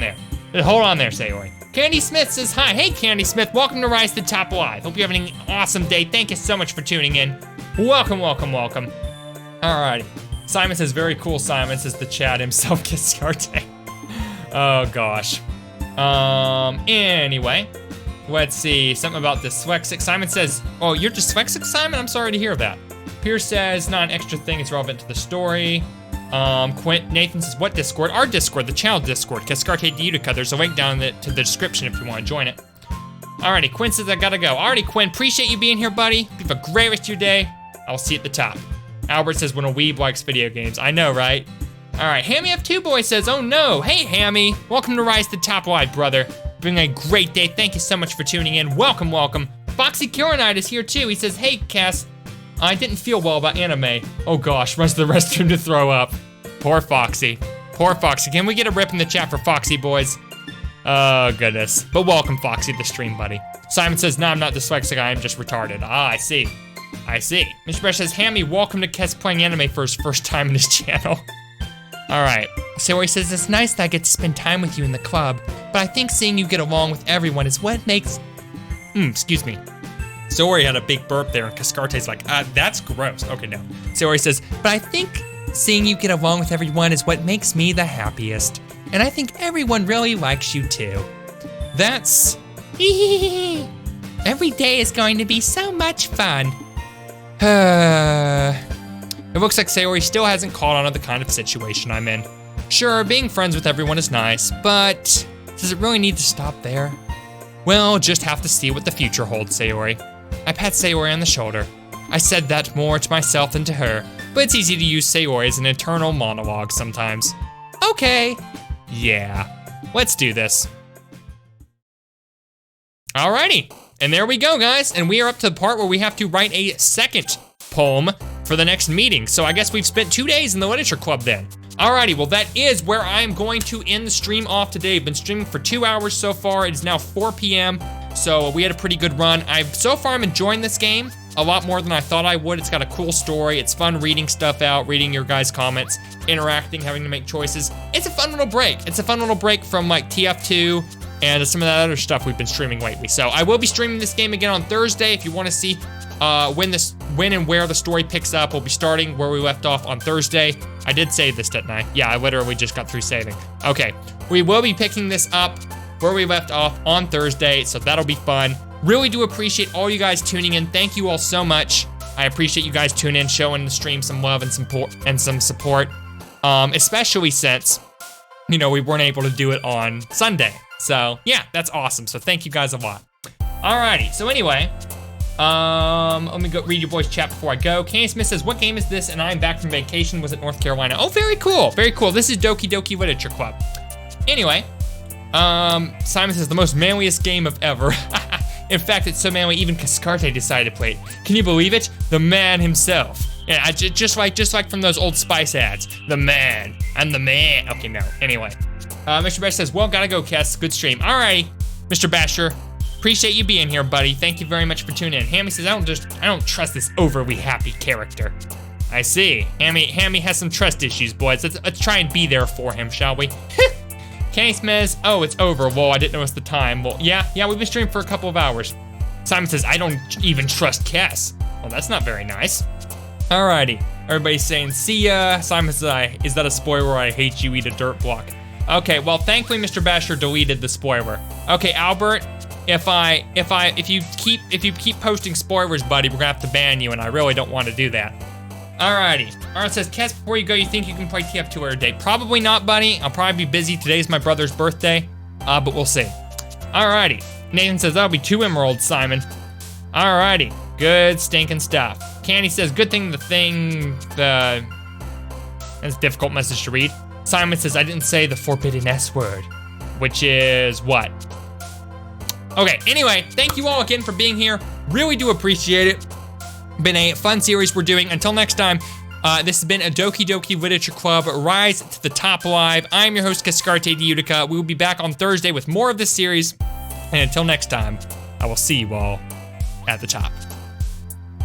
there, Sayori. Candy Smith says hi. Hey, Candy Smith, welcome to Rise to the Top Live. Hope you're having an awesome day. Thank you so much for tuning in. Welcome. Alrighty. Simon says, very cool, Simon, says the chat himself, Cascarte. Oh, gosh. Anyway, let's see, something about dyslexic. Simon says, oh, you're dyslexic, Simon? I'm sorry to hear that. Pierce says, not an extra thing, it's relevant to the story. Nathan says, what Discord? Our Discord, the channel Discord, Cascarte Utica. There's a link down to the description if you want to join it. Alrighty, Quinn says I gotta go. Alrighty, Quinn, appreciate you being here, buddy. Have a great rest of your day. I'll see you at the top. Albert says, when a weeb likes video games. I know, right? Alright, Hammy F2 Boy says, oh no. Hey, Hammy. Welcome to Rise to the Top Live, brother. Been a great day. Thank you so much for tuning in. Welcome. Foxy Kironite is here too. He says, hey, Cass. I didn't feel well about anime. Oh gosh, runs to the restroom to throw up. Poor Foxy. Can we get a rip in the chat for Foxy, boys? Oh goodness. But welcome, Foxy, to the stream, buddy. Simon says, no, I'm not dyslexic, I am just retarded. Ah, I see. Mr. Bresh says, Hammy, welcome to Kes playing anime for his first time in his channel. All right. Sayori says, it's nice that I get to spend time with you in the club, but I think seeing you get along with everyone is what makes... excuse me. Sayori had a big burp there, and Cascarte's like, that's gross. Okay, no. Sayori says, but I think seeing you get along with everyone is what makes me the happiest. And I think everyone really likes you too. That's... Every day is going to be so much fun. It looks like Sayori still hasn't caught on to the kind of situation I'm in. Sure, being friends with everyone is nice, but does it really need to stop there? Well, just have to see what the future holds, Sayori. I pat Sayori on the shoulder. I said that more to myself than to her, but it's easy to use Sayori as an internal monologue sometimes. Okay. Yeah, let's do this. Alrighty, and there we go, guys, and we are up to the part where we have to write a second poem for the next meeting. So I guess we've spent 2 days in the literature club then. Alrighty, well that is where I'm going to end the stream off today. I've been streaming for 2 hours so far. It is now 4 p.m. So we had a pretty good run. So far I'm enjoying this game a lot more than I thought I would. It's got a cool story. It's fun reading stuff out, reading your guys' comments, interacting, having to make choices. It's a fun little break. It's a fun little break from like TF2 and some of that other stuff we've been streaming lately. So I will be streaming this game again on Thursday. If you want to see when and where the story picks up, we'll be starting where we left off on Thursday. I did save this, didn't I? Yeah, I literally just got through saving. Okay, we will be picking this up where we left off on Thursday, so that'll be fun. Really do appreciate all you guys tuning in. Thank you all so much. I appreciate you guys tuning in, showing the stream some love and some support, especially since, you know, we weren't able to do it on Sunday. So yeah, that's awesome. So thank you guys a lot. Alrighty, so anyway, let me go read your boys' chat before I go. Candy Smith says, what game is this? And I'm back from vacation, was it North Carolina? Oh, very cool, very cool. This is Doki Doki Literature Club. Anyway, Simon says, the most manliest game of ever. In fact, it's so manly, even Cascarte decided to play it. Can you believe it? The man himself. Yeah, just like from those Old Spice ads. The man, I'm the man. Okay, no, anyway. Mr. Basher says, well, gotta go, Cass, good stream. Alrighty, Mr. Basher. Appreciate you being here, buddy. Thank you very much for tuning in. Hammy says, I don't trust this overly happy character. I see. Hammy has some trust issues, boys. Let's try and be there for him, shall we? Kenny Smith, oh, it's over. Whoa, I didn't notice the time. Well, yeah, we've been streaming for a couple of hours. Simon says, I don't even trust Cass. Well, that's not very nice. Alrighty. Everybody's saying, see ya. Simon says, is that a spoiler? I hate you, eat a dirt block. Okay, well, thankfully, Mr. Basher deleted the spoiler. Okay, Albert, if you keep posting spoilers, buddy, we're gonna have to ban you, and I really don't want to do that. Alrighty. Aaron says, Kes, before you go, you think you can play TF2 today? Probably not, buddy. I'll probably be busy. Today's my brother's birthday, but we'll see. Alrighty. Nathan says, that'll be 2 emeralds, Simon. Alrighty. Good stinking stuff. Candy says, good thing that's a difficult message to read. Simon says, I didn't say the forbidden S word, which is what? Okay, anyway, thank you all again for being here. Really do appreciate it. Been a fun series we're doing. Until next time, this has been a Doki Doki Literature Club Rise to the Top Live. I'm your host, Cascarte de Utica. We will be back on Thursday with more of this series. And until next time, I will see you all at the top.